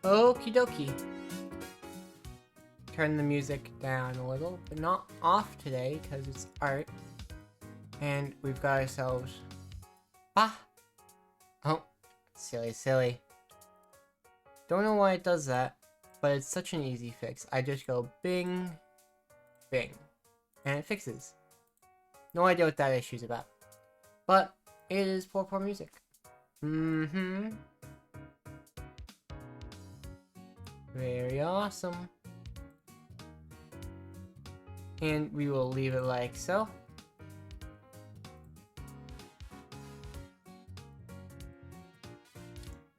Okie dokie. Turn the music down a little, but not off today because it's art. And we've got ourselves... Ah! Oh, silly. Don't know why it does that, but it's such an easy fix. I just go bing, bing, and it fixes. No idea what that issue's about. But it is poor music. Very awesome. And we will leave it like so.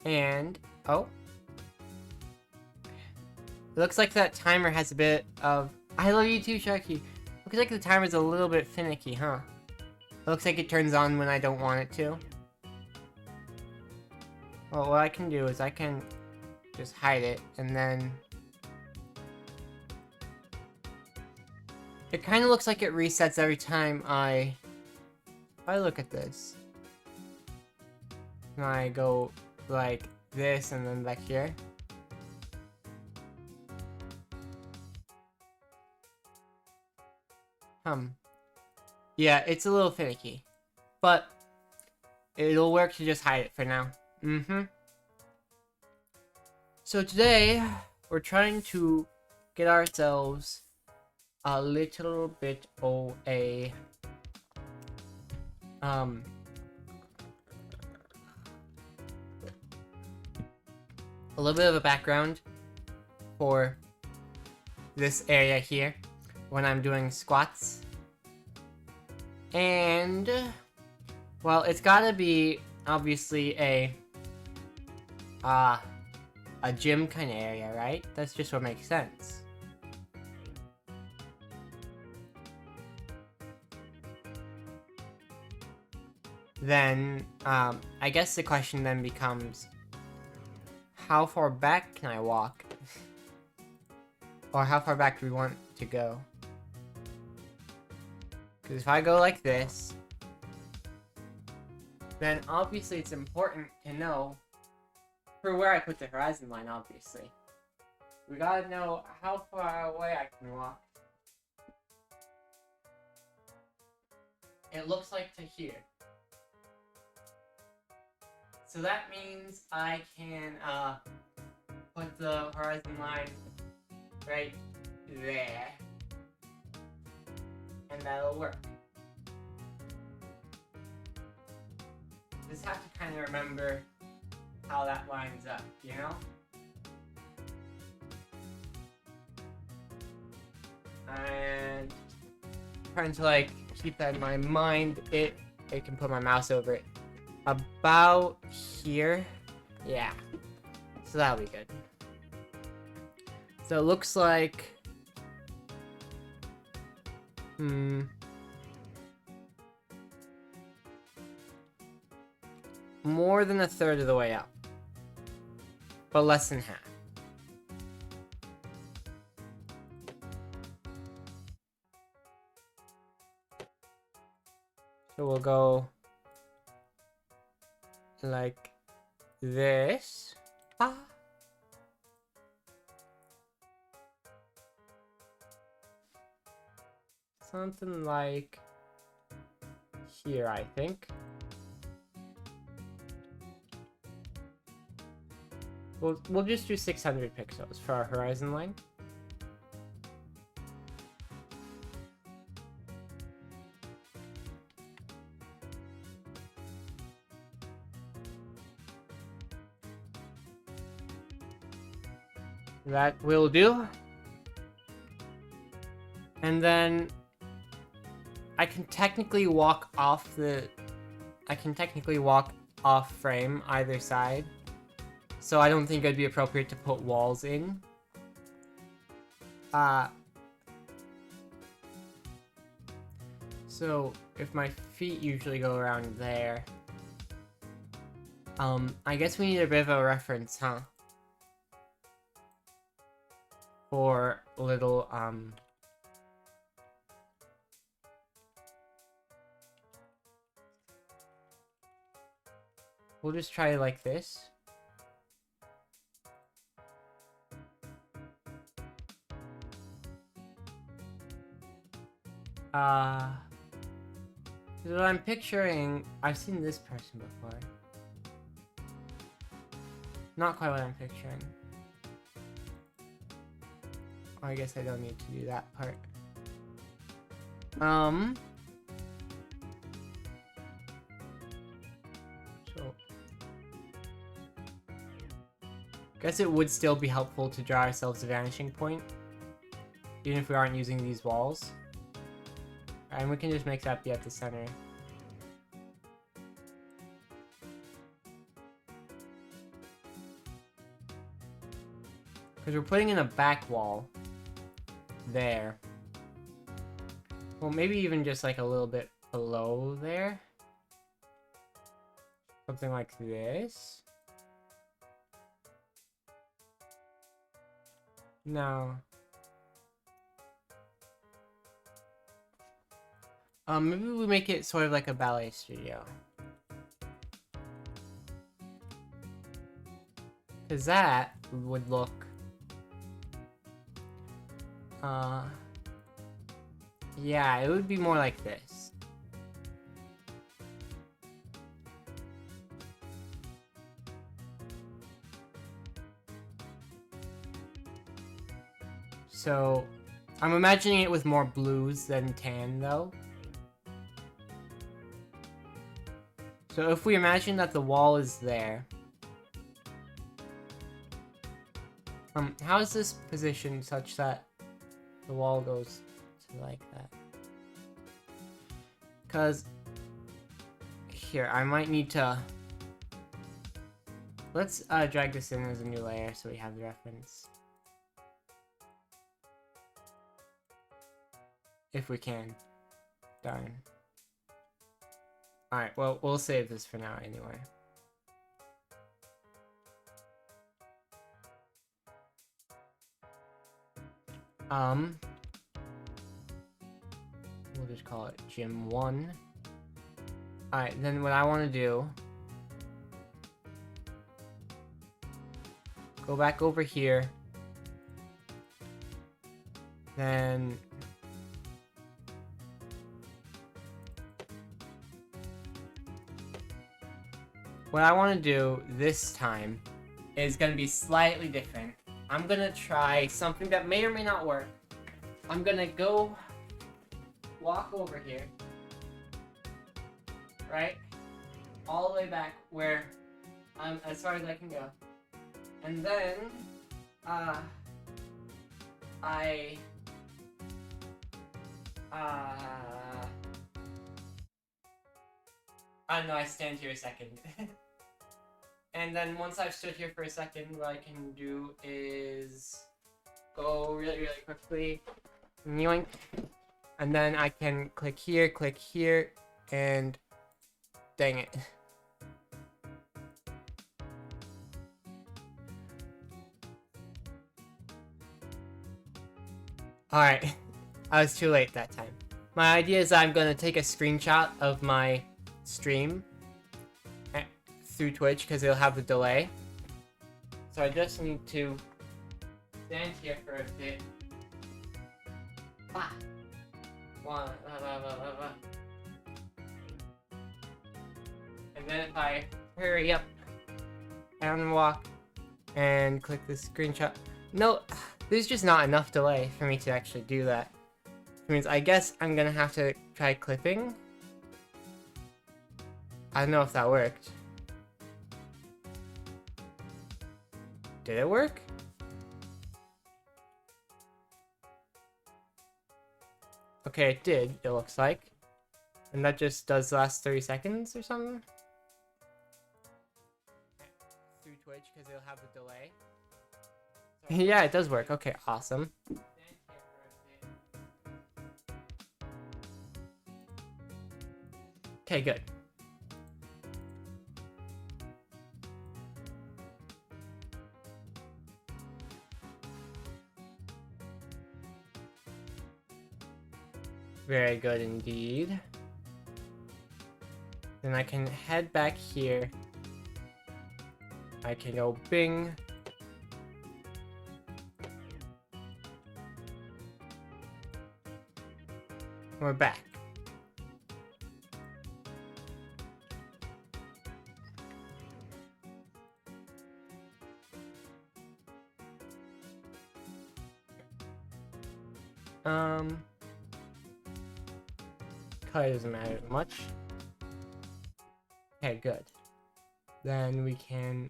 And, oh. It looks like that timer has a bit of... I love you too, Sharky. Looks like the timer's a little bit finicky, huh? It looks like it turns on when I don't want it to. Well, what I can do is I can just hide it, and then... It kind of looks like it resets every time I look at this. And I go like this and then back here. Yeah, it's a little finicky. But it'll work to just hide it for now. So today, we're trying to get ourselves a little bit of a little bit of a background for this area here when I'm doing squats. And well, it's gotta be obviously a gym kind of area, right? That's just what makes sense. Then, I guess the question then becomes, how far back can I walk? Or how far back do we want to go? Because if I go like this, then obviously it's important to know for where I put the horizon line, obviously. We gotta know how far away I can walk. It looks like to here. So that means I can put the horizon line right there. And that'll work. Just have to kind of remember how that lines up, you know? And trying to like keep that in my mind. I can put my mouse over it. About here. Yeah. So that'll be good. So it looks like more than a third of the way up. But less than half. So we'll go like this. Something like here, I think. We'll just do 600 pixels for our horizon line. That will do. And then I can technically walk off frame either side. So I don't think it'd be appropriate to put walls in. So if my feet usually go around there, I guess we need a bit of a reference, huh? For little, we'll just try it like this. what I'm picturing, I've seen this person before. Not quite what I'm picturing. Oh, I guess I don't need to do that part. So, guess it would still be helpful to draw ourselves a vanishing point, even if we aren't using these walls. And we can just make that be at the center. Because we're putting in a back wall there. Well, maybe even just like a little bit below there. Something like this. No. Maybe we make it sort of like a ballet studio. Because that would look... yeah, it would be more like this. So, I'm imagining it with more blues than tan, though. So if we imagine that the wall is there... how is this positioned such that the wall goes to like that? Because... here, I might need to... let's drag this in as a new layer so we have the reference. If we can. Darn. Alright, well, we'll save this for now anyway. We'll just call it Gym 1. Alright, then what I want to do... go back over here. Then... what I want to do this time is going to be slightly different. I'm going to try something that may or may not work. I'm going to go walk over here. Right? All the way back where I'm as far as I can go. And then, no, I stand here a second. And then once I've stood here for a second, what I can do is go really, really quickly, yoink, and then I can click here, and dang it. Alright, I was too late that time. My idea is I'm gonna take a screenshot of my stream through Twitch because it'll have the delay. So I just need to stand here for a bit. And then if I hurry up and walk and click the screenshot. No, there's just not enough delay for me to actually do that. Which means I guess I'm gonna have to try clipping. I don't know if that worked. Did it work? Okay, it did, it looks like. And that just does the last 30 seconds or something? Through Twitch, because it'll have the delay. Yeah, it does work. Okay, awesome. Okay, good. Very good indeed. Then I can head back here. I can go bing. We're back. Color doesn't matter much. Okay, good. Then we can...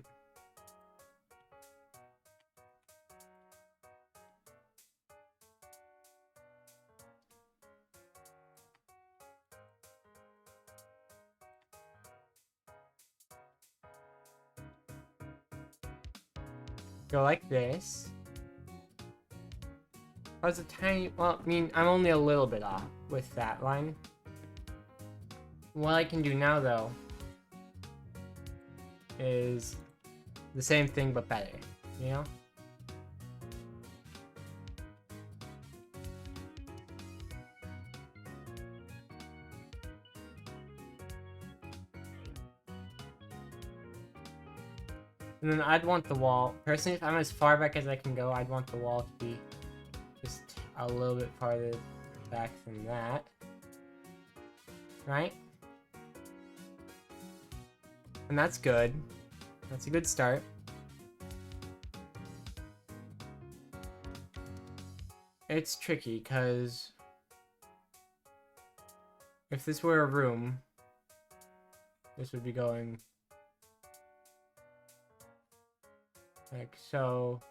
go like this. That's a tiny... Well, I mean, I'm only a little bit off with that line. What I can do now, though, is the same thing but better, you know? And then I'd want the wall... Personally, if I'm as far back as I can go, I'd want the wall to be just a little bit farther back than that. Right? And that's good. That's a good start. It's tricky, because... if this were a room, this would be going... like so.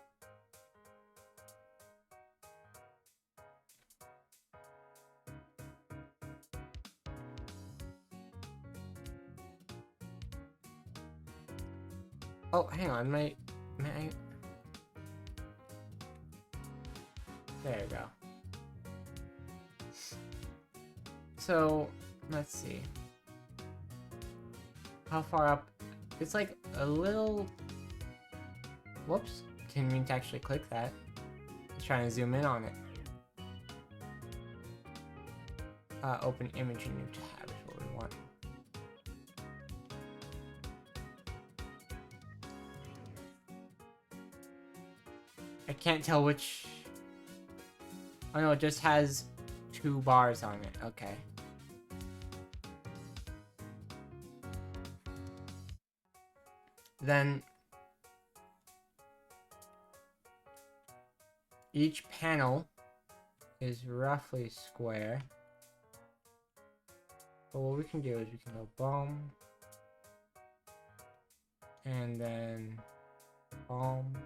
Oh, hang on, may I... There you go. So, let's see. How far up? It's like a little... Whoops. Didn't mean to actually click that. Just trying to zoom in on it. Open image in new tab is what we want. I can't tell which... Oh no, it just has 2 bars on it. Okay. Then... each panel is roughly square. But what we can do is we can go boom. And then boom.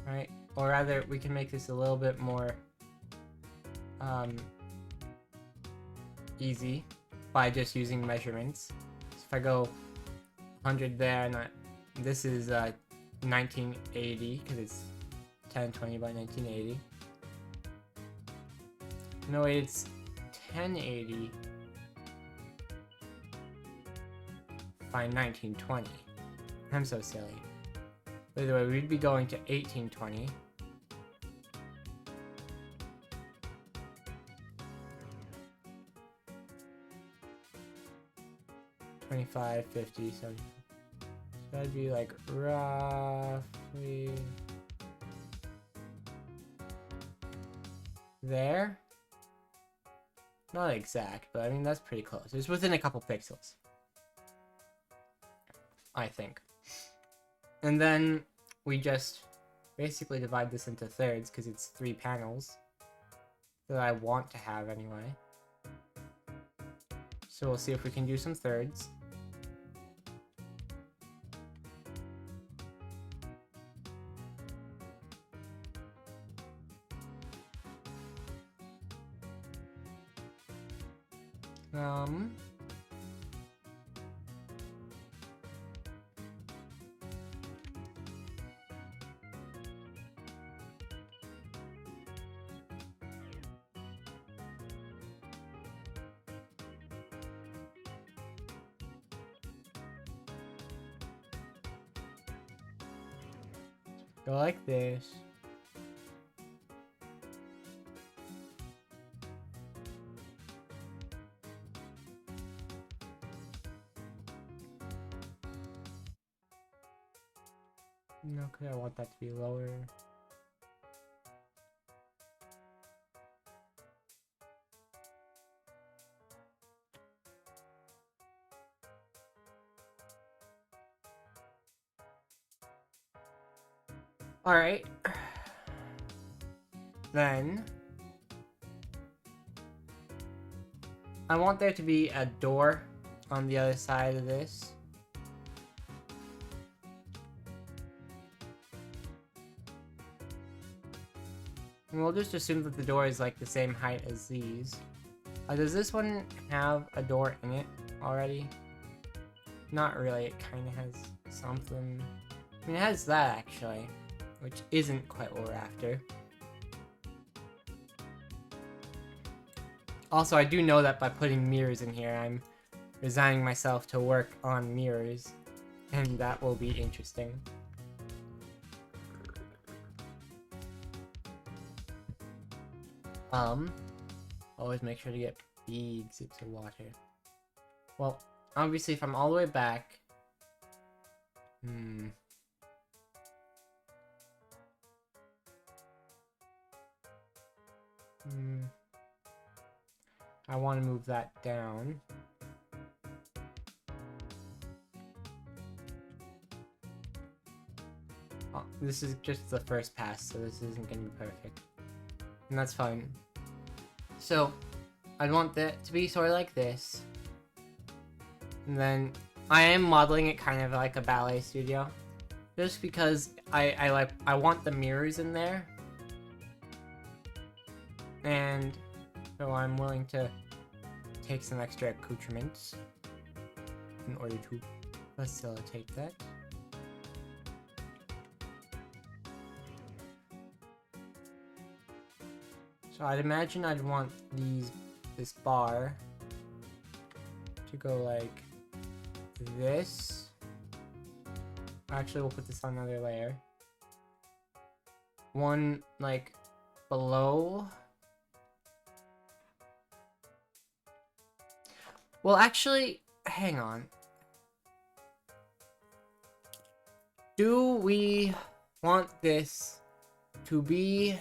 Right? Or rather, we can make this a little bit more easy by just using measurements. So if I go 100 there, and this is 1980 because it's 1020 by 1980. No, it's 1080 by 1920. I'm so silly. By the way, we'd be going to 1820. $25, $50, $70. So that'd be like roughly there. Not exact, but I mean that's pretty close. It's within a couple pixels, I think. And then we just basically divide this into thirds because it's 3 panels that I want to have anyway. So we'll see if we can do some thirds. Go like this. No, because I want that to be lower. Alright. Then I want there to be a door on the other side of this. And we'll just assume that the door is like the same height as these. Does this one have a door in it already? Not really, it kind of has something. I mean, it has that actually, which isn't quite what we're after. Also, I do know that by putting mirrors in here, I'm resigning myself to work on mirrors, and that will be interesting. Always make sure to get big sips of water. Well, obviously if I'm all the way back... I want to move that down. Oh, this is just the first pass, so this isn't going to be perfect. And that's fine. So, I'd want that to be sort of like this. And then, I am modeling it kind of like a ballet studio. Just because I want the mirrors in there. And so I'm willing to take some extra accoutrements in order to facilitate that. So I'd imagine I'd want this bar to go like this. Actually, we'll put this on another layer. One like below. Well, actually, hang on. Do we want this to be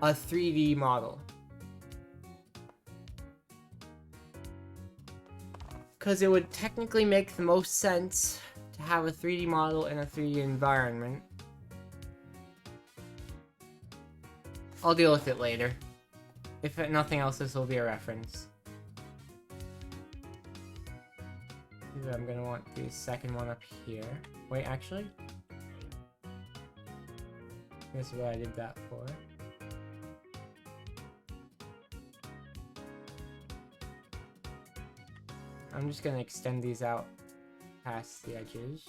a 3D model? Because it would technically make the most sense to have a 3D model in a 3D environment. I'll deal with it later. If nothing else, this will be a reference. I'm gonna want the second one up here. Wait, actually? This is what I did that for. I'm just gonna extend these out past the edges.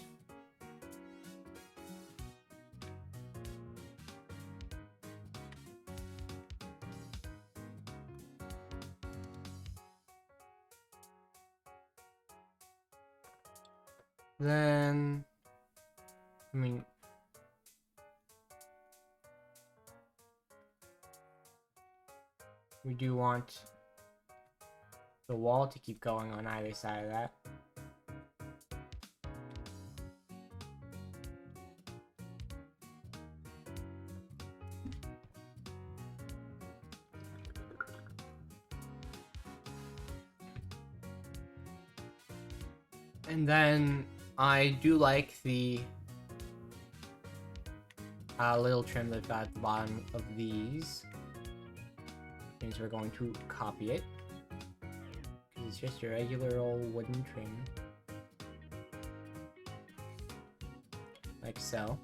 Then, I mean, we do want the wall to keep going on either side of that. And then I do like the little trim that's at the bottom of these. Means we're going to copy it. Because it's just a regular old wooden trim. Like so.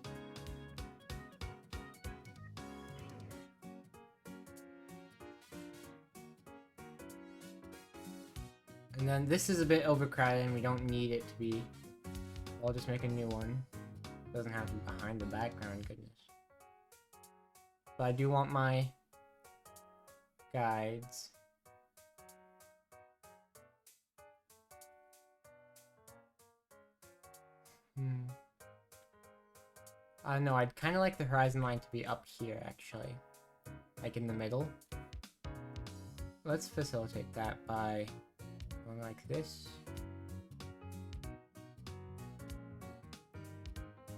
And then this is a bit overcrowded and we don't need it to be. I'll just make a new one. It doesn't have to be behind the background, goodness. But I do want my guides. No, I'd kind of like the horizon line to be up here, actually. Like in the middle. Let's facilitate that by going like this.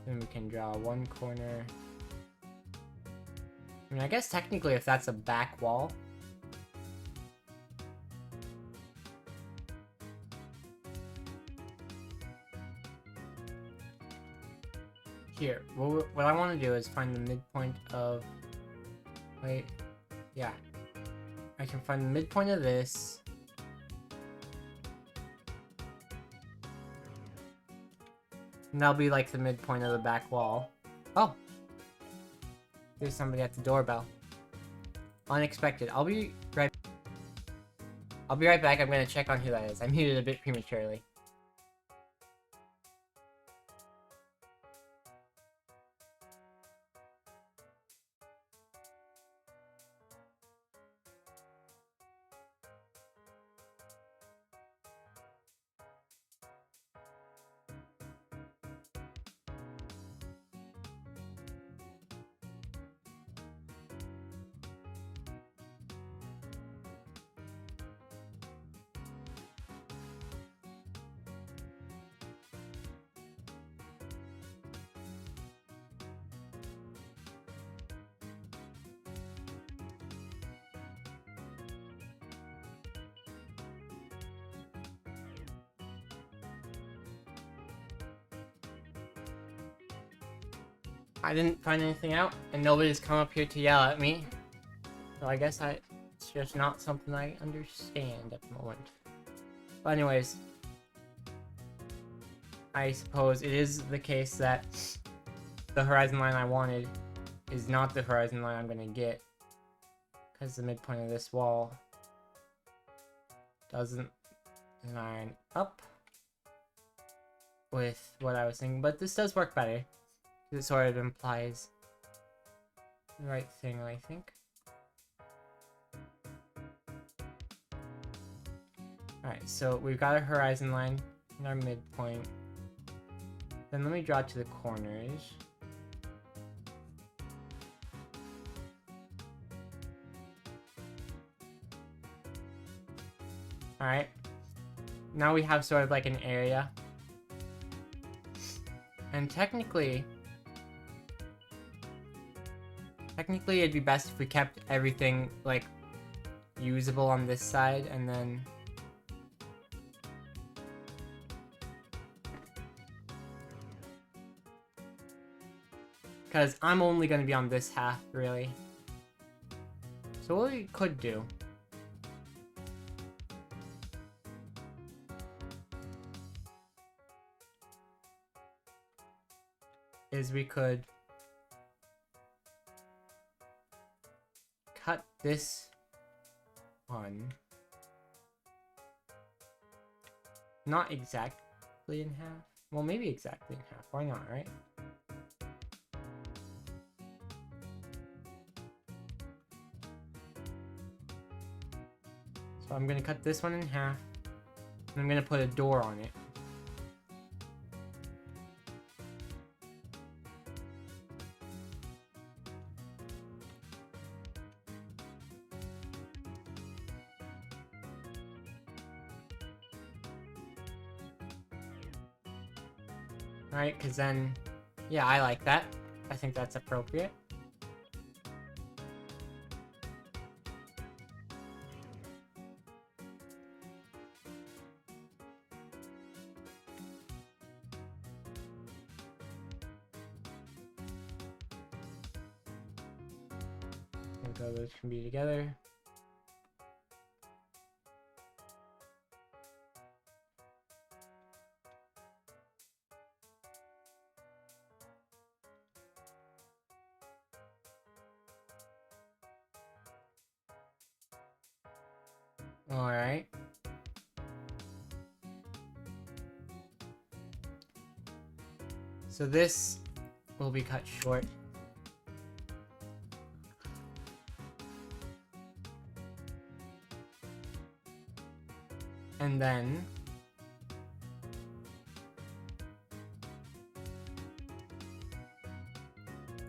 Then we can draw one corner. I mean, I guess technically if that's a back wall. here, what I want to do is find the midpoint of... Wait. Yeah. I can find the midpoint of this. And that'll be like the midpoint of the back wall. Oh! There's somebody at the doorbell. Unexpected. I'll be right back. I'm gonna check on who that is. I muted a bit prematurely. I didn't find anything out, and nobody's come up here to yell at me. So I guess it's just not something I understand at the moment. But anyways, I suppose it is the case that the horizon line I wanted is not the horizon line I'm gonna get, because the midpoint of this wall doesn't line up with what I was thinking. But this does work better. It sort of implies the right thing, I think. Alright, so we've got our horizon line and our midpoint. Then let me draw to the corners. Alright. Now we have sort of like an area. And technically it'd be best if we kept everything, like, usable on this side, and then... Because I'm only going to be on this half, really. So what we could do... is we could... cut this one. Not exactly in half. Well, maybe exactly in half. Why not, right? So I'm gonna cut this one in half, and I'm gonna put a door on it. Alright, because then, yeah, I like that. I think that's appropriate. So those can be together. Alright. So this will be cut short. And then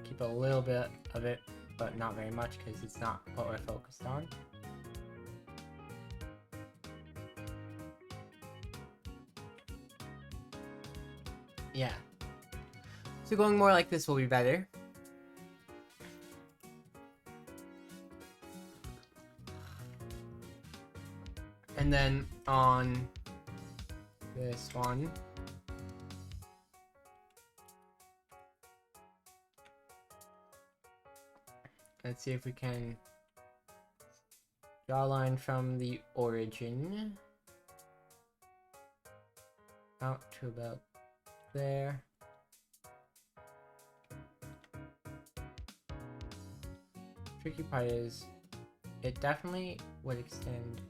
keep a little bit of it, but not very much because it's not what we're focused on. Yeah. So going more like this will be better. And then on this one, let's see if we can draw a line from the origin out to about there. Tricky part is it definitely would extend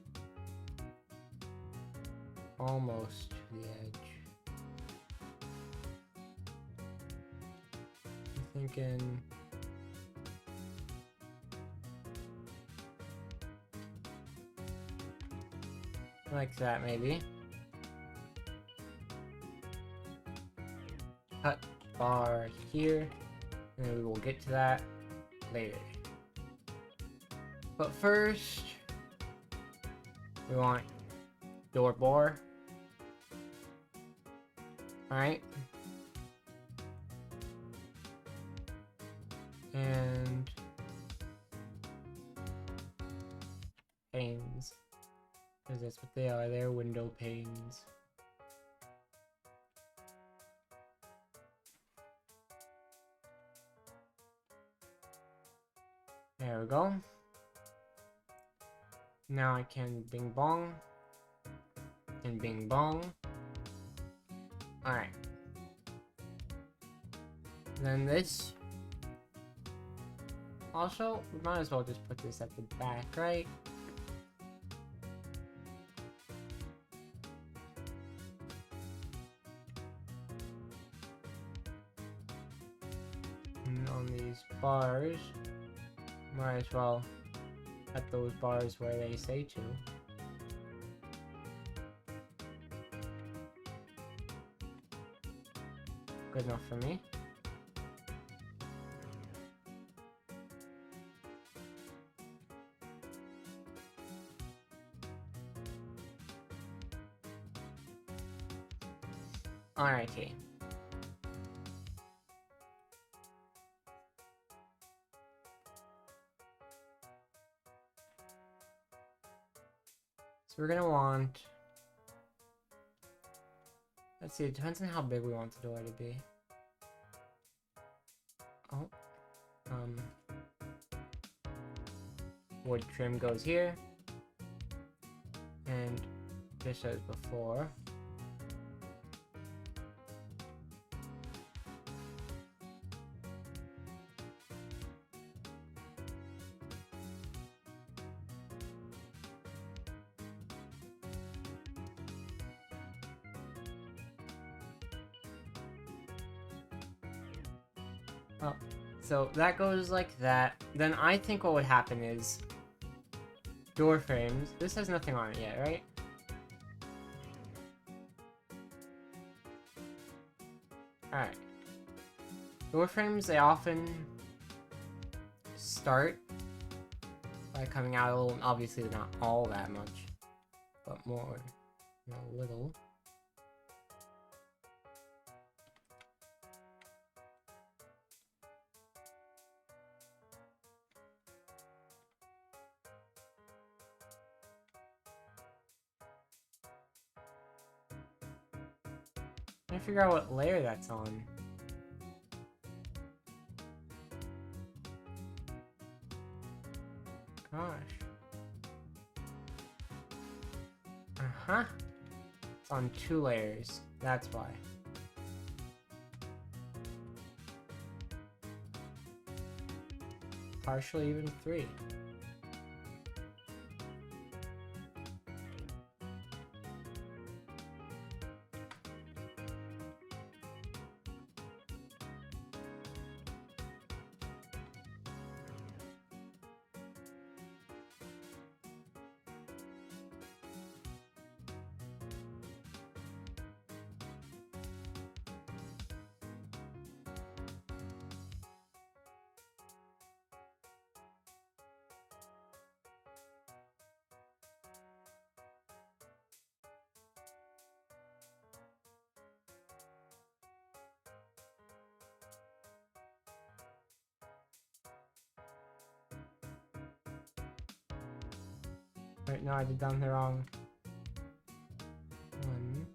almost to the edge. I'm thinking like that, maybe. Cut bar here, and then we will get to that later. But first, we want door bore. Alright. And panes. Because that's what they are, they're window panes. There we go. Now I can bing bong. And bing bong. Alright. Then this. Also, we might as well just put this at the back, right? And on these bars, might as well at those bars where they say to. Good enough for me. Alrighty. So we're gonna want, let's see, it depends on how big we want the door to be. Oh. Wood trim goes here. And just as before. Oh, so that goes like that. Then I think what would happen is door frames. This has nothing on it yet, right? Alright. Door frames, they often start by coming out a little. Obviously, they're not all that much, but more, you know, a little. Trying to figure out what layer that's on. Gosh. Uh-huh. It's on 2 layers. That's why. Partially even 3. Right, no, I did down the wrong one.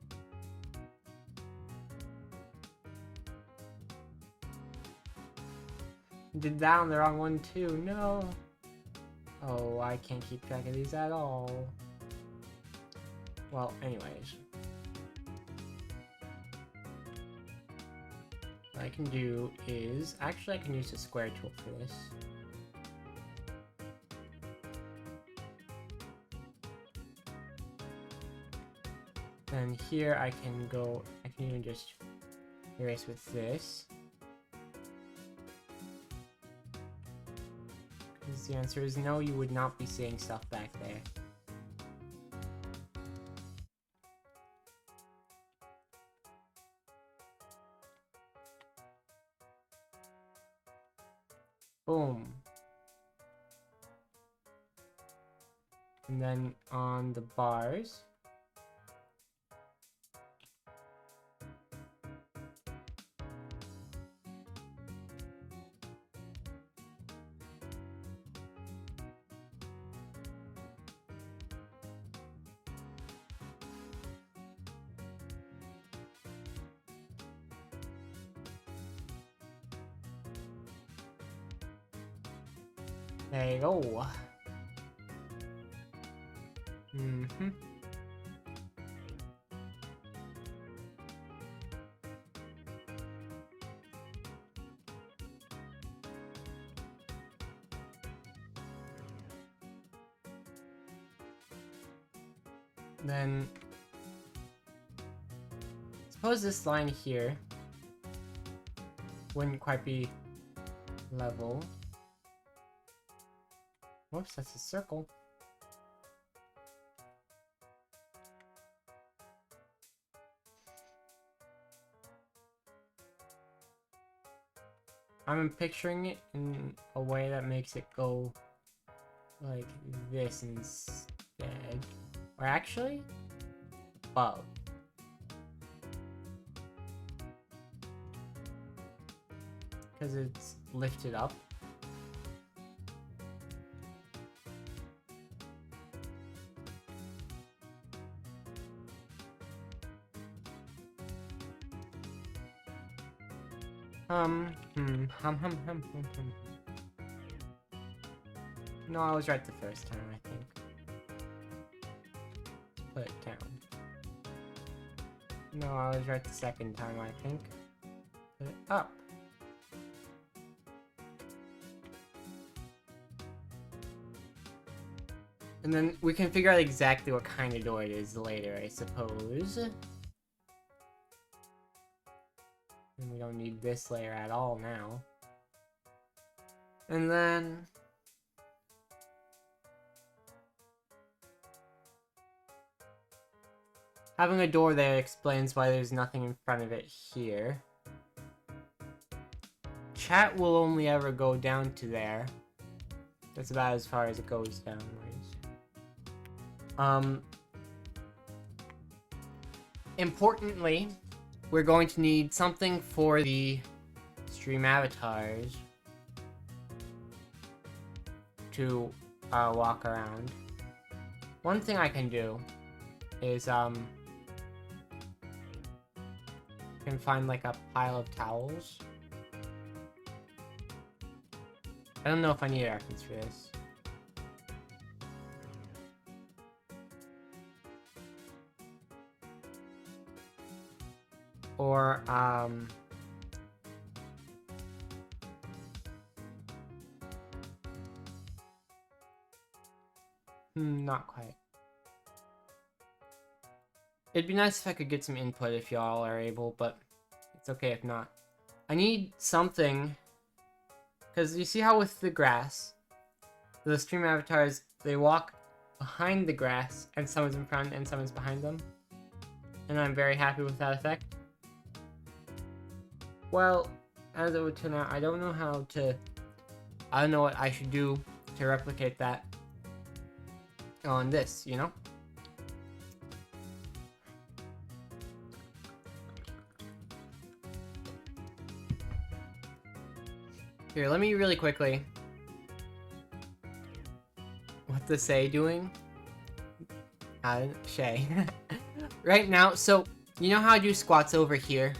Did that on the wrong one too. No. Oh, I can't keep track of these at all. Well, anyways. What I can do is... Actually, I can use the square tool for this. And here I can go... I can even just erase with this. Because the answer is no, you would not be seeing stuff back there. Boom. And then on the bars... There you go. Mm-hmm. Then suppose this line here wouldn't quite be level. Whoops, that's a circle. I'm picturing it in a way that makes it go like this instead. Or actually, above. Because it's lifted up. No, I was right the first time, I think. Put it down. No, I was right the second time, I think. Put it up. And then we can figure out exactly what kind of door it is later, I suppose. And we don't need this layer at all now. And then... having a door there explains why there's nothing in front of it here. Chat will only ever go down to there. That's about as far as it goes downwards. Importantly, we're going to need something for the stream avatars to walk around. One thing I can do is can find like a pile of towels. I don't know if I need a reference for this. Or not quite. It'd be nice if I could get some input if y'all are able, but it's okay if not. I need something, because you see how with the grass, the stream avatars, they walk behind the grass, and someone's in front and someone's behind them. And I'm very happy with that effect. Well, as it would turn out, I don't know how to... I don't know what I should do to replicate that on this, you know? Here, let me really quickly... What the Say doing? Shay. Right now, so, you know how I do squats over here?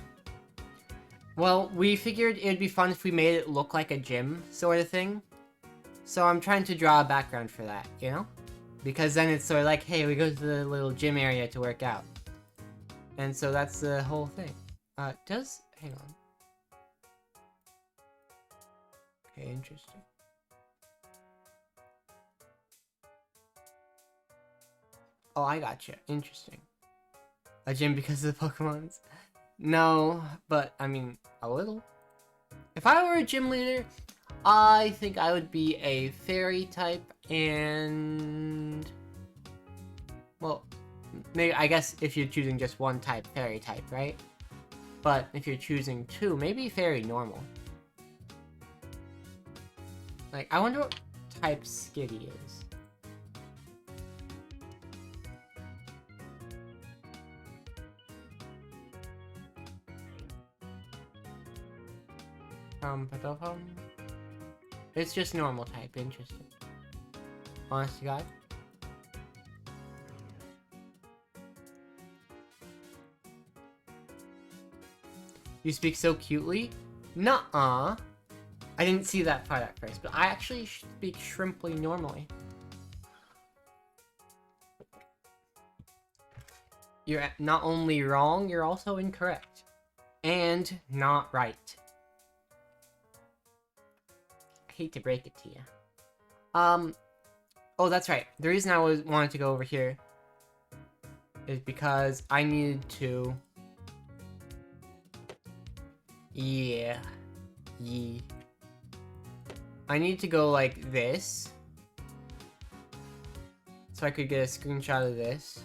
Well, we figured it'd be fun if we made it look like a gym sort of thing. So I'm trying to draw a background for that, you know? Because then it's sort of like, hey, we go to the little gym area to work out. And so that's the whole thing. Hang on. Okay, interesting. Oh, I gotcha. Interesting. A gym because of the Pokemons? No, but, I mean, a little. If I were a gym leader, I think I would be a fairy type and... Well, maybe, I guess if you're choosing just one type, fairy type, right? But if you're choosing two, maybe fairy normal. Like, I wonder what type Skitty is. It's just normal type, interesting. Honest to God. You speak so cutely? Nuh-uh. I didn't see that part at first, but I actually speak shrimply normally. You're not only wrong, you're also incorrect. And not right. I hate to break it to you. Oh, that's right. The reason I wanted to go over here is because I needed to... Yeah. I need to go like this. So I could get a screenshot of this.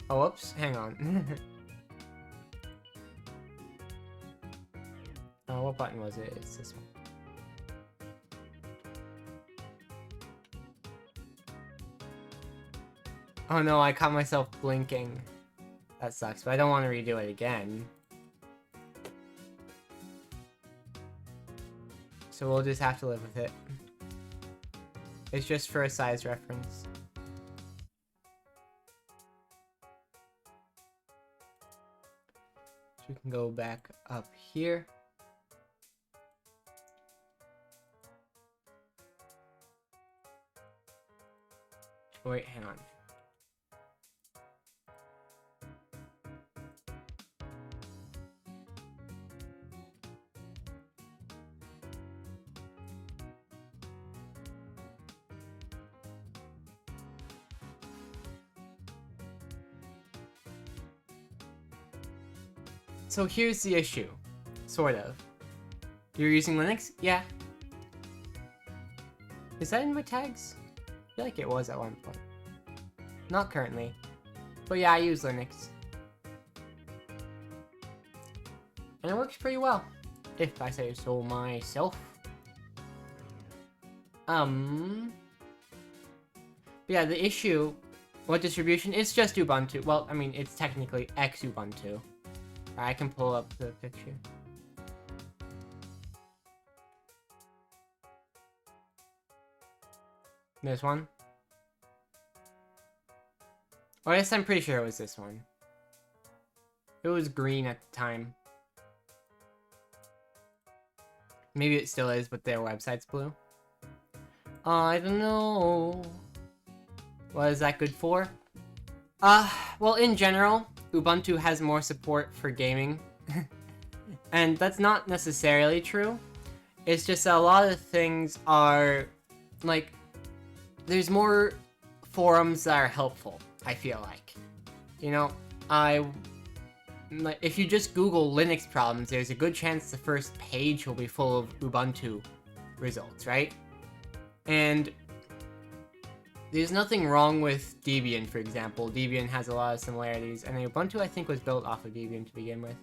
Oh, whoops. Hang on. Oh, what button was it? It's this one. Oh no, I caught myself blinking. That sucks, but I don't want to redo it again. So we'll just have to live with it. It's just for a size reference. So we can go back up here. Wait, hang on. So here's the issue. Sort of. You're using Linux? Yeah. Is that in my tags? I feel like it was at one point. Not currently. But yeah, I use Linux. And it works pretty well. If I say so myself. But yeah, the issue... What distribution? It's just Ubuntu. Well, I mean, it's technically Xubuntu. I can pull up the picture. This one? Or yes, I'm pretty sure it was this one. It was green at the time. Maybe it still is, but their website's blue. I don't know. What is that good for? Well, in general, Ubuntu has more support for gaming. And that's not necessarily true. It's just that a lot of things are, like, there's more forums that are helpful, I feel like. You know, if you just Google Linux problems, there's a good chance the first page will be full of Ubuntu results, right? And there's nothing wrong with Debian, for example. Debian has a lot of similarities, and Ubuntu, I think, was built off of Debian to begin with.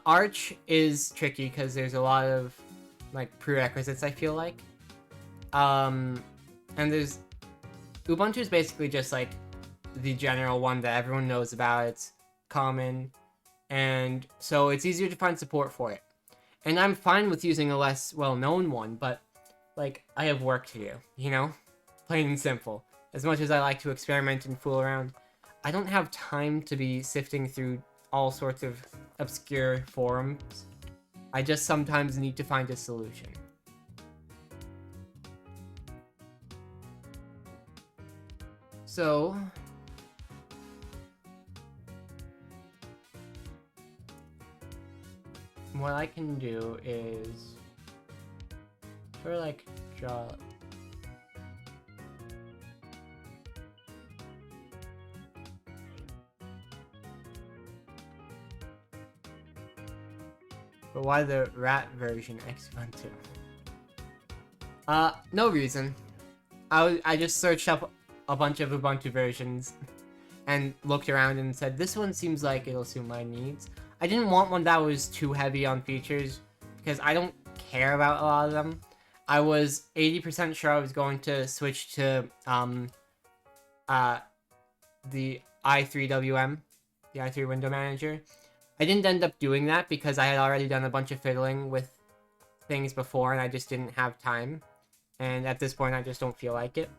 Arch is tricky because there's a lot of, like, prerequisites, I feel like. And there's... Ubuntu is basically just, like, the general one that everyone knows about. It's common, and so it's easier to find support for it. And I'm fine with using a less well-known one, but, like, I have work to do, you know? Plain and simple. as much as I like to experiment and fool around, I don't have time to be sifting through all sorts of obscure forums. I just sometimes need to find a solution. So, what I can do is sort of like draw. But why the rat version Xubuntu? No reason. I just searched up a bunch of Ubuntu versions and looked around and said, this one seems like it'll suit my needs. I didn't want one that was too heavy on features because I don't care about a lot of them. I was 80% sure I was going to switch to the i3WM, the i3 window manager. I didn't end up doing that because I had already done a bunch of fiddling with things before and I just didn't have time. And at this point I just don't feel like it.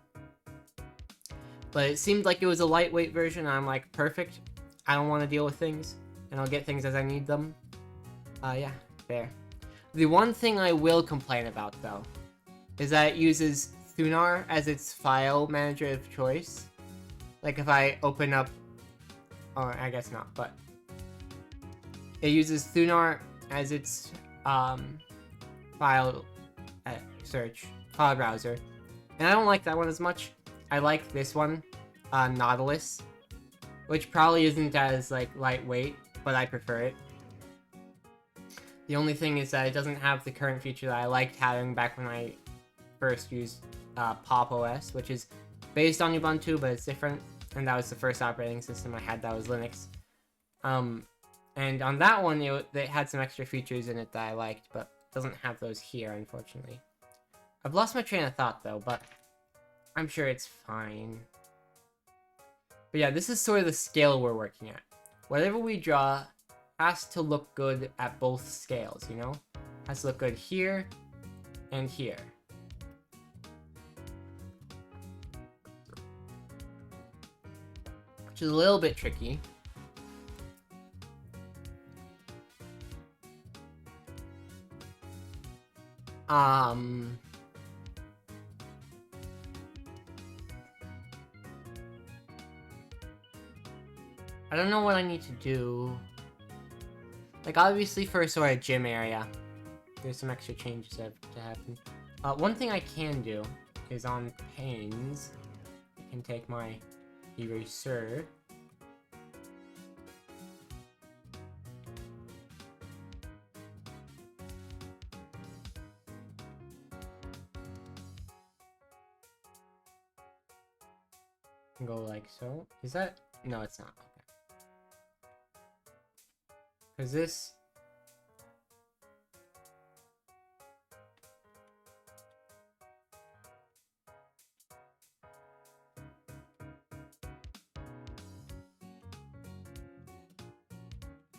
But it seemed like it was a lightweight version and I'm like, perfect. I don't want to deal with things and I'll get things as I need them. Yeah, there. The one thing I will complain about though is that it uses Thunar as its file manager of choice. Like if I open up, or I guess not, but it uses Thunar as its file search file browser, and I don't like that one as much. I like this one, Nautilus, which probably isn't as like lightweight, but I prefer it. The only thing is that it doesn't have the current feature that I liked having back when I first used Pop! OS, which is based on Ubuntu, but it's different, and that was the first operating system I had that was Linux. And on that one, it had some extra features in it that I liked, but doesn't have those here, unfortunately. I've lost my train of thought, though, but I'm sure it's fine. But yeah, this is sort of the scale we're working at. Whatever we draw has to look good at both scales, you know? Has to look good here and here. Which is a little bit tricky. I don't know what I need to do. Like, obviously for sort of gym area, there's some extra changes that have to happen. One thing I can do is on panes, I can take my eraser. And go like so. Is that? No, it's not. Okay. Because this...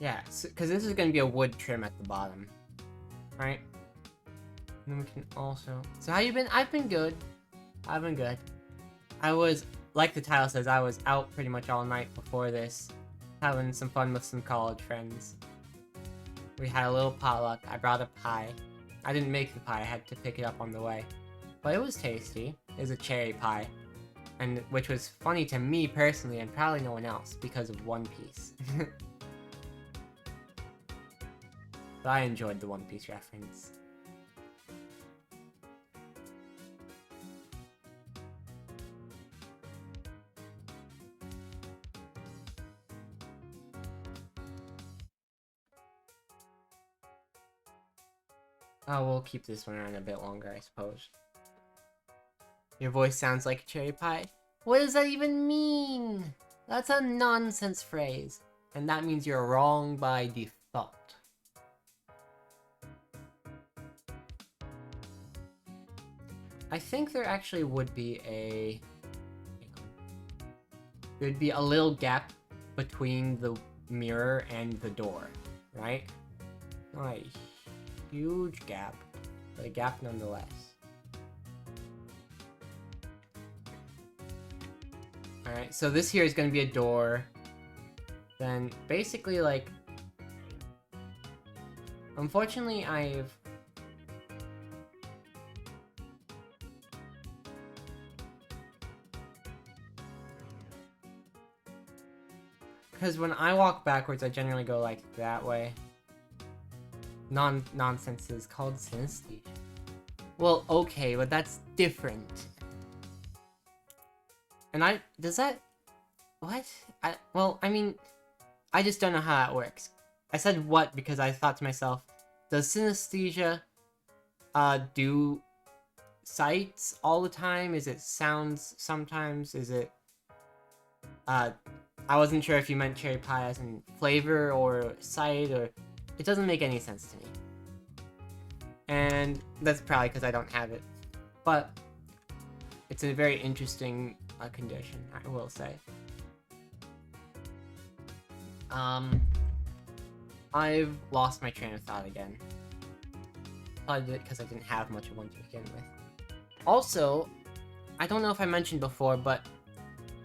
Yeah, because this is going to be a wood trim at the bottom. Right? And then we can also... So how you been? I've been good. I've been good. I was, like the title says, I was out pretty much all night before this, having some fun with some college friends. We had a little potluck. I brought a pie. I didn't make the pie, I had to pick it up on the way. But it was tasty. It was a cherry pie. And which was funny to me personally, and probably no one else, because of One Piece. But I enjoyed the One Piece reference. Oh, we'll keep this one around a bit longer, I suppose. Your voice sounds like a cherry pie. What does that even mean? That's a nonsense phrase. And that means you're wrong by default. I think there actually would be a... There'd be a little gap between the mirror and the door, right? Not a huge gap, but a gap nonetheless. Alright, so this here is gonna be a door. Then, basically, like... Unfortunately, I've... Because when I walk backwards, I generally go, like, that way. Nonsense is called synesthesia. Well, okay, but that's different. And does that... What? Well, I mean... I just don't know how that works. I said what because I thought to myself, does synesthesia do sights all the time? Is it sounds sometimes? Is it I wasn't sure if you meant cherry pie as in flavor or sight, or it doesn't make any sense to me. And that's probably because I don't have it. But it's a very interesting condition, I will say. I've lost my train of thought again. Probably because I didn't have much of one to begin with. Also, I don't know if I mentioned before, but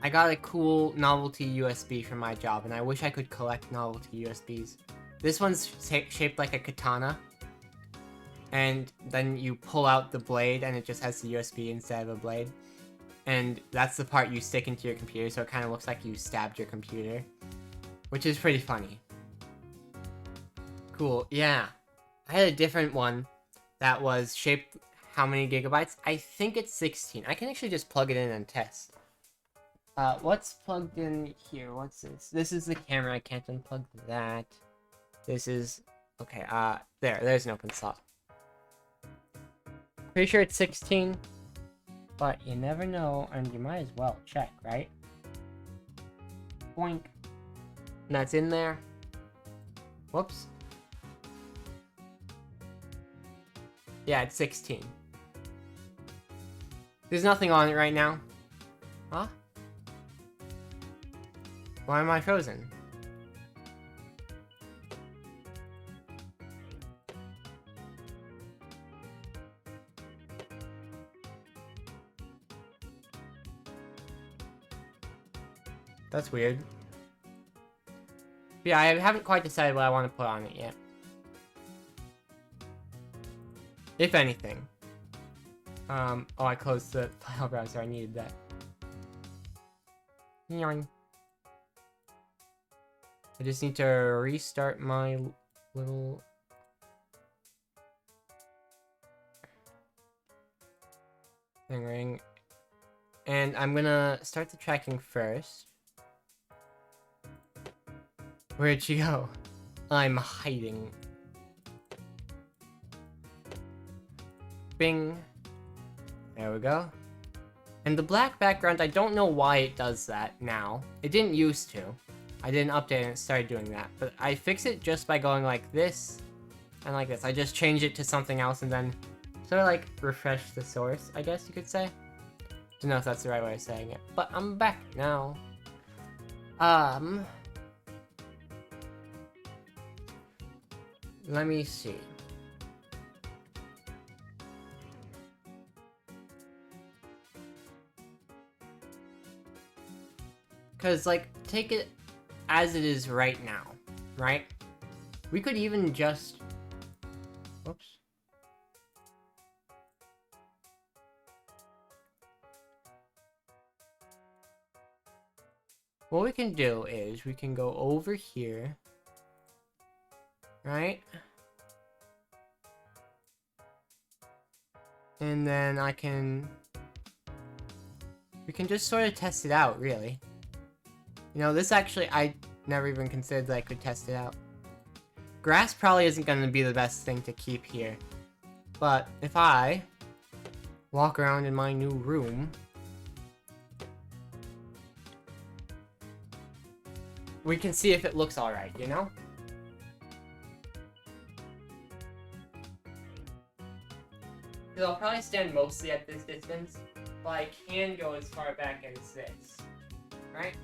I got a cool novelty USB for my job, and I wish I could collect novelty USBs. This one's shaped like a katana, and then you pull out the blade, and it just has the USB instead of a blade. And that's the part you stick into your computer, so it kind of looks like you stabbed your computer. Which is pretty funny. Cool, yeah. I had a different one that was shaped how many gigabytes? I think it's 16. I can actually just plug it in and test. What's plugged in here? What's this? This is the camera. I can't unplug that. This is... Okay, there's an open slot. Pretty sure it's 16. But you never know, and you might as well check, right? Boink. And that's in there. Whoops. Yeah, it's 16. There's nothing on it right now. Huh? Why am I frozen? That's weird. But yeah, I haven't quite decided what I want to put on it yet. If anything. Oh, I closed the file browser. I needed that. I just need to restart my little... thing ring. And I'm gonna start the tracking first. Where'd she go? I'm hiding. Bing. There we go. And the black background, I don't know why it does that now. It didn't used to. I didn't update and it started doing that. But I fix it just by going like this and like this. I just change it to something else and then sort of like refresh the source, I guess you could say. Don't know if that's the right way of saying it. But I'm back now. Let me see. Because, like, take it as it is right now, right? We could even just... Whoops. What we can do is we can go over here, right? And then we can just sort of test it out, really. You know, this actually, I never even considered that I could test it out. Grass probably isn't going to be the best thing to keep here. But if I walk around in my new room, we can see if it looks alright, you know? Because I'll probably stand mostly at this distance, but I can go as far back as this, right?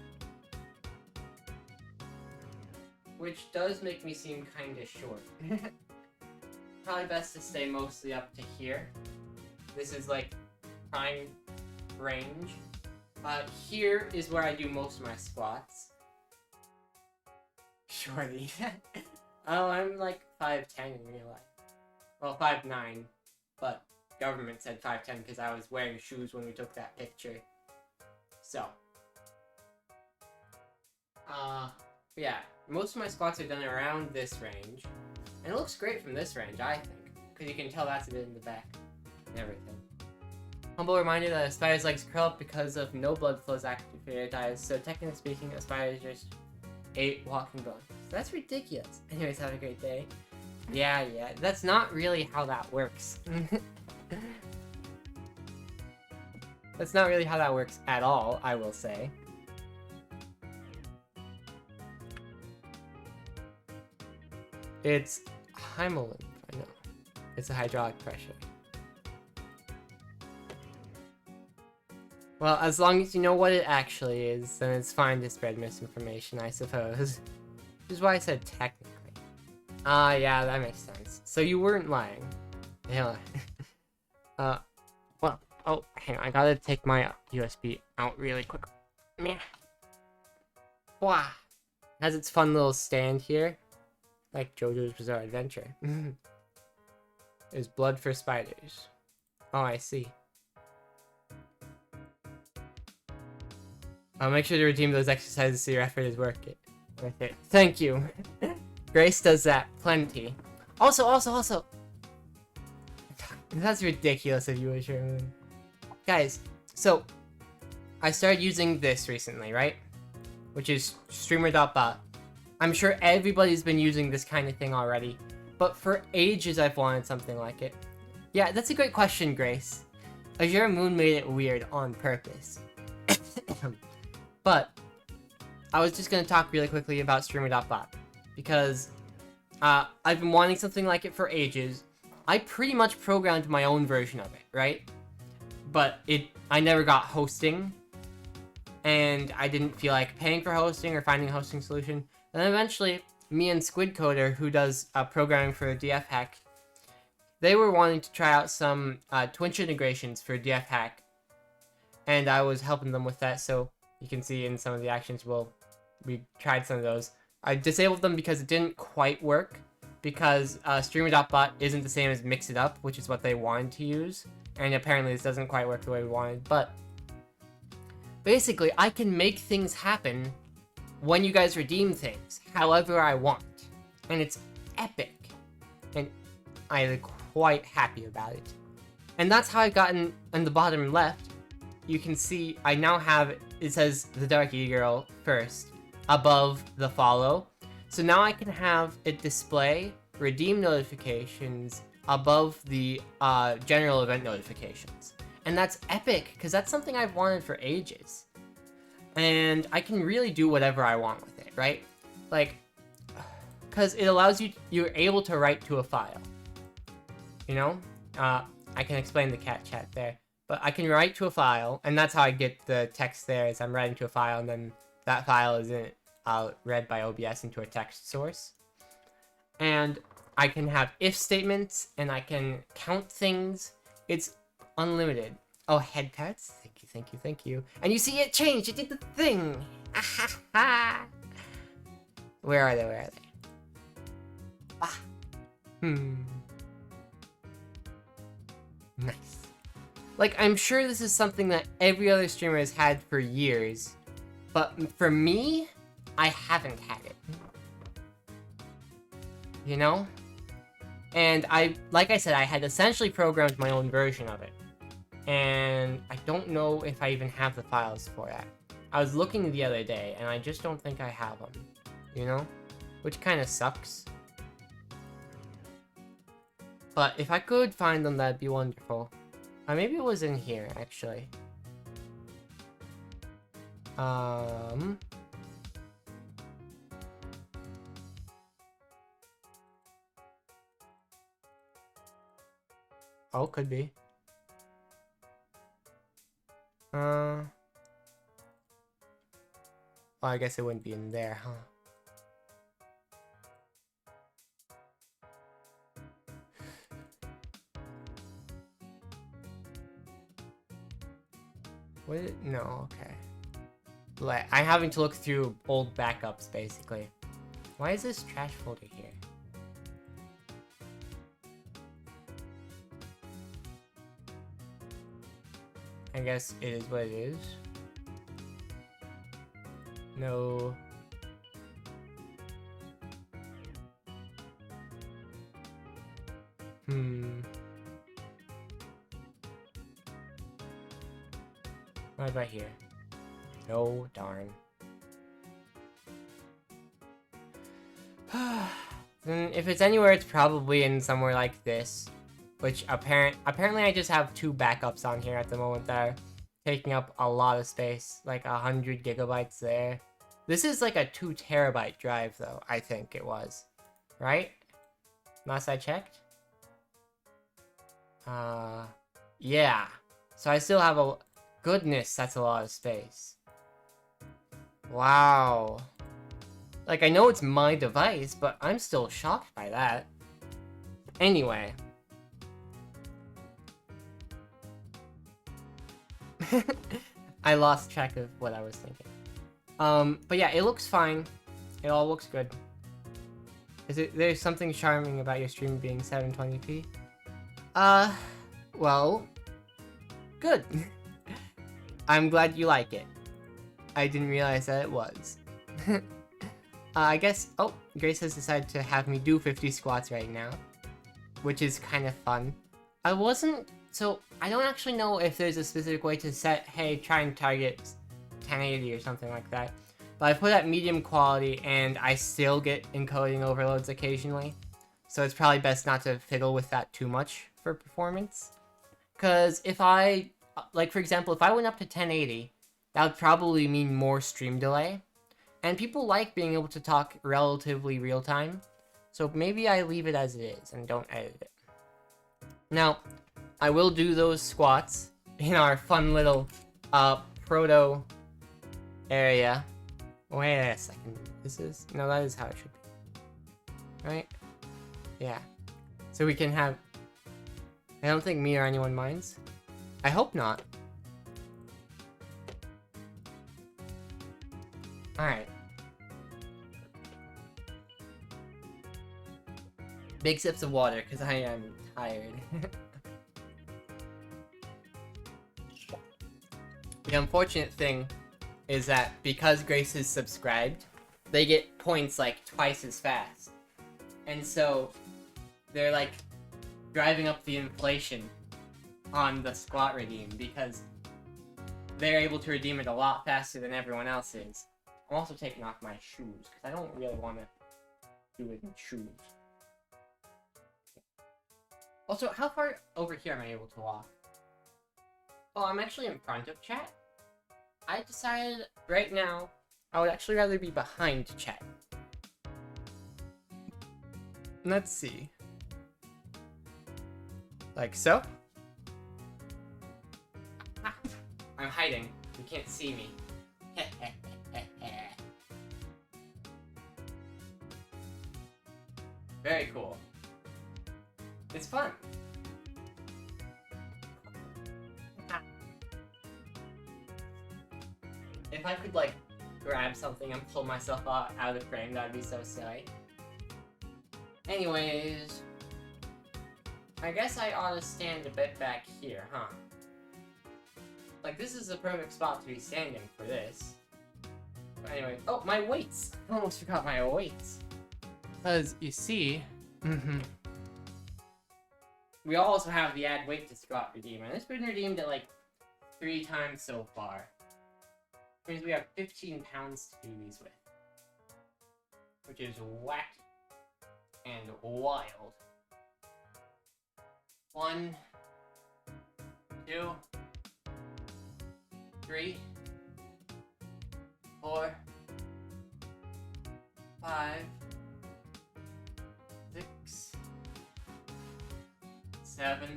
Which does make me seem kinda short. Probably best to stay mostly up to here. This is like prime range. Here is where I do most of my squats. Shorty. Oh, I'm like 5'10" in real life. Well, 5'9", but government said 5'10" because I was wearing shoes when we took that picture. So. Yeah. Most of my squats are done around this range. And it looks great from this range, I think. Because you can tell that's a bit in the back and everything. Humble reminder that a spider's legs curl up because of no blood flows active through their thighs, so technically speaking, a spider is just a walking bone. So that's ridiculous. Anyways, have a great day. Yeah, that's not really how that works. That's not really how that works at all, I will say. It's Heimlymph, I know. It's a hydraulic pressure. Well, as long as you know what it actually is, then it's fine to spread misinformation, I suppose. Which is why I said technically. Yeah, that makes sense. So you weren't lying. Yeah. Well, oh, hang on, I gotta take my USB out really quick. Meh. Wow. It has its fun little stand here. Like JoJo's Bizarre Adventure. There's blood for spiders. Oh, I see. I'll make sure to redeem those exercises so your effort is worth it. Thank you. Grace does that plenty. Also. That's ridiculous of you, Ashermoon. Guys, so I started using this recently, right? Which is Streamer.bot. I'm sure everybody's been using this kind of thing already, but for ages I've wanted something like it. Yeah, that's a great question, Grace. Ashermoon made it weird on purpose. But I was just gonna talk really quickly about Streamer.bot because I've been wanting something like it for ages. I pretty much programmed my own version of it, right? But I never got hosting, and I didn't feel like paying for hosting or finding a hosting solution. And then eventually, me and Squidcoder, who does programming for DFHack, they were wanting to try out some Twitch integrations for DFHack, and I was helping them with that. So you can see in some of the actions, we tried some of those. I disabled them because it didn't quite work, because Streamer.bot isn't the same as Mixitup, which is what they wanted to use, and apparently this doesn't quite work the way we wanted. But basically, I can make things happen when you guys redeem things, however I want, and it's epic, and I'm quite happy about it. And that's how I got in the bottom left. You can see I now have, it says the Dark E-Girl first, above the follow. So now I can have it display redeem notifications above the general event notifications. And that's epic, because that's something I've wanted for ages. And I can really do whatever I want with it, right? Like, because it allows you're able to write to a file. You know? I can explain the cat chat there. But I can write to a file, and that's how I get the text there, is I'm writing to a file, and then that file is read by OBS into a text source. And I can have if statements, and I can count things. It's unlimited. Oh, head cards? Thank you. And you see it changed! It did the thing! Where are they? Ah. Nice. Like, I'm sure this is something that every other streamer has had for years, but for me, I haven't had it. You know? And like I said, I had essentially programmed my own version of it. And I don't know if I even have the files for that. I was looking the other day, and I just don't think I have them. You know? Which kind of sucks. But if I could find them, that'd be wonderful. Maybe it was in here, actually. Oh, could be. Well, I guess it wouldn't be in there, huh? What? No, okay. Like, I'm having to look through old backups, basically. Why is this trash folder here? I guess it is what it is. No. What about here? No, darn. Then if it's anywhere, it's probably in somewhere like this. Which apparently I just have 2 backups on here at the moment that are taking up a lot of space. Like 100 gigabytes there. This is like a 2 terabyte drive though, I think it was. Right? Last I checked? Yeah. So I still have a... Goodness, that's a lot of space. Wow. Like, I know it's my device, but I'm still shocked by that. Anyway. I lost track of what I was thinking. But yeah, it looks fine. It all looks good. There's something charming about your stream being 720p? Well, good. I'm glad you like it. I didn't realize that it was. I guess... Oh, Grace has decided to have me do 50 squats right now. Which is kind of fun. I wasn't... So, I don't actually know if there's a specific way to set, hey, try and target 1080 or something like that. But I put at medium quality and I still get encoding overloads occasionally. So it's probably best not to fiddle with that too much for performance. Because if I... Like, for example, if I went up to 1080, that would probably mean more stream delay. And people like being able to talk relatively real time. So maybe I leave it as it is and don't edit it. Now, I will do those squats in our fun little proto area. Wait a second. This is... No, that is how it should be. Right? Yeah. So we can have... I don't think me or anyone minds. I hope not. Alright. Big sips of water, because I am tired. The unfortunate thing is that because Grace is subscribed, they get points like twice as fast. And so, they're like driving up the inflation on the squat redeem because they're able to redeem it a lot faster than everyone else is. I'm also taking off my shoes because I don't really want to do it in shoes. Also, how far over here am I able to walk? Oh, I'm actually in front of chat. I decided right now I would actually rather be behind chat. Let's see. Like so? I'm hiding. You can't see me. Very cool. It's fun. If I could, like, grab something and pull myself out of the frame, that'd be so silly. Anyways... I guess I ought to stand a bit back here, huh? Like, this is the perfect spot to be standing for this. But anyway, oh, my weights! I almost forgot my weights. Because, you see... we also have the add weight to squat redeem, and it's been redeemed at, like, 3 times so far. Which means we have 15 pounds to do these with. Which is whack and wild. 1, 2, 3, 4, 5, 6, 7,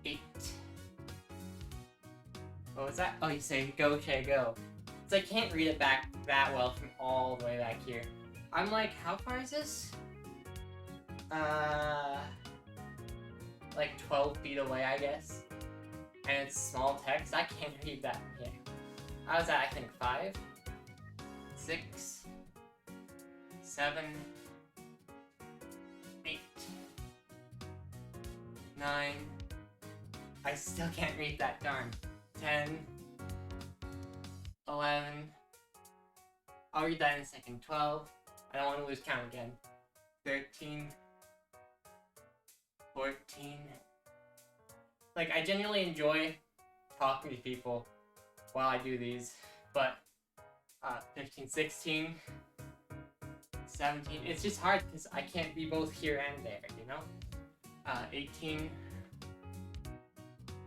8. What was that? Oh, you say go, Shay, go. So I can't read it back that well from all the way back here. I'm like, how far is this? Like 12 feet away, I guess. and it's small text. I can't read that. Yeah. I was at, I think, 5, 6, 7, 8, 9. I still can't read that, darn. 10, 11. I'll read that in a second. 12. I don't want to lose count again. 13, 14. Like, I genuinely enjoy talking to people while I do these, but 15, 16, 17. It's just hard because I can't be both here and there, you know? 18,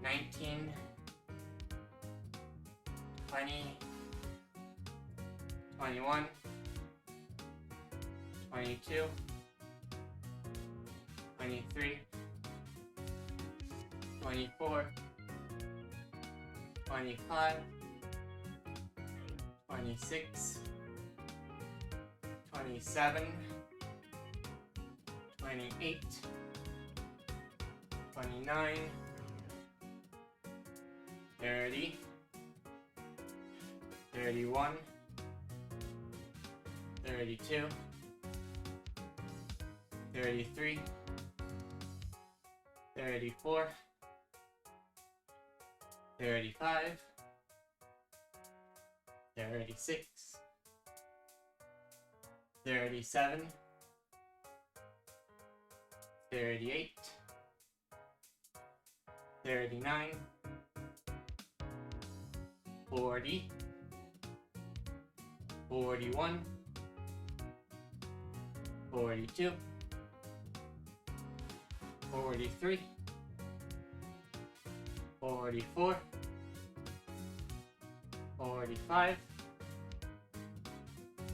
19, 20, 21, 22, 23, 24, 25, 26, 27, 28, 29, 30, 31, 32, 33, 34, 35, 36, 37, 38, 39, 40, 41, 42, 43, 44, 45,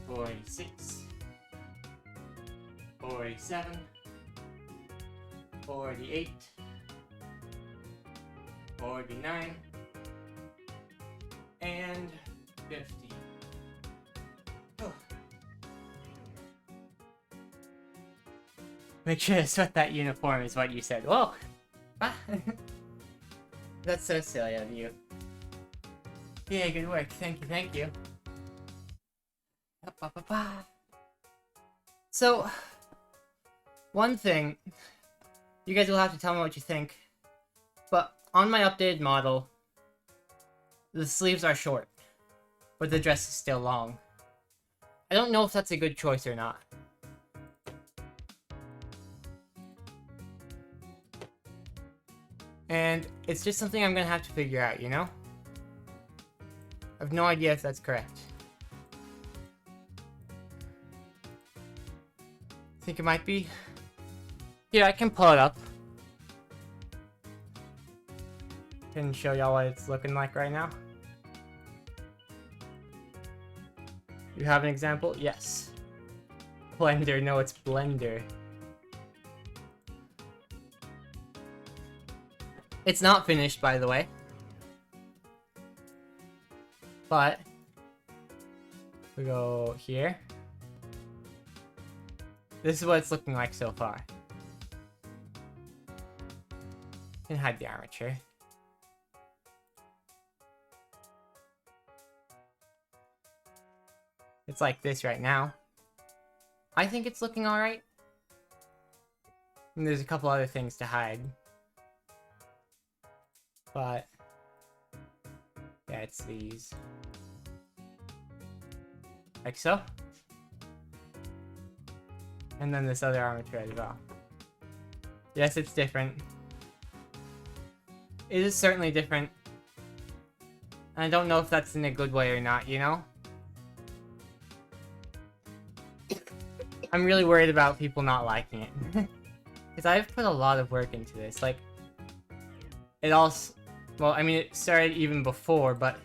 46, 47, 48, 49, and 50. Oh. Make sure to sweat that uniform is what you said. Whoa! That's so silly of you. Yeah, good work. Thank you, thank you. So, one thing, you guys will have to tell me what you think, but on my updated model, the sleeves are short, but the dress is still long. I don't know if that's a good choice or not. And it's just something I'm gonna have to figure out, you know? I have no idea if that's correct. Think it might be? Yeah, I can pull it up. Can show y'all what it's looking like right now. You have an example? Yes. Blender, no, it's Blender. It's not finished, by the way. But we go here. This is what it's looking like so far. Can hide the armature. It's like this right now. I think it's looking alright. And there's a couple other things to hide. But yeah, it's these. Like so. And then this other armature as well. Yes, it's different. It is certainly different. And I don't know if that's in a good way or not, you know? I'm really worried about people not liking it. Because I've put a lot of work into this. Like, it also... Well, I mean, it started even before, but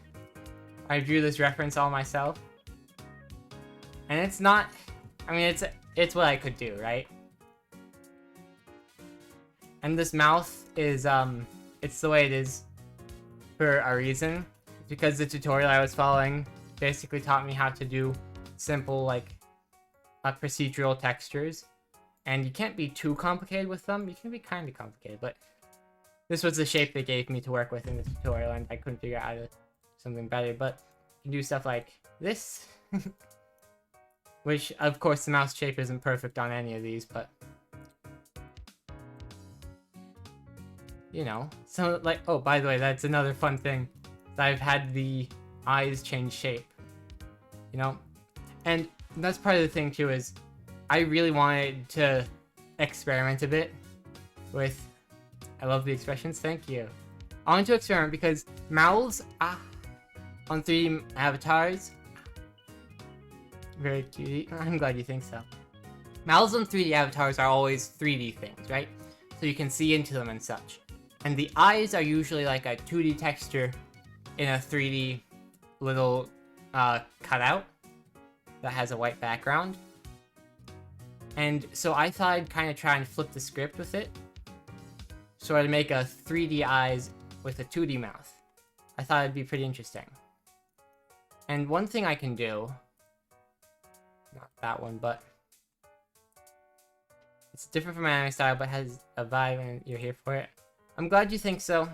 I drew this reference all myself. And it's not... I mean, it's what I could do, right? And this mouth is, it's the way it is for a reason. Because the tutorial I was following basically taught me how to do simple, like, procedural textures. And you can't be too complicated with them. You can be kind of complicated, but this was the shape they gave me to work with in the tutorial, and I couldn't figure out something better. But you can do stuff like this, which of course the mouse shape isn't perfect on any of these, but you know, so like, oh, by the way, that's another fun thing. I've had the eyes change shape, you know, and that's part of the thing too, is I really wanted to experiment a bit with, I love the expressions, thank you. I wanted to experiment because mouths, on 3D avatars, very cute. I'm glad you think so. Mouths on 3D avatars are always 3D things, right? So you can see into them and such. And the eyes are usually like a 2D texture in a 3D little cutout that has a white background. And so I thought I'd kind of try and flip the script with it. So I'd make a 3D eyes with a 2D mouth. I thought it'd be pretty interesting. And one thing I can do, not that one, but it's different from anime style, but has a vibe and you're here for it. I'm glad you think so.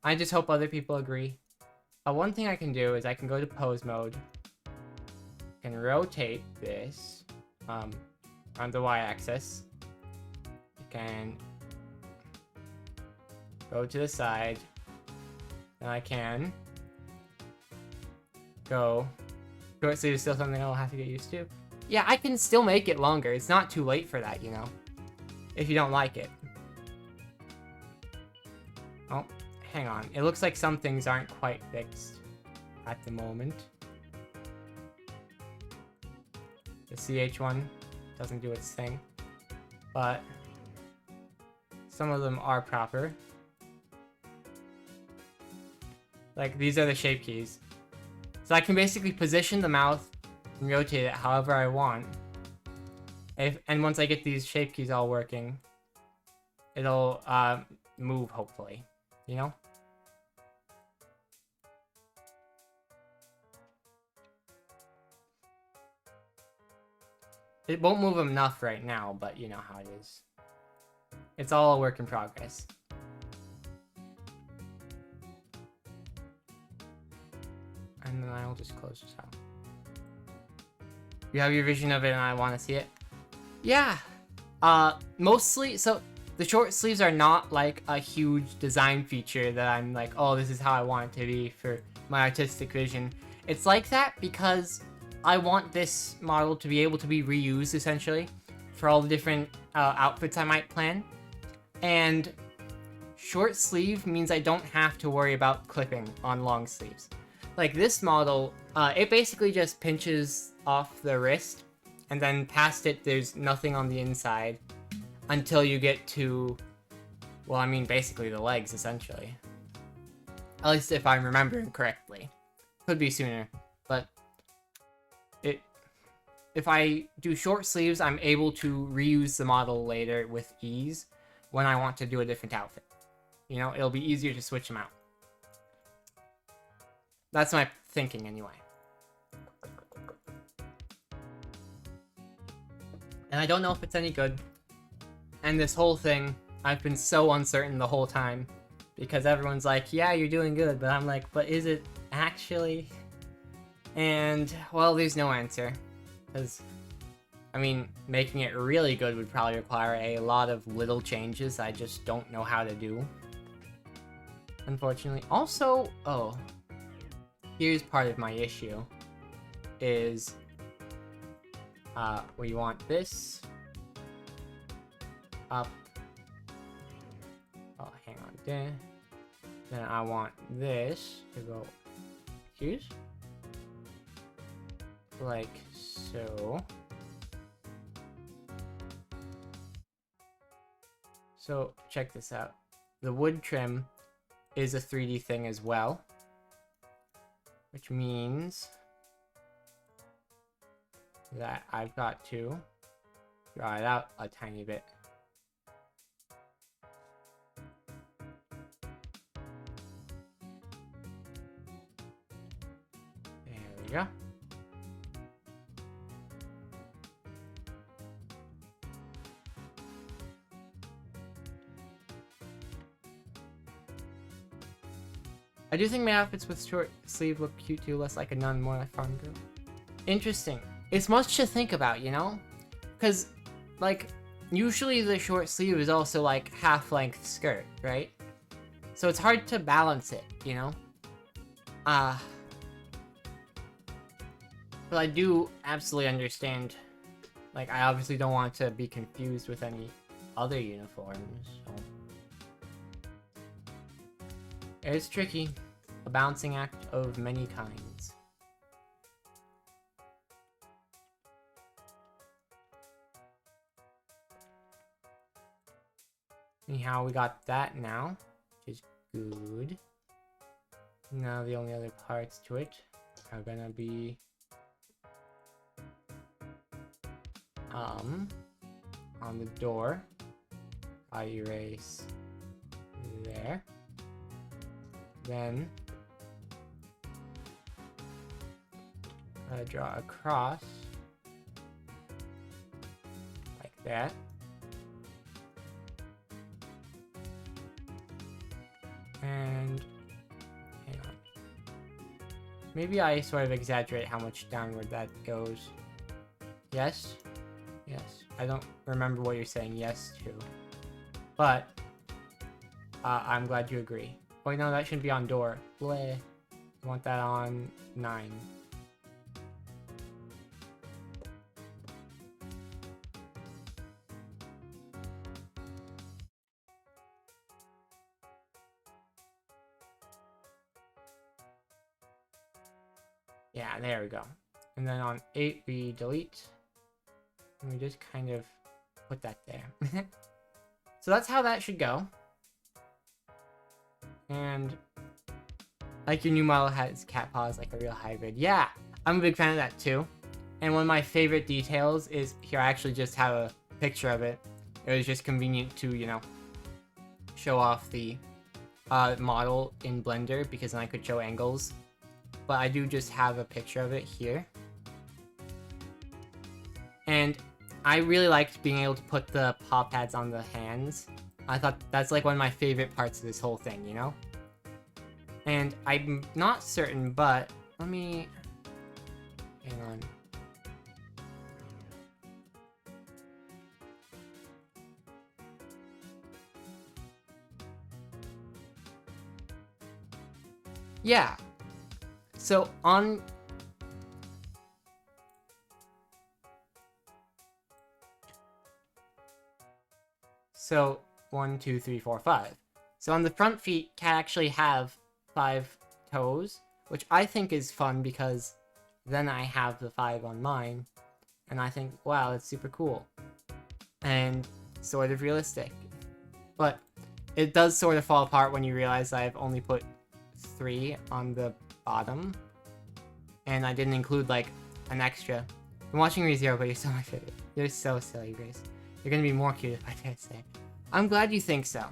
I just hope other people agree. One thing I can do is I can go to pose mode, can rotate this on the y-axis. You can go to the side, and I can go. Short sleeve is still something I'll have to get used to. Yeah, I can still make it longer. It's not too late for that, you know, if you don't like it. Oh, hang on. It looks like some things aren't quite fixed at the moment. The CH one doesn't do its thing, but some of them are proper. Like, these are the shape keys. So I can basically position the mouth and rotate it however I want. And once I get these shape keys all working, it'll move, hopefully. You know? It won't move enough right now, but you know how it is. It's all a work in progress. And then I'll just close this out. You have your vision of it and I want to see it? Yeah! Mostly, so the short sleeves are not like a huge design feature that I'm like, oh, this is how I want it to be for my artistic vision. It's like that because I want this model to be able to be reused, essentially, for all the different outfits I might plan. And short sleeve means I don't have to worry about clipping on long sleeves. Like this model, it basically just pinches off the wrist, and then past it there's nothing on the inside until you get to, well, I mean, basically the legs, essentially. At least if I'm remembering correctly. Could be sooner, but if I do short sleeves, I'm able to reuse the model later with ease when I want to do a different outfit. You know, it'll be easier to switch them out. That's my thinking, anyway. And I don't know if it's any good. And this whole thing, I've been so uncertain the whole time. Because everyone's like, yeah, you're doing good. But I'm like, but is it actually? And, well, there's no answer. Because, I mean, making it really good would probably require a lot of little changes I just don't know how to do. Unfortunately. Also, oh, here's part of my issue. Is, we want this up. Oh, hang on. Then I want this to go here. Like so. So check this out. The wood trim is a 3D thing as well, which means that I've got to draw it out a tiny bit. There we go. I do think my outfits with short sleeve look cute too, less like a nun, more like farm girl. Interesting. It's much to think about, you know? Because, like, usually the short sleeve is also like half-length skirt, right? So it's hard to balance it, you know? But I do absolutely understand. Like, I obviously don't want to be confused with any other uniforms, so. It's tricky. A balancing act of many kinds. Anyhow, we got that now, which is good. Now the only other parts to it are gonna be on the door. I erase there. Then draw a cross like that. And hang on. Maybe I sort of exaggerate how much downward that goes. Yes? Yes. I don't remember what you're saying yes to. But I'm glad you agree. Wait, no, that shouldn't be on door. Bleh. I want that on 9. Yeah, there we go. And then on 8 we delete. And we just kind of put that there. So that's how that should go. And like your new model has cat paws like a real hybrid. Yeah, I'm a big fan of that too. And one of my favorite details is here, I actually just have a picture of it. It was just convenient to, you know, show off the model in Blender because then I could show angles. But I do just have a picture of it here. And I really liked being able to put the paw pads on the hands. I thought that's like one of my favorite parts of this whole thing, you know? And I'm not certain, but let me... hang on. Yeah. So on... So 1, 2, 3, 4, 5. So on the front feet, cat actually have 5 toes, which I think is fun because then I have the 5 on mine, and I think, wow, that's super cool. And sort of realistic. But it does sort of fall apart when you realize I've only put 3 on the bottom, and I didn't include, like, an extra. I'm watching ReZero, but you're still my favorite. You're so silly, Grace. You're gonna be more cute if I dare say. I'm glad you think so.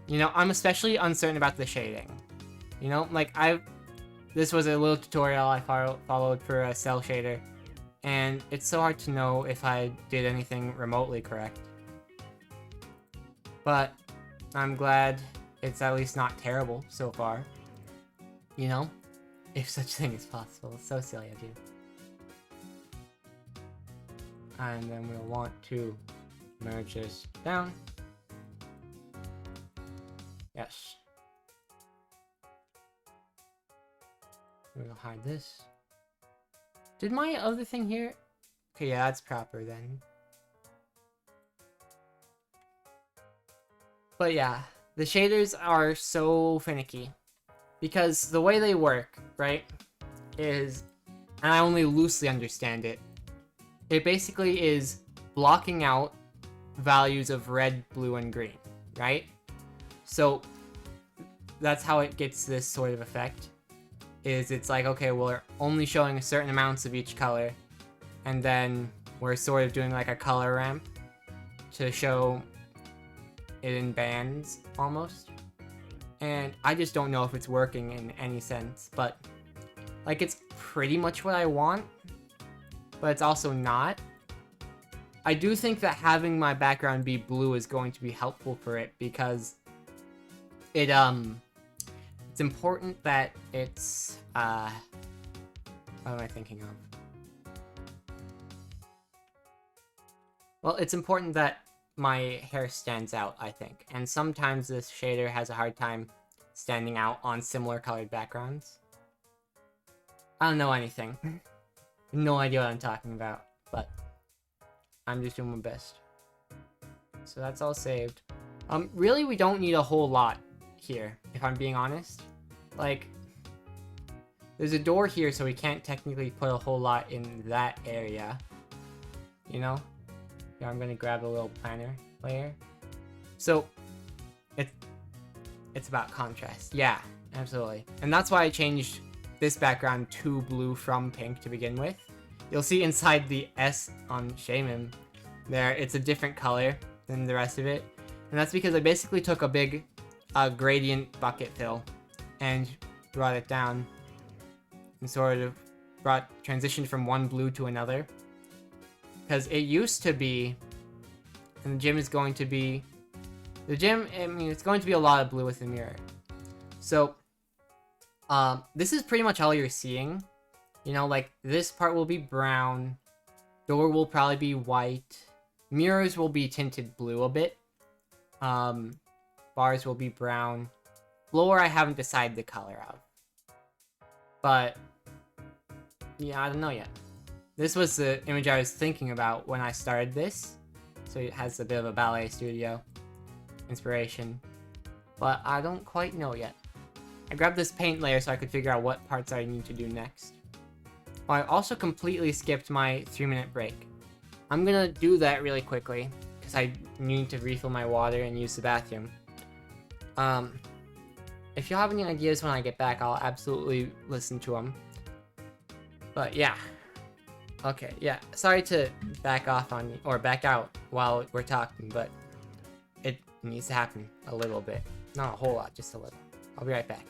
You know, I'm especially uncertain about the shading. You know, like, this was a little tutorial I followed for a cell shader, and it's so hard to know if I did anything remotely correct. But I'm glad it's at least not terrible so far. You know? If such thing is possible. It's so silly of you. And then we'll want to merge this down. Yes. We'll hide this. Did my other thing here? Okay, yeah, that's proper then. But yeah, the shaders are so finicky. Because the way they work, right, is, and I only loosely understand it, it basically is blocking out values of red, blue, and green, right? So that's how it gets this sort of effect, is it's like, okay, we're only showing certain amounts of each color, and then we're sort of doing like a color ramp to show it in bands, almost. And I just don't know if it's working in any sense, but like it's pretty much what I want, but it's also not. I do think that having my background be blue is going to be helpful for it because it it's important that it's, what am I thinking of? Well, it's important that my hair stands out, I think. And sometimes this shader has a hard time standing out on similar colored backgrounds. I don't know anything. No idea what I'm talking about, but I'm just doing my best. So that's all saved. Really, we don't need a whole lot here, if I'm being honest. Like, there's a door here, so we can't technically put a whole lot in that area. You know? Yeah, I'm gonna grab a little planner layer. So, it's about contrast. Yeah, absolutely. And that's why I changed this background to blue from pink to begin with. You'll see inside the S on Shaman there, it's a different color than the rest of it. And that's because I basically took a big gradient bucket fill and brought it down and sort of transitioned from one blue to another. Because it used to be, and the gym is going to be, it's going to be a lot of blue with the mirror. So, this is pretty much all you're seeing. You know, like, this part will be brown, door will probably be white, mirrors will be tinted blue a bit, bars will be brown, floor I haven't decided the color of. But, yeah, I don't know yet. This was the image I was thinking about when I started this, so it has a bit of a ballet studio inspiration, but I don't quite know yet. I grabbed this paint layer so I could figure out what parts I need to do next. Oh, I also completely skipped my 3-minute break. I'm gonna do that really quickly, because I need to refill my water and use the bathroom. If you have any ideas when I get back, I'll absolutely listen to them. But yeah. Okay, yeah. Sorry to back off on you, or back out while we're talking, but it needs to happen a little bit. Not a whole lot, just a little. I'll be right back.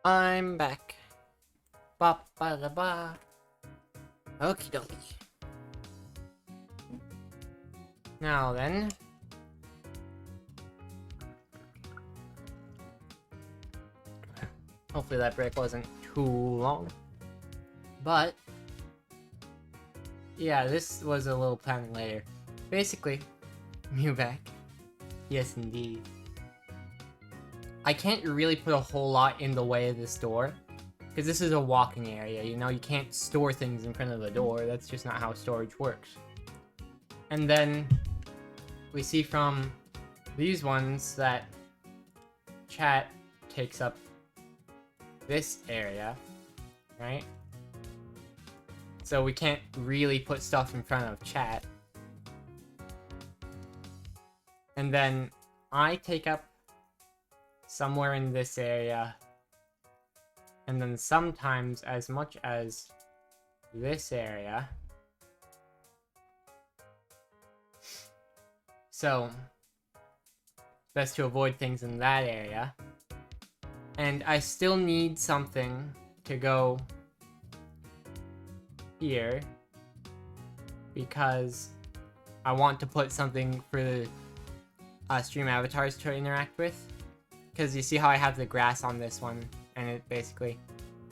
I'm back. Ba ba da ba. Okie dokie. Now then. Hopefully that break wasn't too long. But yeah, this was a little plan later. Basically, Mew back. Yes, indeed. I can't really put a whole lot in the way of this door. Because this is a walking area, you know? You can't store things in front of the door. That's just not how storage works. And then we see from these ones that chat takes up this area, right? So we can't really put stuff in front of chat. And then I take up somewhere in this area. And then sometimes as much as this area. So, best to avoid things in that area. And I still need something to go here. Because I want to put something for the stream avatars to interact with. Because you see how I have the grass on this one. And it basically,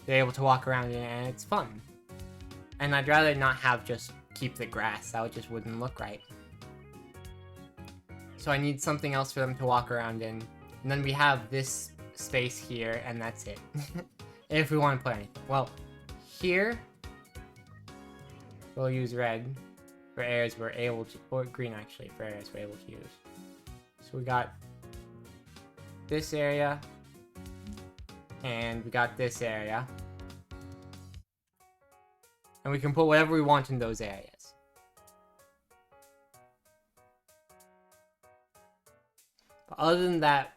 they're able to walk around in it and it's fun. And I'd rather not have just keep the grass, that just wouldn't look right. So I need something else for them to walk around in. And then we have this space here and that's it. If we want to put anything. Well, here, we'll use red for areas we're able to, or green actually, for areas we're able to use. So we got this area. And we got this area. And we can put whatever we want in those areas. But other than that,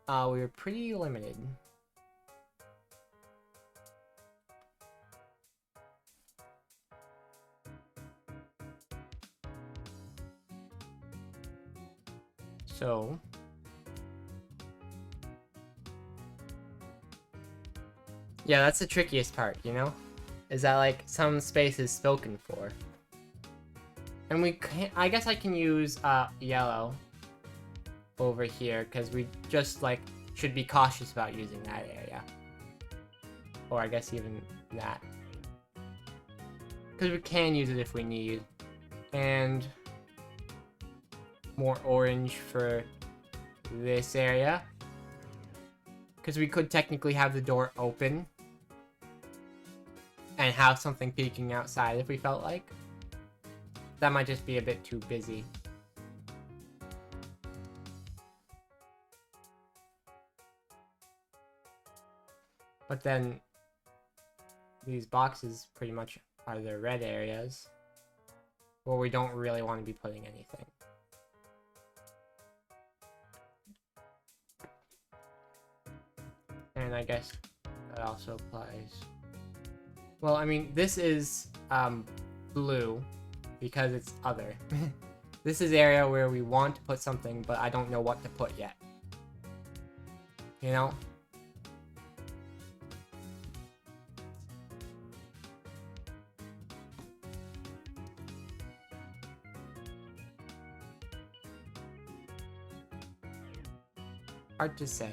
we were pretty limited. So yeah, that's the trickiest part, you know? Is that, like, some space is spoken for. And we can't, I guess I can use, yellow over here, because we just, like, should be cautious about using that area. Or I guess even that. Because we can use it if we need. And more orange for this area. Because we could technically have the door open and have something peeking outside if we felt like. That might just be a bit too busy. But then these boxes pretty much are the red areas where we don't really want to be putting anything. And I guess that also applies. Well, I mean, this is blue because it's other. This is area where we want to put something, but I don't know what to put yet. You know? Hard to say.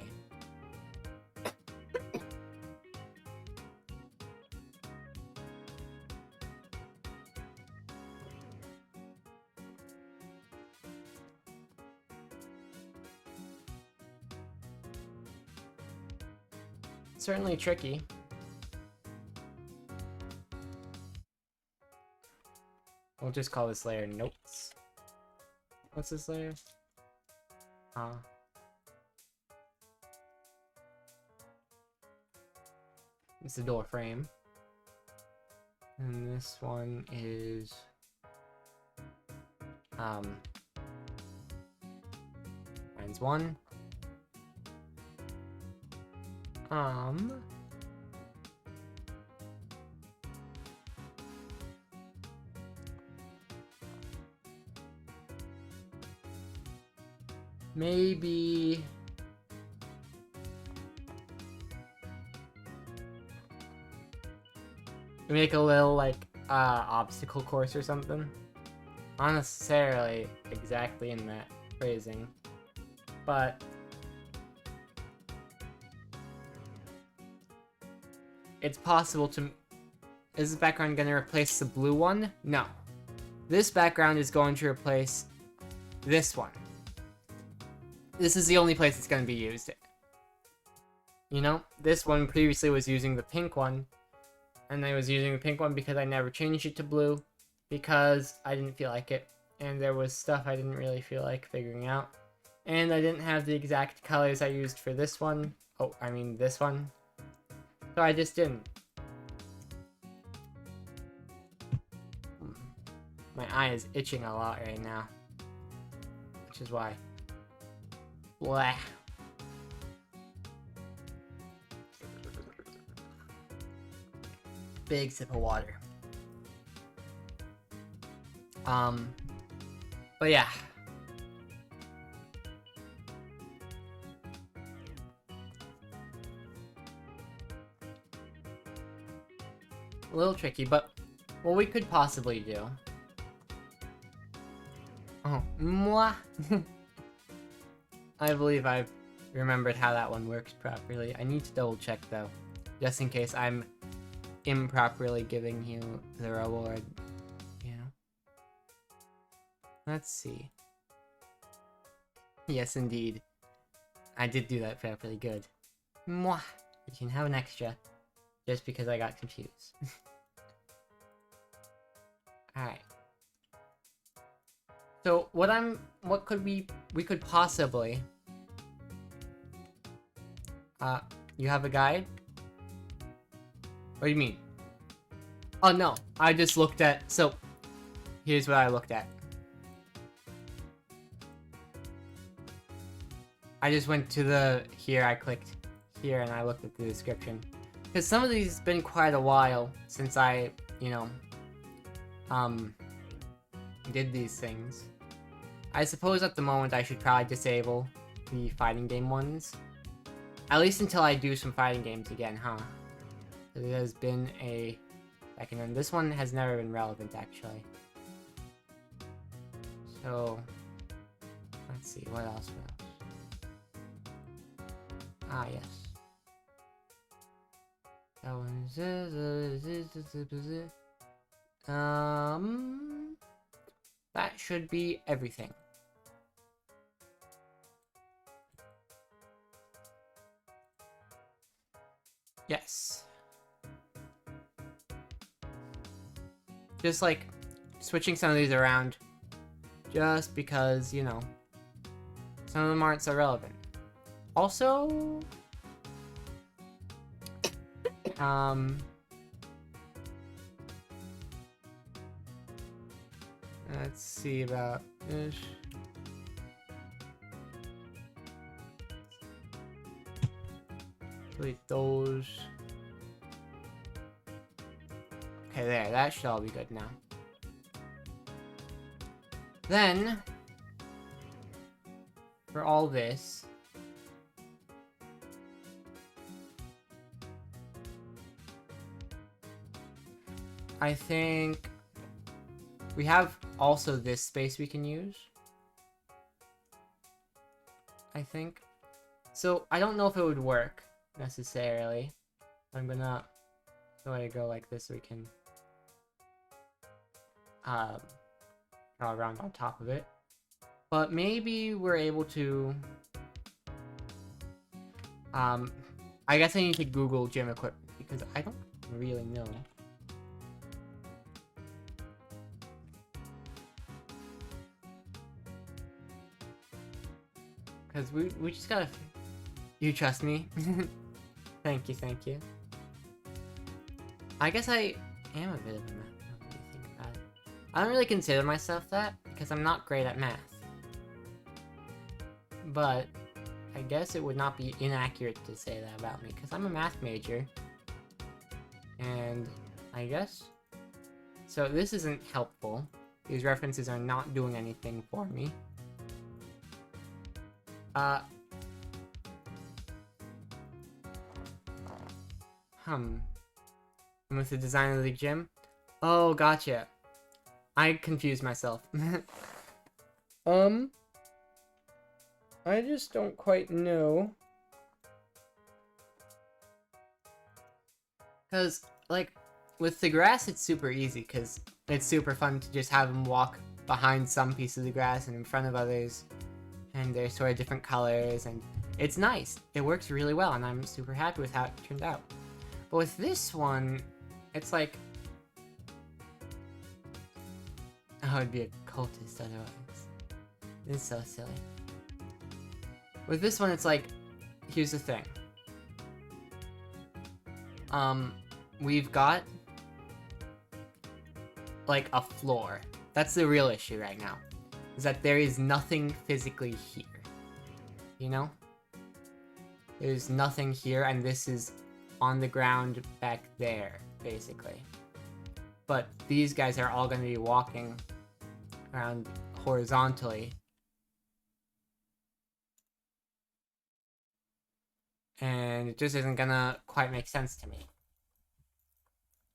Certainly tricky. We'll just call this layer notes. What's this layer? It's the door frame. And this one is mine's one. Maybe make a little, like, obstacle course or something. Not necessarily exactly in that phrasing, but it's possible to... Is this background going to replace the blue one? No. This background is going to replace this one. This is the only place it's going to be used. You know, this one previously was using the pink one, and I was using the pink one because I never changed it to blue, because I didn't feel like it, and there was stuff I didn't really feel like figuring out, and I didn't have the exact colors I used for this one. Oh, I mean this one. So I just didn't. My eye is itching a lot right now, which is why. Blah. Big sip of water. But yeah. A little tricky, but what we could possibly do... Oh, mwah! I believe I've remembered how that one works properly. I need to double check though, just in case I'm improperly giving you the reward, you know? Let's see. Yes, indeed. I did do that properly. Good. Mwah! You can have an extra, just because I got confused. Alright. So, what could we could possibly... you have a guide? What do you mean? Oh no, I just looked at, so, here's what I looked at. I just went to I clicked here and I looked at the description. Because some of these have been quite a while since I, you know, did these things. I suppose at the moment I should probably disable the fighting game ones. At least until I do some fighting games again, huh? It has been a second, and this one has never been relevant, actually. So, let's see, what else? Ah, yes. That one's... that should be everything. Yes. Just like switching some of these around just because, you know, some of them aren't so relevant. Also, let's see about this. Delete those. Okay, there. That should all be good now. Then, for all this, I think we have also this space we can use. I think. So, I don't know if it would work necessarily. I'm gonna go like this so we can draw around on top of it. But maybe we're able to I guess I need to Google gym equipment because I don't really know. Because we just gotta... You trust me? Thank you, thank you. I guess I am a bit of a math. What do you think about it? I don't really consider myself that, because I'm not great at math. But, I guess it would not be inaccurate to say that about me, because I'm a math major. And, I guess... So this isn't helpful. These references are not doing anything for me. And with the design of the gym? Oh, gotcha. I confused myself. I just don't quite know. Because, like, with the grass, it's super easy, because it's super fun to just have them walk behind some pieces of grass and in front of others. And they're sort of different colors, and it's nice. It works really well, and I'm super happy with how it turned out. But with this one, it's like... Oh, it'd be a cultist otherwise. This is so silly. With this one, it's like... Here's the thing. We've got... like, a floor. That's the real issue right now. Is that there is nothing physically here. You know? There's nothing here, and this is on the ground back there, basically. But these guys are all going to be walking around horizontally. And it just isn't gonna quite make sense to me.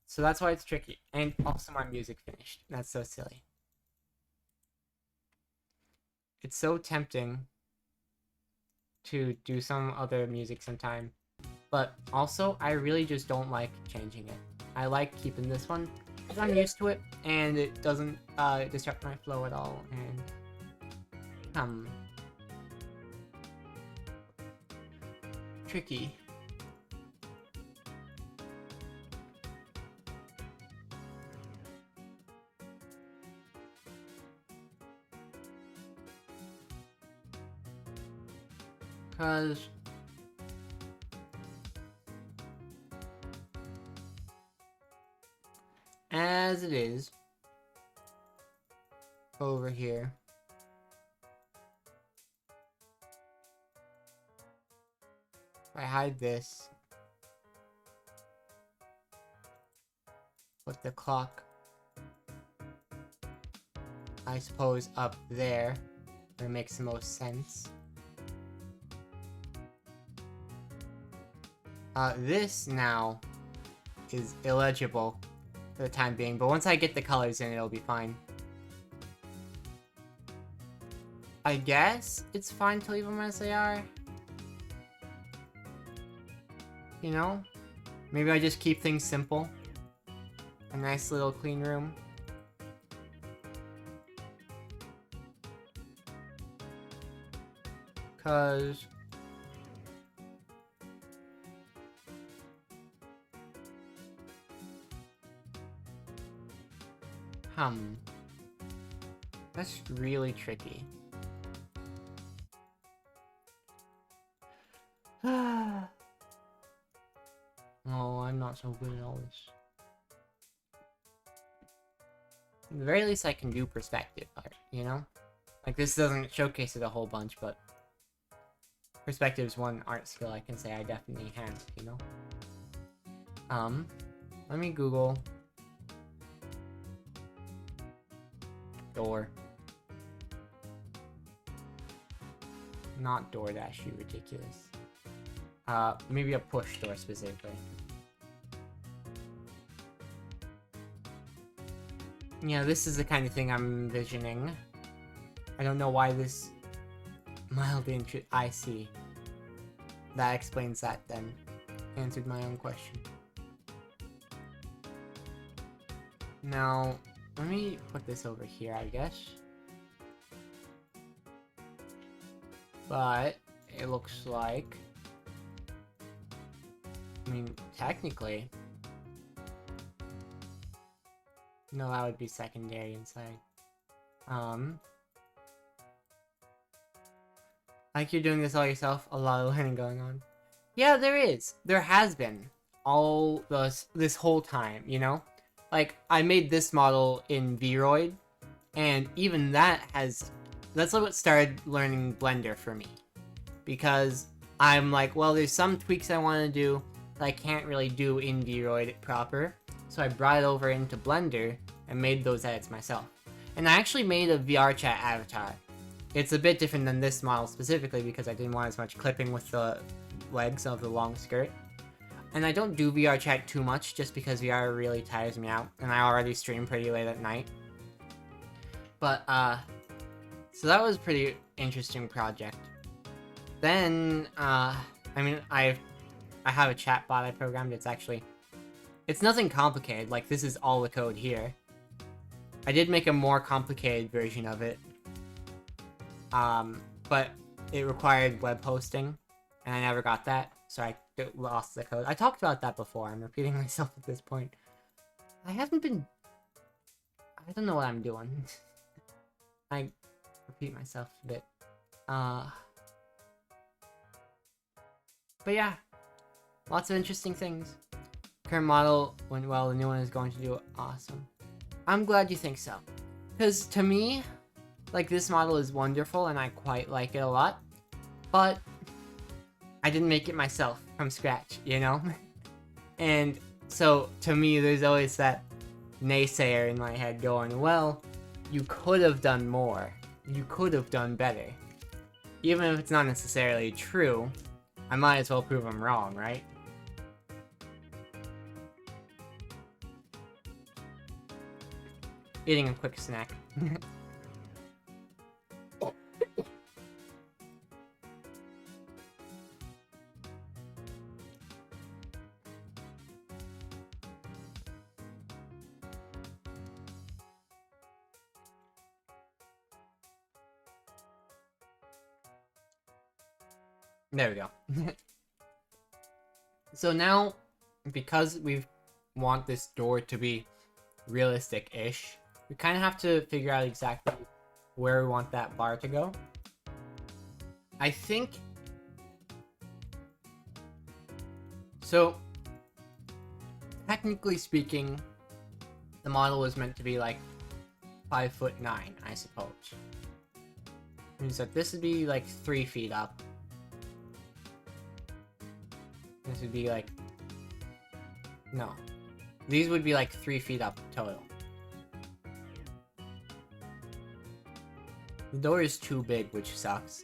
So that's why it's tricky. And also my music finished. That's so silly. It's so tempting to do some other music sometime. But also, I really just don't like changing it. I like keeping this one, because I'm used to it, and it doesn't disrupt my flow at all, and... tricky. Because as it is over here, if I hide this, put the clock, I suppose, up there, where it makes the most sense. This now is illegible for the time being, but once I get the colors in, it'll be fine. I guess it's fine to leave them as they are. You know? Maybe I just keep things simple. A nice little clean room. Cause... That's really tricky. Oh, I'm not so good at all this. At the very least, I can do perspective art, you know? Like, this doesn't showcase it a whole bunch, but... Perspective's one art skill I can say I definitely have, you know? Let me Google... door. Not DoorDash, you ridiculous. Maybe a push door specifically. Yeah, this is the kind of thing I'm envisioning. I don't know why this mild intrude. I see. That explains that then. Answered my own question. Now, let me put this over here, I guess. But it looks like... I mean, technically... No, that would be secondary inside. Like you're doing this all yourself? A lot of learning going on. Yeah, there is. There has been. All this whole time, you know? Like, I made this model in Vroid, and even that has... That's what started learning Blender for me. Because I'm like, well, there's some tweaks I want to do that I can't really do in Vroid proper. So I brought it over into Blender and made those edits myself. And I actually made a VRChat avatar. It's a bit different than this model specifically because I didn't want as much clipping with the legs of the long skirt. And I don't do VR chat too much just because VR really tires me out, and I already stream pretty late at night. But, so that was a pretty interesting project. Then, I mean, I have a chat bot I programmed. It's nothing complicated, like this is all the code here. I did make a more complicated version of it. But it required web hosting, and I never got that, so I lost the code. I talked about that before, I'm repeating myself at this point. I don't know what I'm doing. I repeat myself a bit. But yeah, lots of interesting things. Current model went well, the new one is going to do awesome. I'm glad you think so. Because to me, like, this model is wonderful and I quite like it a lot. But I didn't make it myself from scratch, you know? And so to me, there's always that naysayer in my head going, well, you could have done more. You could have done better. Even if it's not necessarily true, I might as well prove I'm wrong, right? Eating a quick snack. There we go. So now, because we want this door to be realistic-ish, we kind of have to figure out exactly where we want that bar to go. I think... So, technically speaking, the model was meant to be like 5'9", I suppose. Means that this would be like 3 feet up. This would be like... No. These would be like 3 feet up total. The door is too big, which sucks.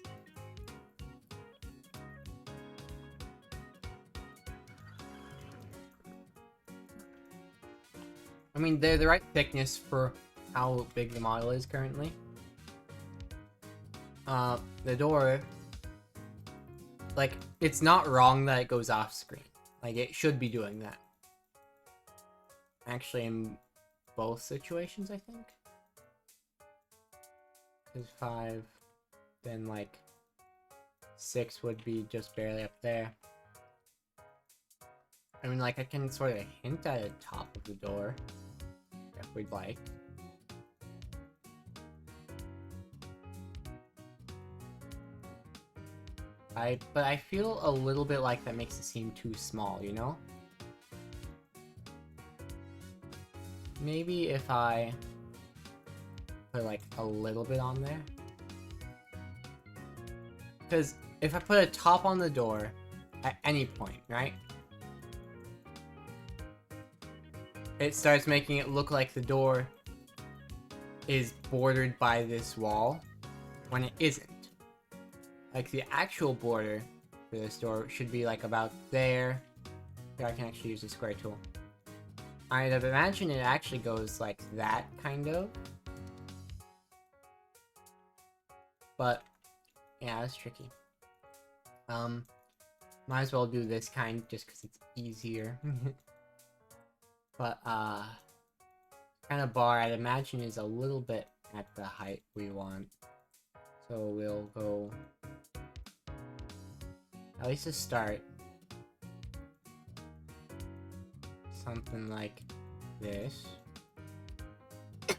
I mean, they're the right thickness for how big the model is currently. The door... Like, it's not wrong that it goes off screen. Like, it should be doing that. Actually, in both situations, I think. Because 5, then like 6 would be just barely up there. I mean, like, I can sort of hint at the top of the door, if we'd like. But I feel a little bit like that makes it seem too small, you know? Maybe if I put like a little bit on there. Because if I put a top on the door at any point, right? It starts making it look like the door is bordered by this wall when it isn't. Like, the actual border for this door should be like about there. Here, I can actually use the square tool. I'd imagine it actually goes like that, kind of. But, yeah, that's tricky. Might as well do this kind just because it's easier. But, kind of bar, I'd imagine is a little bit at the height we want. So we'll go... At least to start. Something like this. I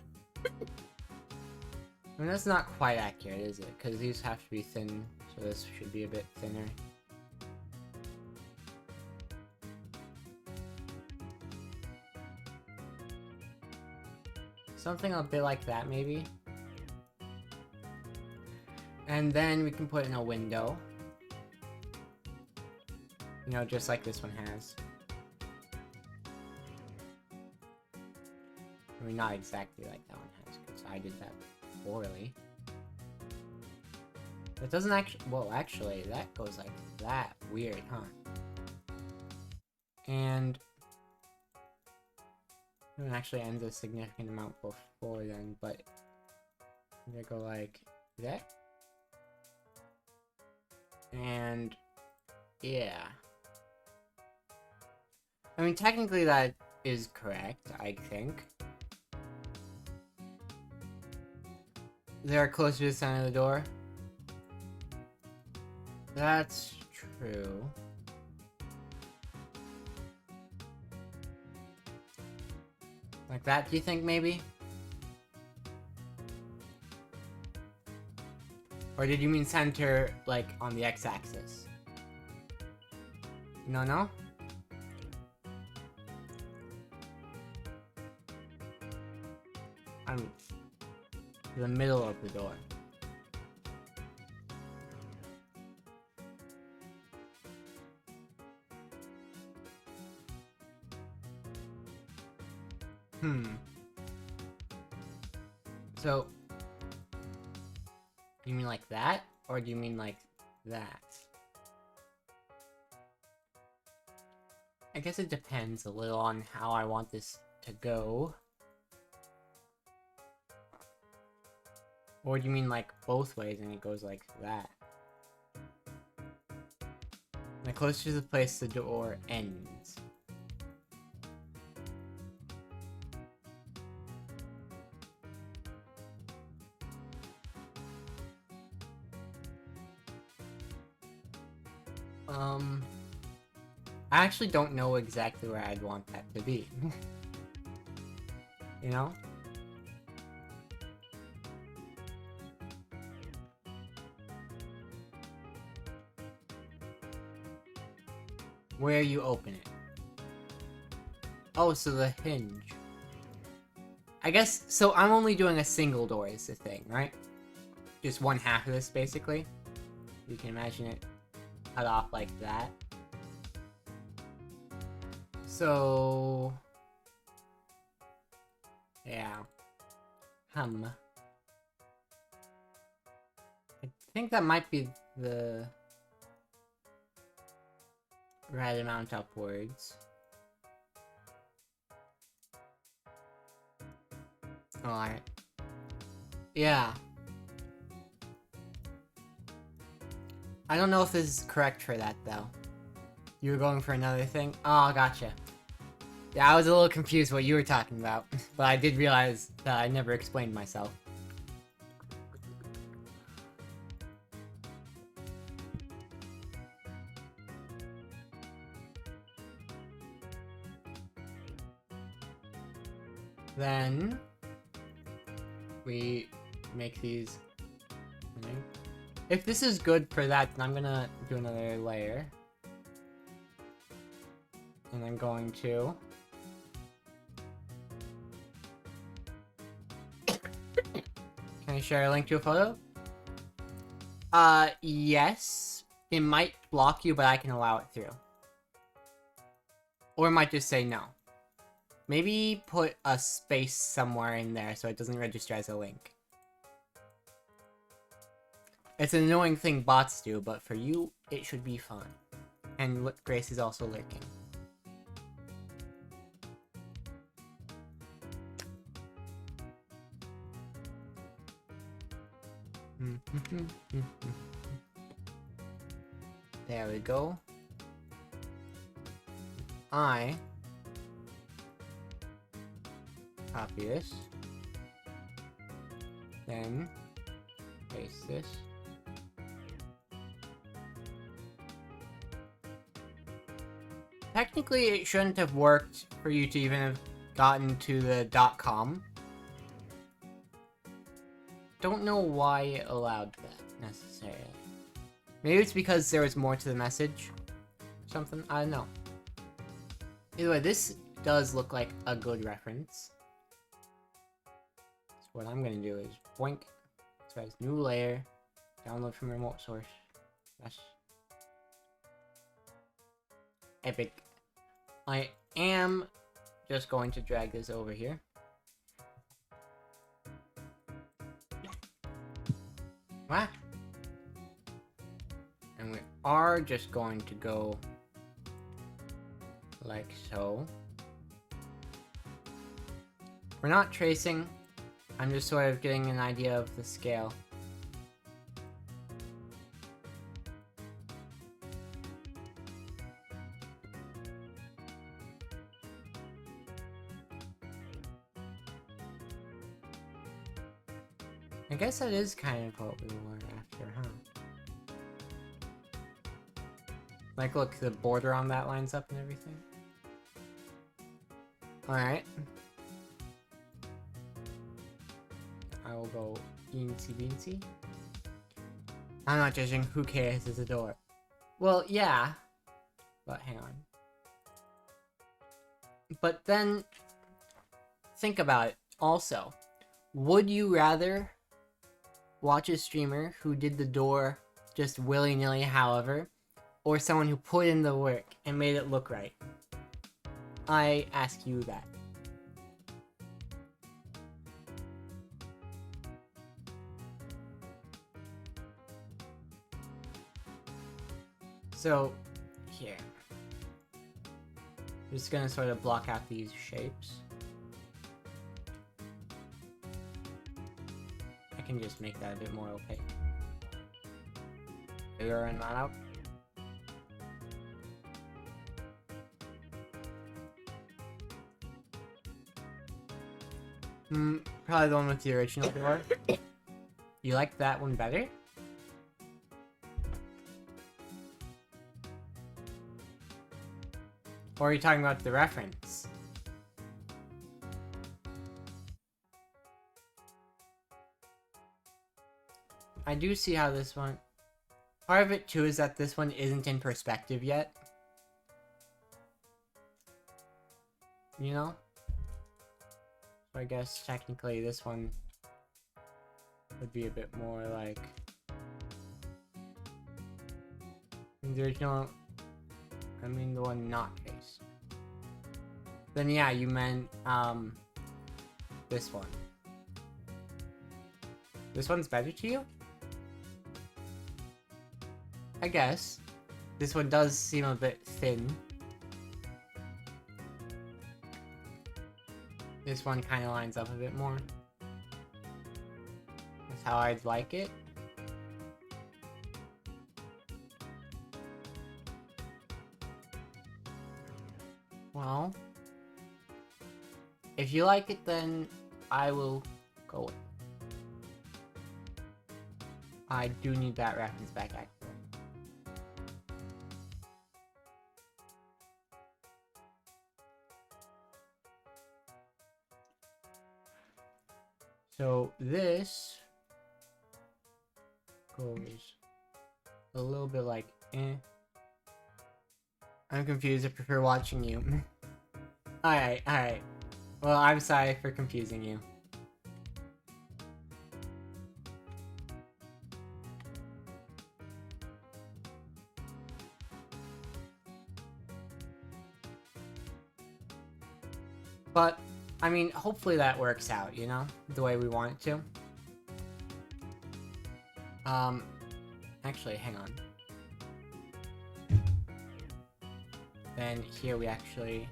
mean, that's not quite accurate, is it? Because these have to be thin, so this should be a bit thinner. Something a bit like that, maybe. And then we can put in a window. You know, just like this one has. I mean, not exactly like that one has, because I did that poorly. It doesn't actually... Well, actually, that goes like that. Weird, huh? And it actually ends a significant amount before then, but I'm gonna go like that. And yeah. I mean, technically that is correct, I think. They're closer to the center of the door. That's true. Like that, do you think, maybe? Or did you mean center, like, on the x-axis? No? I'm the middle of the door. So, you mean like that? Or do you mean like that? I guess it depends a little on how I want this to go. Or do you mean like both ways and it goes like that? The closer to the place the door ends. I actually don't know exactly where I'd want that to be. You know? Where you open it. Oh, so the hinge. I guess, so I'm only doing a single door is the thing, right? Just one half of this, basically. You can imagine it cut off like that. So... yeah. I think that might be the right amount upwards. Alright. Yeah. I don't know if this is correct for that, though. You were going for another thing? Oh, gotcha. Yeah, I was a little confused what you were talking about, but I did realize that I never explained myself. Then we make these. If this is good for that, then I'm gonna do another layer. And I'm going to... Can I share a link to a photo? Yes. It might block you, but I can allow it through. Or it might just say no. Maybe put a space somewhere in there so it doesn't register as a link. It's an annoying thing bots do, but for you, it should be fun. And look, Grace is also lurking. There we go. I copy this. Then paste this. Technically, it shouldn't have worked for you to even have gotten to the .com. Don't know why it allowed that, necessarily. Maybe it's because there was more to the message. Something, I don't know. Either way, this does look like a good reference. So what I'm gonna do is boink. So as new layer, download from remote source. That's epic. I am just going to drag this over here. What? And we are just going to go like so. We're not tracing, I'm just sort of getting an idea of the scale. I guess that is kind of what we were after, huh? Like, look, the border on that lines up and everything. Alright. I will go eensy beensy. I'm not judging, who cares, it's a door. Well, yeah. But hang on. But then, think about it. Also, would you rather watch a streamer who did the door just willy-nilly however, or someone who put in the work and made it look right? I ask you that. So, here. I'm just gonna sort of block out these shapes. I can just make that a bit more opaque. Figure that out. Probably the one with the original door. You like that one better? Or are you talking about the reference? I do see how this one... Part of it too is that this one isn't in perspective yet. You know? So I guess technically this one would be a bit more like... The original... I mean the one not face. Then yeah, you meant, this one. This one's better to you? I guess. This one does seem a bit thin. This one kind of lines up a bit more. That's how I'd like it. Well, if you like it, then I will go with it. I do need that reference back, actually. So this goes a little bit like, eh. I'm confused, I prefer watching you. Alright, alright. Well, I'm sorry for confusing you. But, I mean, hopefully that works out, you know? The way we want it to. Actually, hang on. Then here we actually...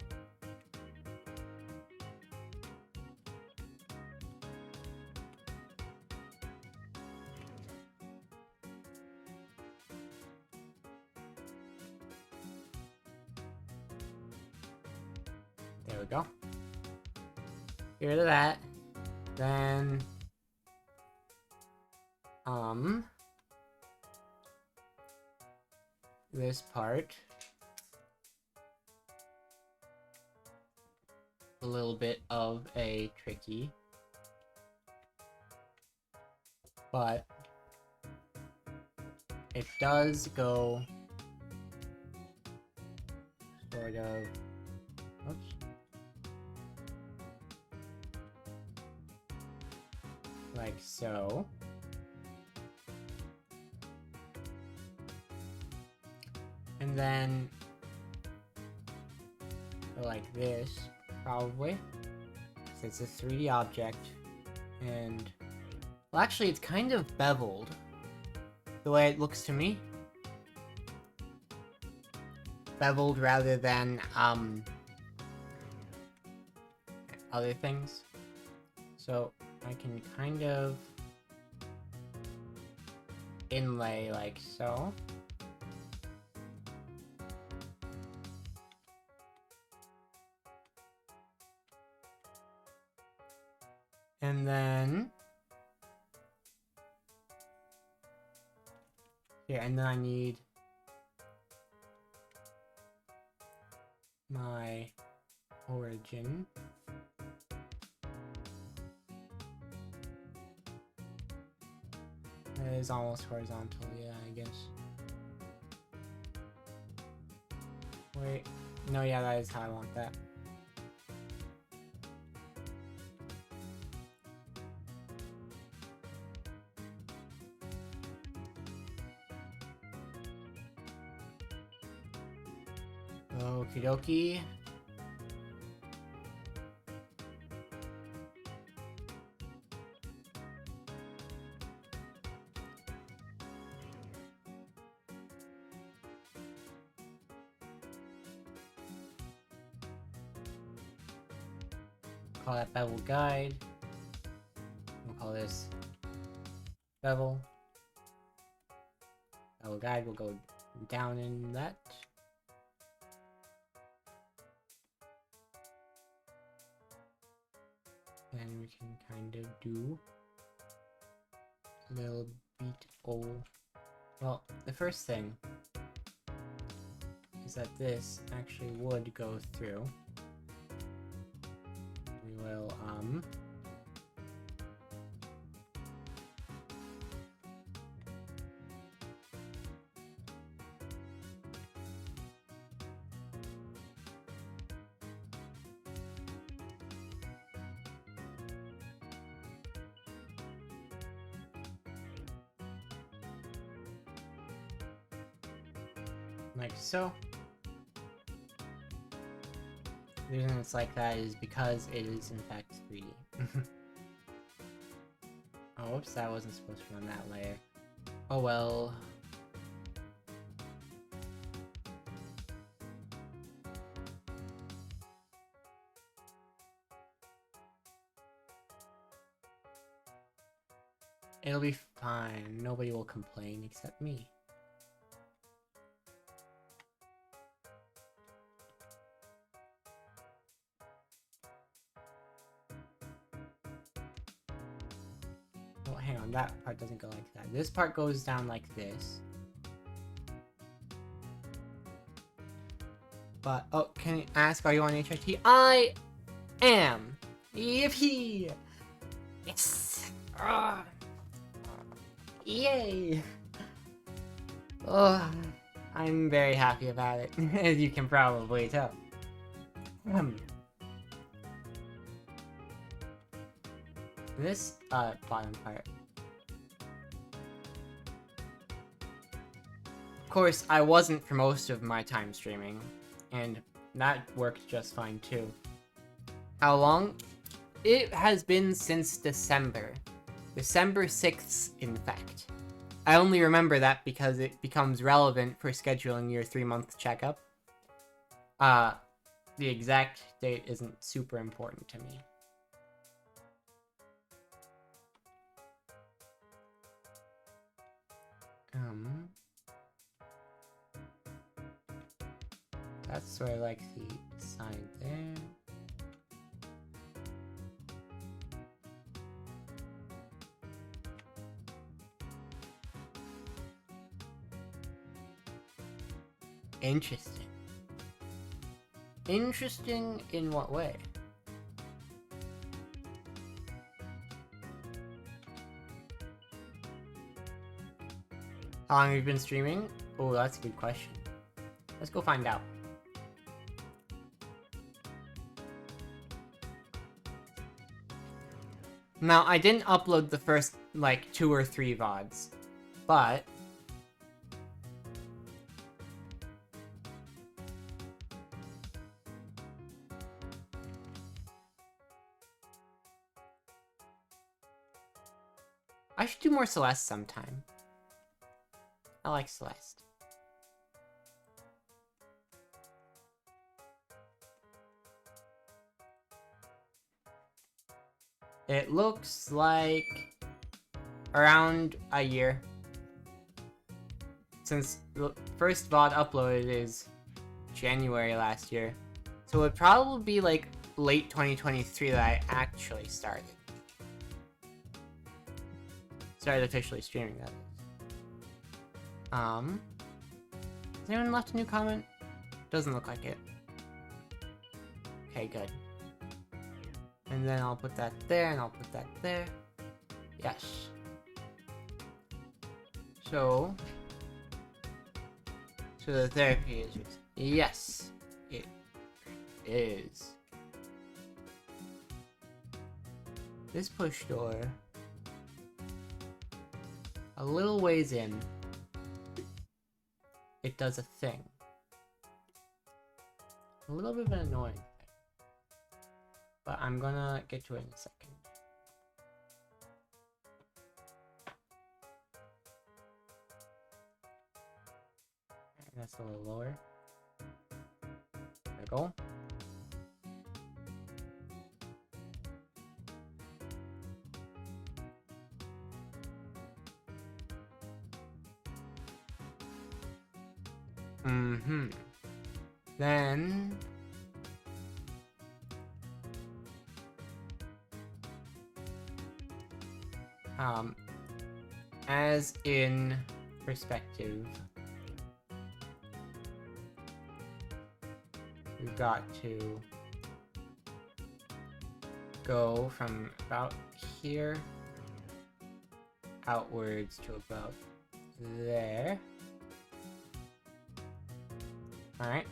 There we go. Get rid of that. Then... this part. A little bit of a tricky. But... it does go... sort of... Oops. Like so. And then go like this, probably. So it's a 3D object. And well, actually it's kind of beveled the way it looks to me. beveled rather than, other things. So I can kind of inlay like so. And then here, and then I need my origin. It is almost horizontal, yeah, I guess. Wait, no, yeah, that is how I want that. Okie dokie. Call that bevel guide. We'll call this bevel. Bevel guide will go down in that. And we can kind of do a little beat old. Well, the first thing is that this actually would go through. We will, like so. The reason it's like that is because it is in fact 3D. Oh, whoops, that wasn't supposed to be on that layer. Oh well. It'll be fine. Nobody will complain except me. Oh, hang on, that part doesn't go like that. This part goes down like this. But, oh, can I ask, are you on HIT? I am! Yippee! Yes! Yay! Oh, I'm very happy about it, as you can probably tell. This, bottom part. Of course, I wasn't for most of my time streaming, and that worked just fine too. How long? It has been since December. December 6th, in fact. I only remember that because it becomes relevant for scheduling your 3-month checkup. The exact date isn't super important to me. That's sort of like the side there. Interesting. Interesting in what way? How long have you been streaming? Oh, that's a good question. Let's go find out. Now, I didn't upload the first, like, 2 or 3 VODs, but I should do more Celeste sometime. I like Celeste. It looks like around a year. Since the first VOD uploaded is January last year. So it'd probably be like late 2023 that I actually started. Started officially streaming, that is. Has anyone left a new comment? Doesn't look like it. Okay, good. And then I'll put that there, and I'll put that there. Yes. So the therapy is... Yes, it is. This push door... A little ways in, it does a thing. A little bit of an annoying thing. But I'm gonna get to it in a second. And that's a little lower. There we go. Then as in perspective, we've got to go from about here outwards to about there. Alright.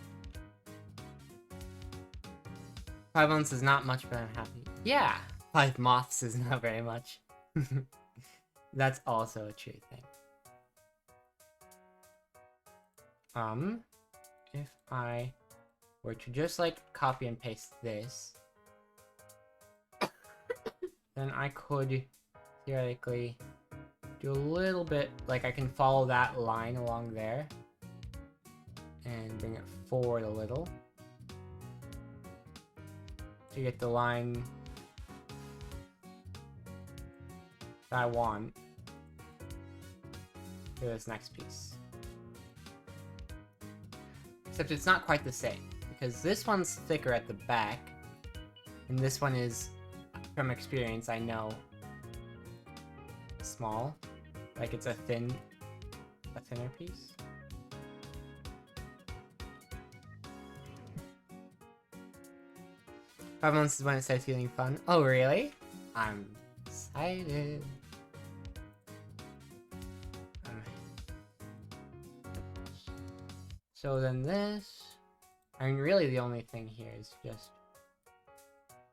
5 months is not much, but I'm happy. Yeah! 5 moths is not very much. That's also a true thing. If I were to just like copy and paste this, then I could theoretically do a little bit, like I can follow that line along there and bring it forward a little to get the line that I want for this next piece. Except it's not quite the same, because this one's thicker at the back, and this one is, from experience, I know, small. Like it's a thinner piece. Five months is when it starts feeling fun. Oh, really? I'm excited. So then this... I mean, really the only thing here is just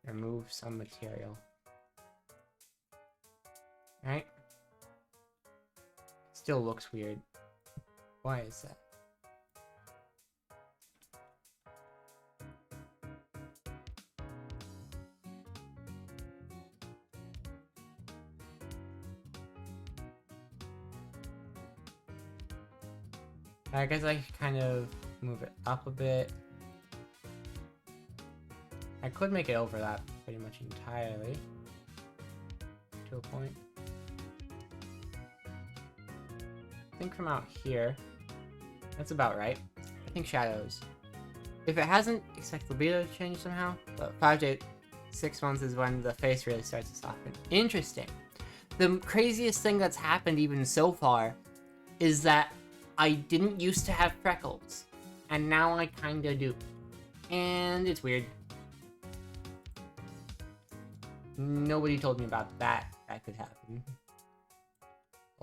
remove some material. Right? Still looks weird. Why is that? I guess I could kind of move it up a bit. I could make it overlap pretty much entirely to a point. I think from out here, that's about right. I think shadows. If it hasn't, expect the libido to change somehow, but 5 to 6 months is when the face really starts to soften. Interesting. The craziest thing that's happened even so far is that I didn't used to have freckles, and now I kinda do. And it's weird. Nobody told me about that. That could happen.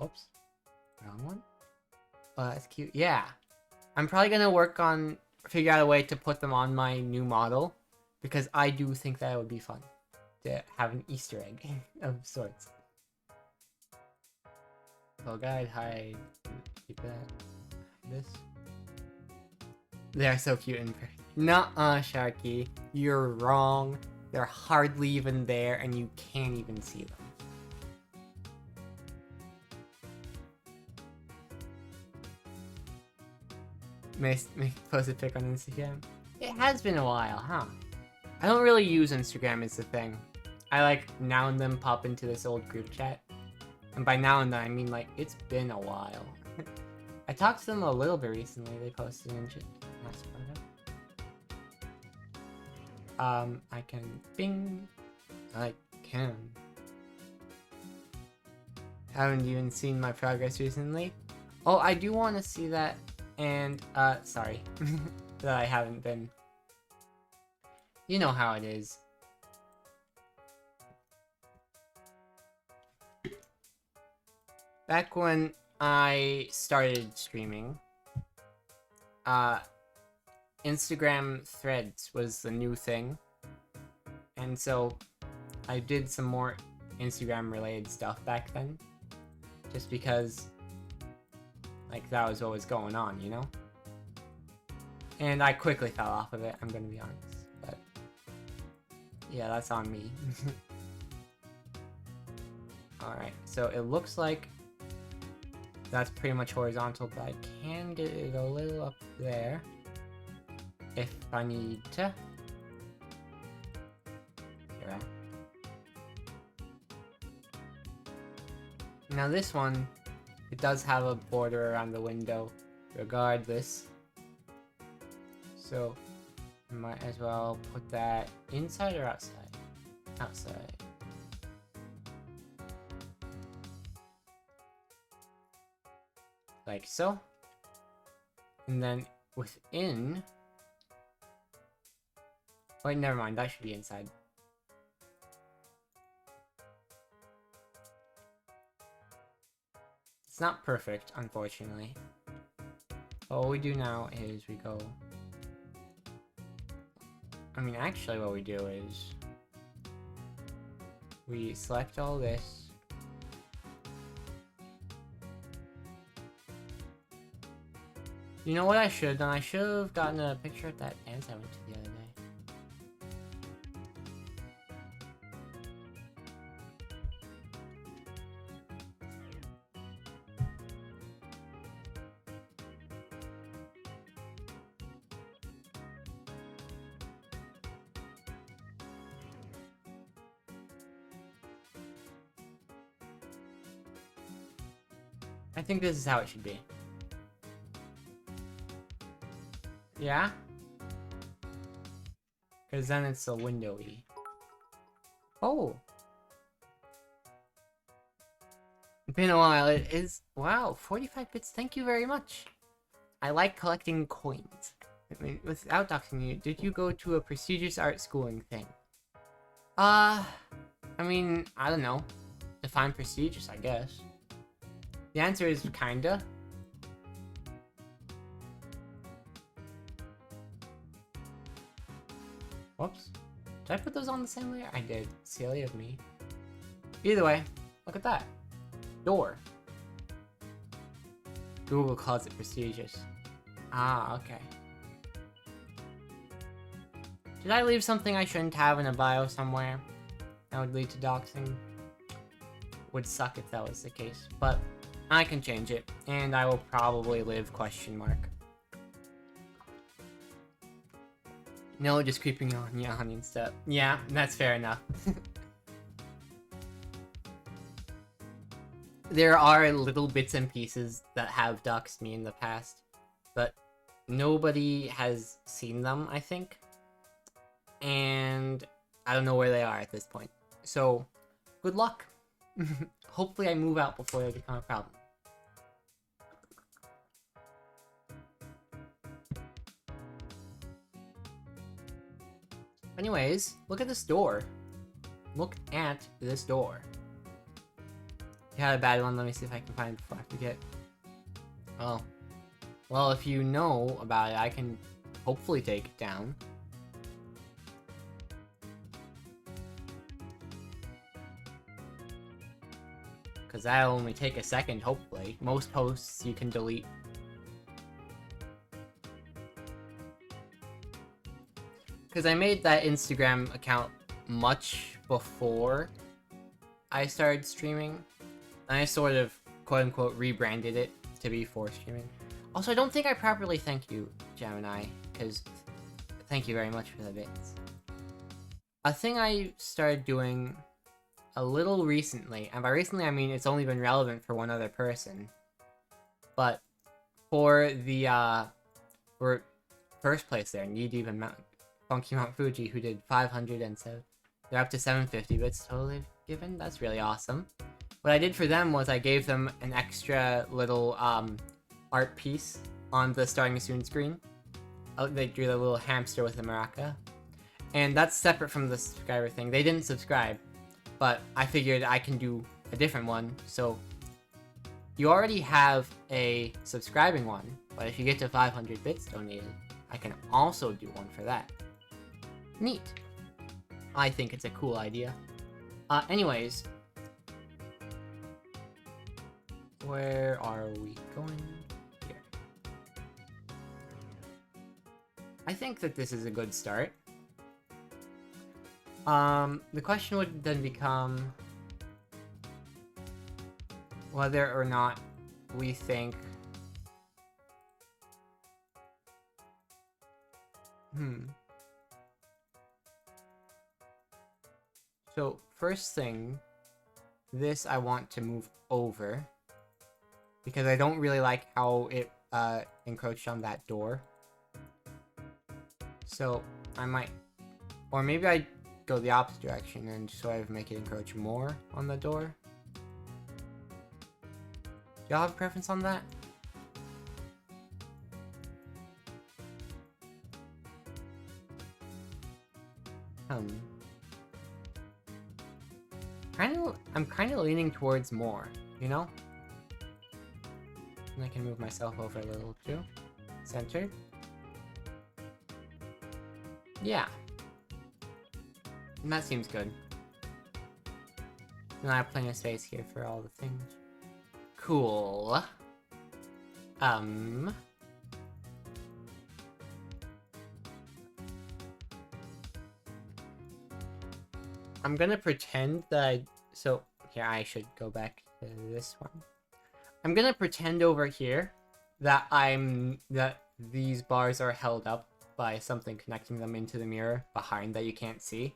Oops. Wrong one? Oh, that's cute. Yeah. I'm probably gonna figure out a way to put them on my new model, because I do think that would be fun to have an Easter egg of sorts. Oh, guide, hide. Keep that. This. They're so cute in person. Nuh-uh, Sharky. You're wrong. They're hardly even there, and you can't even see them. May post a pic on Instagram? It has been a while, huh? I don't really use Instagram, is the thing. I like now and then pop into this old group chat. And by now and then, I mean like, it's been a while. I talked to them a little bit recently. They posted in I can bing. I can. Haven't even seen my progress recently. Oh, I do want to see that. And, sorry. that I haven't been. You know how it is. Back when I started streaming, Instagram Threads was the new thing. And so I did some more Instagram related stuff back then. Just because, like, that was what was going on, you know? And I quickly fell off of it, I'm gonna be honest. But, yeah, that's on me. Alright, so it looks like that's pretty much horizontal, but I can get it a little up there if I need to. Here. Now this one, it does have a border around the window regardless. So I might as well put that inside or outside? Outside. Like so. And then within... Wait, never mind, that should be inside. It's not perfect, unfortunately. But what we do now is we go... I mean, actually what we do is... we select all this. You know what I should have done? I should have gotten a picture of that dance I went to the other day. I think this is how it should be. Yeah? Because then it's a windowy. Oh! It's been a while. It is... Wow, 45 bits. Thank you very much. I like collecting coins. I mean, without doxing you, did you go to a prestigious art schooling thing? I mean, I don't know. Define prestigious, I guess. The answer is kinda. Whoops. Did I put those on the same layer? I did. Silly of me. Either way, look at that. Door. Google calls it prestigious. Ah, okay. Did I leave something I shouldn't have in a bio somewhere? That would lead to doxing. Would suck if that was the case, but I can change it, and I will probably live question mark. No, just creeping on you and stuff. Yeah, that's fair enough. There are little bits and pieces that have doxed me in the past, but nobody has seen them, I think. And I don't know where they are at this point. So, good luck. Hopefully I move out before they become a problem. Anyways, look at this door. Look at this door. You had a bad one, let me see if I can find it before I forget. Oh. Well, if you know about it, I can hopefully take it down. Because that'll only take a second, hopefully. Most posts you can delete. Because I made that Instagram account much before I started streaming. And I sort of, quote-unquote, rebranded it to be for streaming. Also, I don't think I properly thank you, Gemini, because thank you very much for the bits. a thing I started doing a little recently, and by recently I mean it's only been relevant for one other person, but for the for first place there, Knee Deep and Funky Mount Fuji, who did 500 and so they're up to 750 bits totally given. That's really awesome. What I did for them was I gave them an extra little art piece on the starting soon screen. They drew the little hamster with the maraca. And that's separate from the subscriber thing. They didn't subscribe, but I figured I can do a different one. So you already have a subscribing one, but if you get to 500 bits donated, I can also do one for that. Neat. I think it's a cool idea. Anyways, where are we going? Here. I think that this is a good start. The question would then become whether or not we think So, first thing, this I want to move over because I don't really like how it encroached on that door. So, I might, or maybe I go the opposite direction and sort of make it encroach more on the door. Do y'all have a preference on that? I'm kind of leaning towards more, you know? And I can move myself over a little too. Centered. Yeah. And that seems good. And I have plenty of space here for all the things. Cool. I'm gonna pretend that so here I should go back to this one. I'm gonna pretend over here that these bars are held up by something connecting them into the mirror behind that you can't see.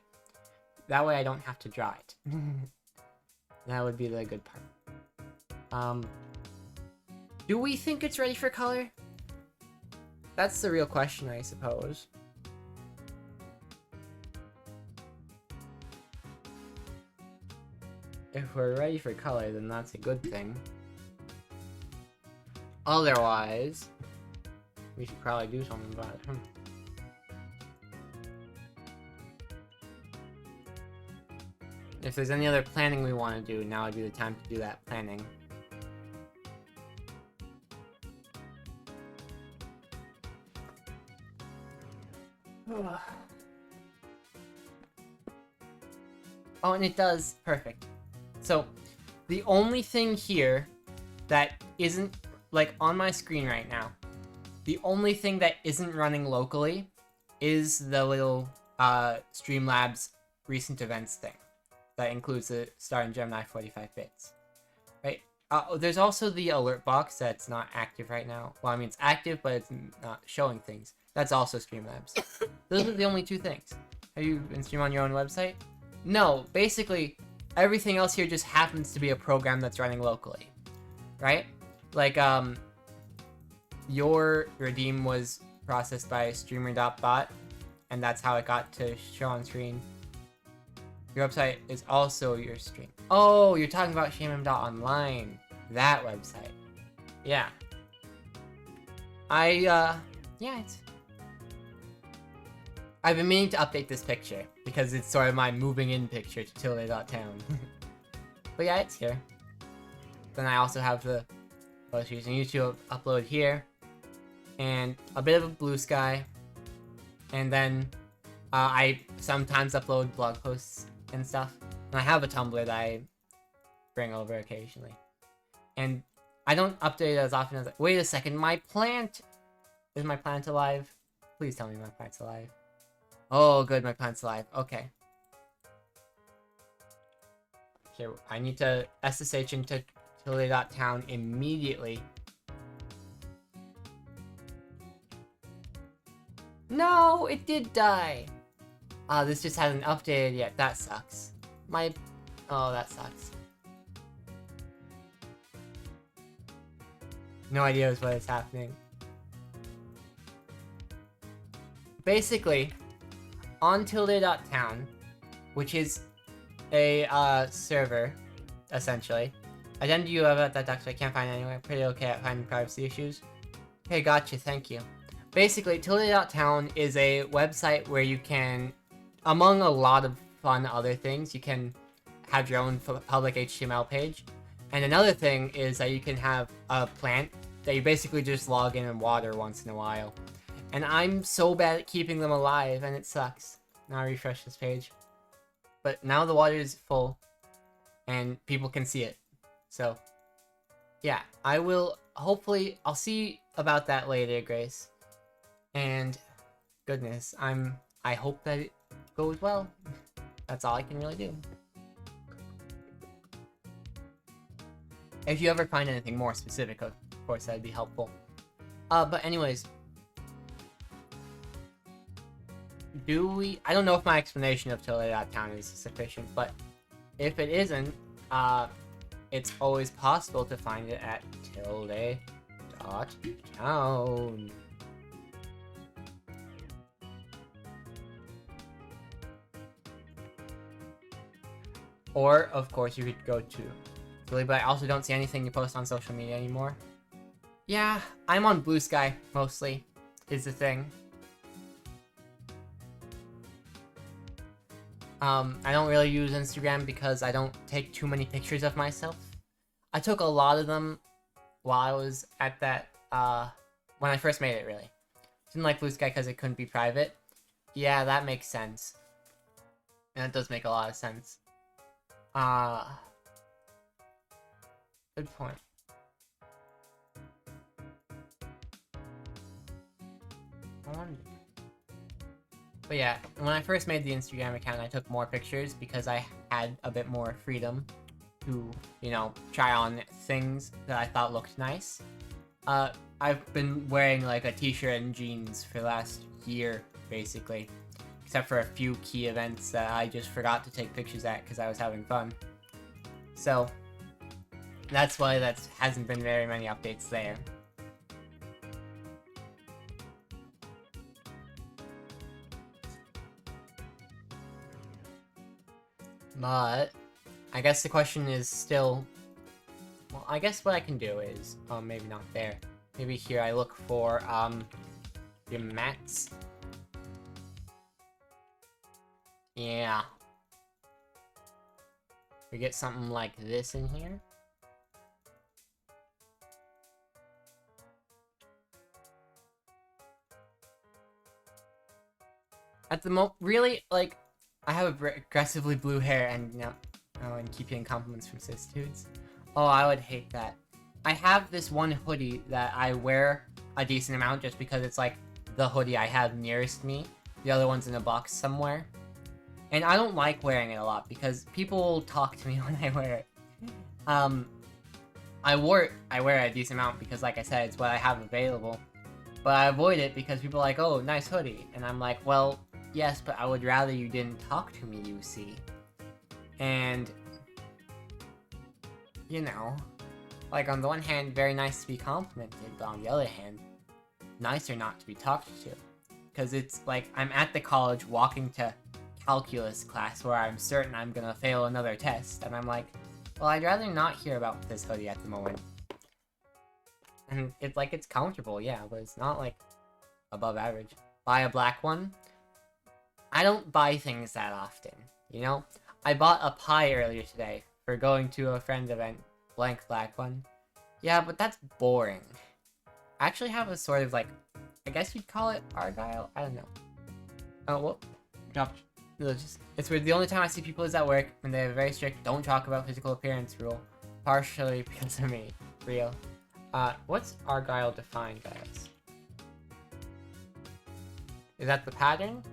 That way I don't have to draw it. That would be the good part. Do we think it's ready for color? That's the real question, I suppose. If we're ready for color, then that's a good thing. Otherwise, we should probably do something about it. If there's any other planning we want to do, now would be the time to do that planning. Oh, and it does. Perfect. So, the only thing here that isn't, like, on my screen right now, the only thing that isn't running locally is the little Streamlabs recent events thing. That includes the Star and Gemini 45 bits. Right? There's also the alert box that's not active right now. Well, I mean, it's active, but it's not showing things. That's also Streamlabs. Those are the only two things. Have you been streaming on your own website? No, basically, everything else here just happens to be a program that's running locally. Right? Like, your redeem was processed by streamer.bot, and that's how it got to show on screen. Your website is also your stream. Oh, you're talking about shamem.online. That website. Yeah. Yeah, it's... I've been meaning to update this picture, because it's sort of my moving in picture to Tilde.town. But yeah, it's here. Then I also have the most recent YouTube upload here. And a bit of a blue sky. And then I sometimes upload blog posts and stuff. And I have a Tumblr that I bring over occasionally. And I don't update it as often as... Wait a second, my plant... Is my plant alive? Please tell me my plant's alive. Oh, good, my plant's alive. Okay. Here, I need to SSH into Tilde.town immediately. No, it did die. This just hasn't updated yet. That sucks. Oh, that sucks. No idea what is happening. Basically, on tilde.town, which is a server, essentially. I didn't do about that duck, so I can't find it anywhere. Pretty okay at finding privacy issues. Okay, gotcha, thank you. Basically, tilde.town is a website where you can, among a lot of fun other things, you can have your own public HTML page. And another thing is that you can have a plant that you basically just log in and water once in a while. And I'm so bad at keeping them alive, and it sucks. Now I refresh this page. But now the water is full, and people can see it. So, yeah, I will, hopefully, I'll see about that later, Grace. And, goodness, I hope that it goes well. That's all I can really do. If you ever find anything more specific, of course, that'd be helpful. But anyways, I don't know if my explanation of tilde.town is sufficient, but if it isn't, it's always possible to find it at tilde.town. Or, of course, you could go to Tilde, but I also don't see anything you post on social media anymore. Yeah, I'm on Blue Sky, mostly, is the thing. I don't really use Instagram because I don't take too many pictures of myself. I took a lot of them while I was at that, when I first made it, really. Didn't like Blue Sky because it couldn't be private. Yeah, that makes sense. And it does make a lot of sense. Good point. But yeah, when I first made the Instagram account, I took more pictures because I had a bit more freedom to, you know, try on things that I thought looked nice. I've been wearing like a t-shirt and jeans for the last year, basically. Except for a few key events that I just forgot to take pictures at because I was having fun. So, that's why that hasn't been very many updates there. But, I guess the question is still... Well, I guess what I can do is... Oh, maybe not there. Maybe here I look for, the mats. Yeah. We get something like this in here. At the moment, really, like, I have aggressively blue hair and, you know, and keep getting compliments from cis dudes. Oh, I would hate that. I have this one hoodie that I wear a decent amount just because it's, like, the hoodie I have nearest me. The other one's in a box somewhere. And I don't like wearing it a lot because people will talk to me when I wear it. I wear it a decent amount because, like I said, it's what I have available. But I avoid it because people are like, oh, nice hoodie. And I'm like, well, yes, but I would rather you didn't talk to me, you see. And, you know, like on the one hand, very nice to be complimented, but on the other hand, nicer not to be talked to. Because it's like, I'm at the college walking to calculus class where I'm certain I'm gonna fail another test, and I'm like, well, I'd rather not hear about this hoodie at the moment. And it's like, it's comfortable, yeah, but it's not like above average. Buy a black one? I don't buy things that often, you know? I bought a pie earlier today for going to a friend's event, blank black one. Yeah, but that's boring. I actually have a sort of like, I guess you'd call it Argyle? I don't know. Oh, well, dropped. It's weird. The only time I see people is at work when they have a very strict don't talk about physical appearance rule. Partially because of me. Real. What's Argyle defined as? Is that the pattern?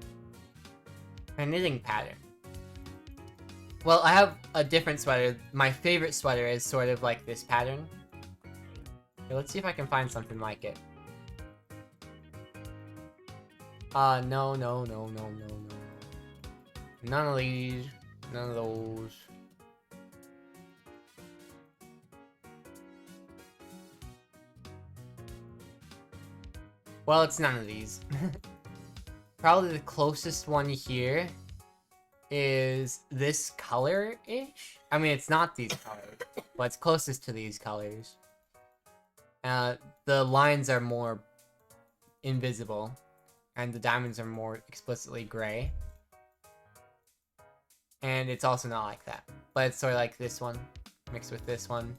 A knitting pattern. Well, I have a different sweater. My favorite sweater is sort of like this pattern. Okay, let's see if I can find something like it. No. None of these. None of those. Well, it's none of these. Probably the closest one here is this color-ish. I mean, it's not these colors, but it's closest to these colors. The lines are more invisible, and the diamonds are more explicitly gray. And it's also not like that, but it's sort of like this one, mixed with this one,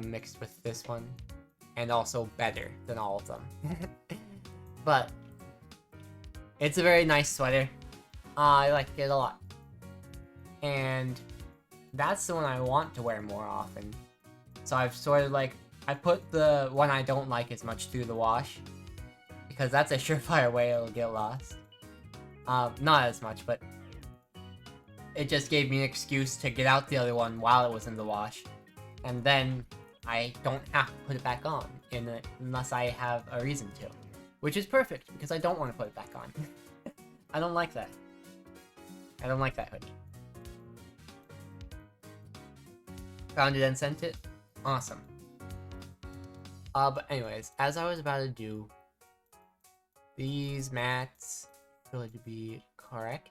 mixed with this one, and also better than all of them. But it's a very nice sweater. I like it a lot. And that's the one I want to wear more often. So I've sort of like, I put the one I don't like as much through the wash, because that's a surefire way it'll get lost. Not as much, but it just gave me an excuse to get out the other one while it was in the wash. And then I don't have to put it back on unless I have a reason to. Which is perfect, because I don't want to put it back on. I don't like that. I don't like that hoodie. Found it and sent it? Awesome. But anyways, as I was about to do, these mats should be correct.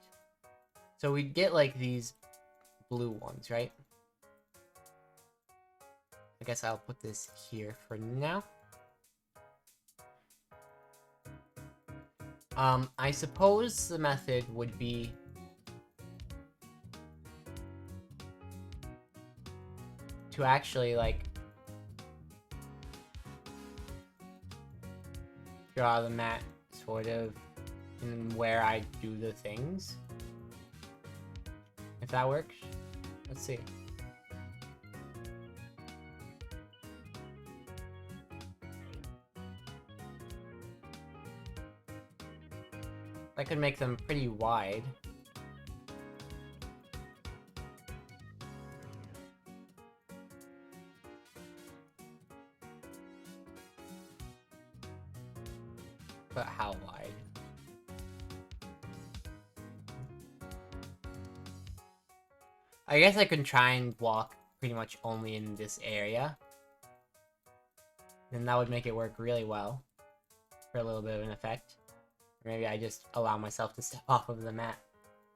So we get like these blue ones, right? I guess I'll put this here for now. I suppose the method would be to actually, like, draw the mat sort of in where I do the things. If that works. Let's see. I could make them pretty wide. But how wide? I guess I can try and walk pretty much only in this area. And that would make it work really well for a little bit of an effect. Maybe I just allow myself to step off of the mat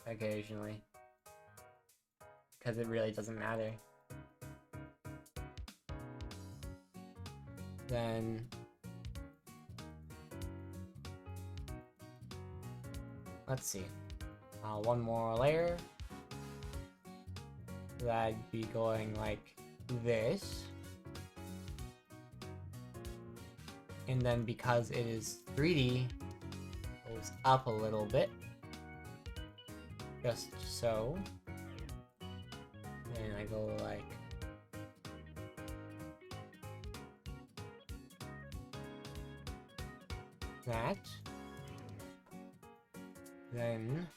occasionally. Because it really doesn't matter. Then let's see. One more layer. That'd be going like this. And then because it is 3D, goes up a little bit. Just so. And I go like that. Then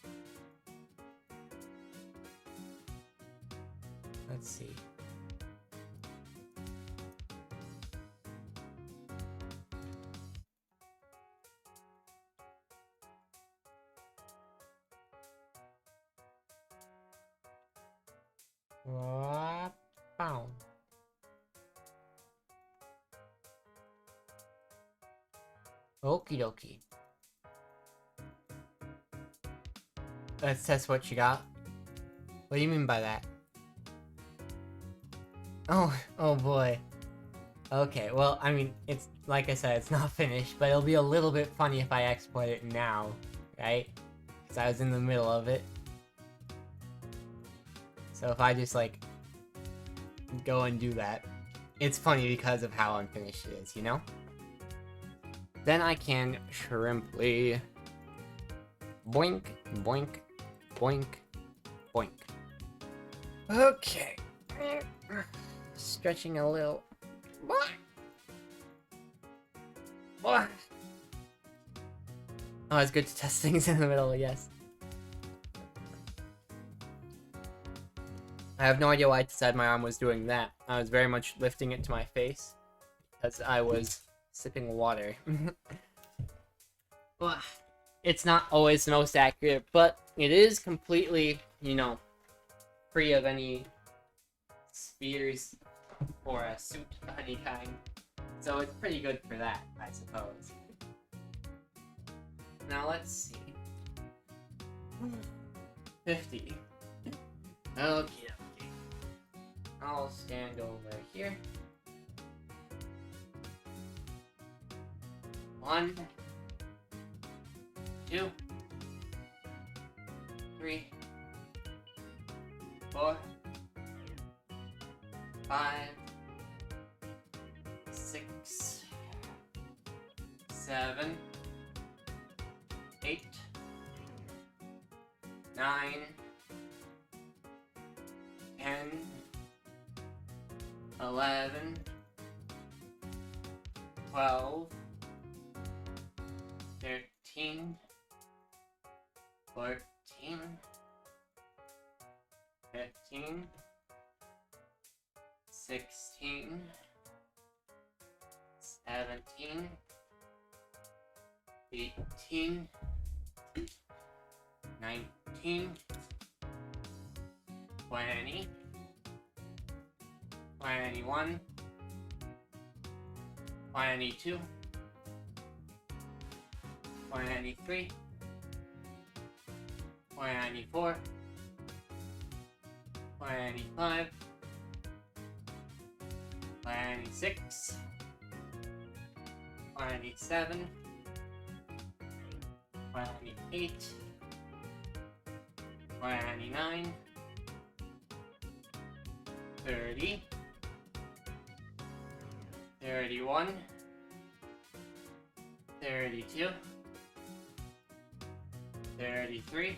let's see. Bow. Okie dokie. Let's test what you got. What do you mean by that? Oh boy. Okay, well, I mean, it's, like I said, it's not finished, but it'll be a little bit funny if I export it now, right? Because I was in the middle of it. So if I just, like, go and do that, it's funny because of how unfinished it is, you know? Then I can shrimply boink, boink, boink, boink. Okay. Stretching a little. Oh, it's good to test things in the middle, yes. I have no idea why I decided my arm was doing that. I was very much lifting it to my face because I was sipping water. it's not always the most accurate, but it is completely, you know, free of any spears or a suit of any kind. So it's pretty good for that, I suppose. Now let's see. 50. Okay. I'll stand over here. 1, 2, 3, 4, 5, 6, 7, 8, 9, 10, 11, 12, 13, 14, 15, 16, 17, 18, 19, 20, 21, 22, 23, 24, 25, 26, 27, 28, 29, 30, 31, 32, 33,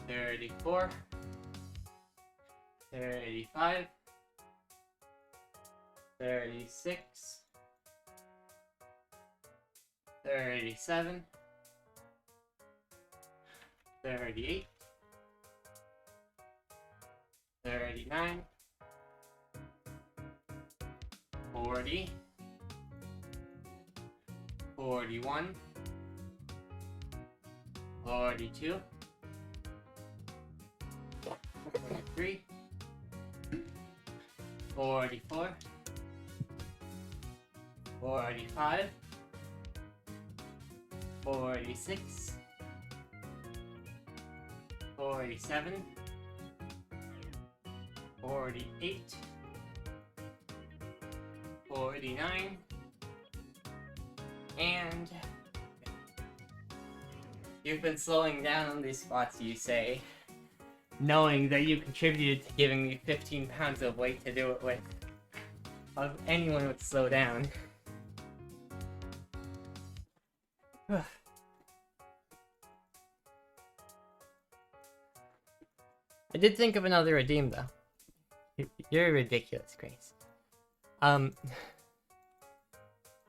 34, 35, 36, 37, 38, 39, 40, 41, 42, 43, 44, 45, 46, 47, 48, 49, and you've been slowing down on these spots, you say, knowing that you contributed to giving me 15 pounds of weight to do it with. Anyone would slow down. I did think of another redeem, though. You're ridiculous, Grace.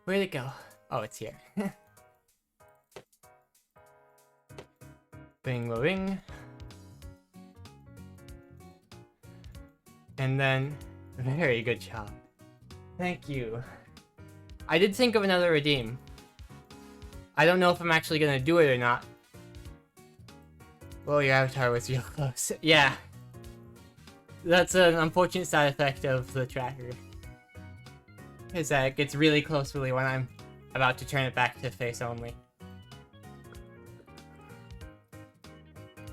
Where'd it go? Oh, it's here. Bing, ring. And then, very good job. Thank you. I did think of another redeem. I don't know if I'm actually gonna do it or not. Well, your avatar was real close. Yeah. That's an unfortunate side effect of the tracker. Is that it gets really close really when I'm about to turn it back to face only.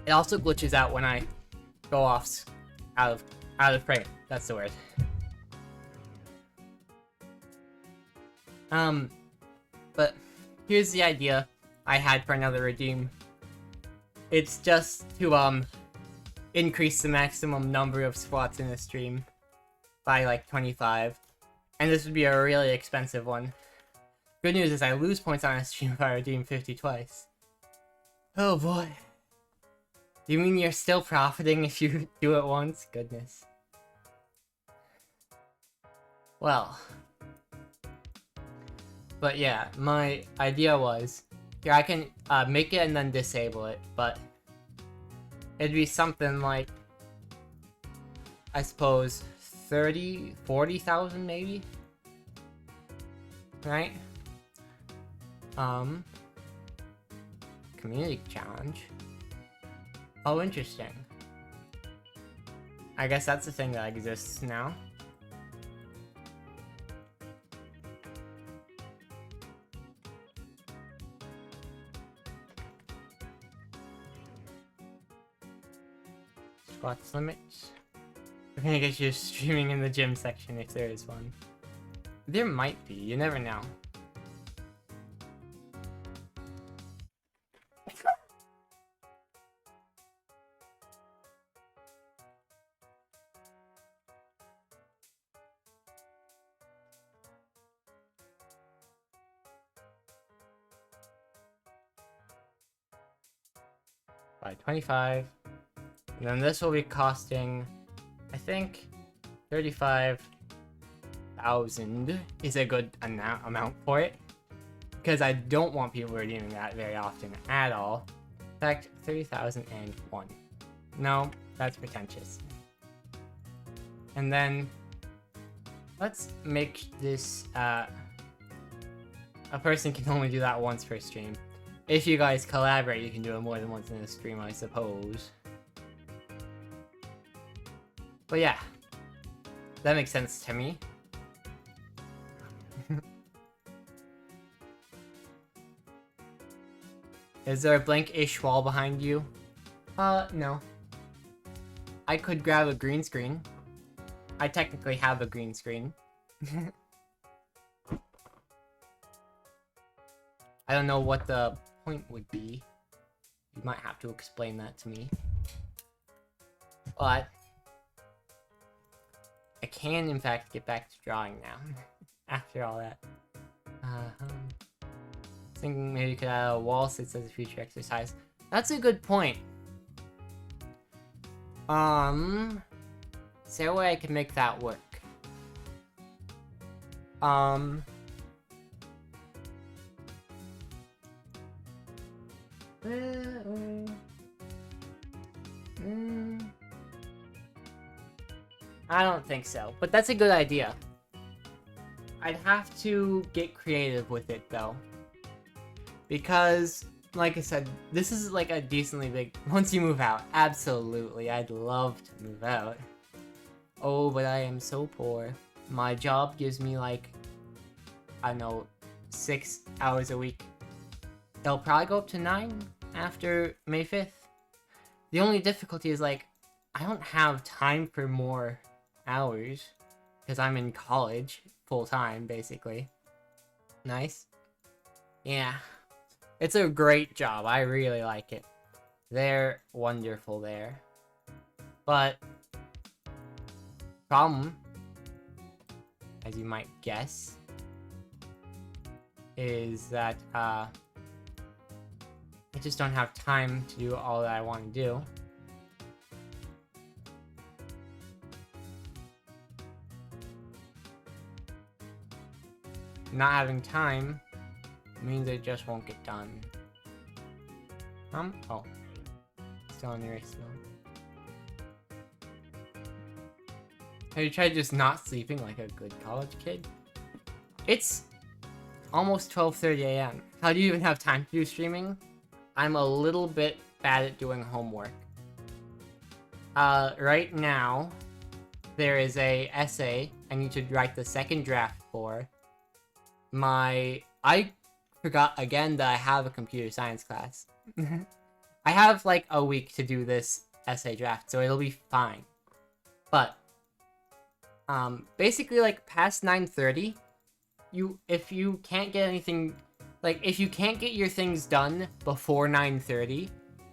It also glitches out when I go off out of frame. That's the word. But here's the idea I had for another redeem. It's just to increase the maximum number of spots in a stream by like 25. And this would be a really expensive one. Good news is I lose points on a stream if I redeem 50 twice. Oh boy. You mean you're still profiting if you do it once? Goodness. Well. But yeah, my idea was, here I can make it and then disable it, but it'd be something like, I suppose, 40,000 maybe? Right? Community challenge. Oh, interesting. I guess that's the thing that exists now. Squats limits. We're gonna get you streaming in the gym section if there is one. There might be, you never know. By 25. And then this will be costing, I think, 35,000 is a good amount for it. Because I don't want people redeeming that very often at all. In fact, 30,001. No, that's pretentious. And then, let's make this, a person can only do that once per stream. If you guys collaborate, you can do it more than once in a stream, I suppose. But yeah, that makes sense to me. Is there a blank-ish wall behind you? No. I could grab a green screen. I technically have a green screen. I don't know what the point would be. You might have to explain that to me. But I can, in fact, get back to drawing now. After all that. Thinking maybe you could add a wall sits as a future exercise. That's a good point. Is there a way I can make that work? I don't think so, but that's a good idea. I'd have to get creative with it though. Because, like I said, this is like a decently big... Once you move out, absolutely, I'd love to move out. Oh, but I am so poor. My job gives me like, I don't know, 6 hours a week. They'll probably go up to 9 after May 5th. The only difficulty is like, I don't have time for more hours. Because I'm in college, full time, basically. Nice. Yeah. It's a great job. I really like it. They're wonderful there. But problem, as you might guess, is that I just don't have time to do all that I want to do. Not having time means it just won't get done. Oh. Still on your still. Have you tried just not sleeping like a good college kid? It's almost 12:30 a.m. How do you even have time to do streaming? I'm a little bit bad at doing homework. Right now, there is a essay I need to write the second draft for. I forgot again that I have a computer science class. I have like a week to do this essay draft, so it'll be fine. But basically like past 9:30, if you can't get anything, like if you can't get your things done before 9:30,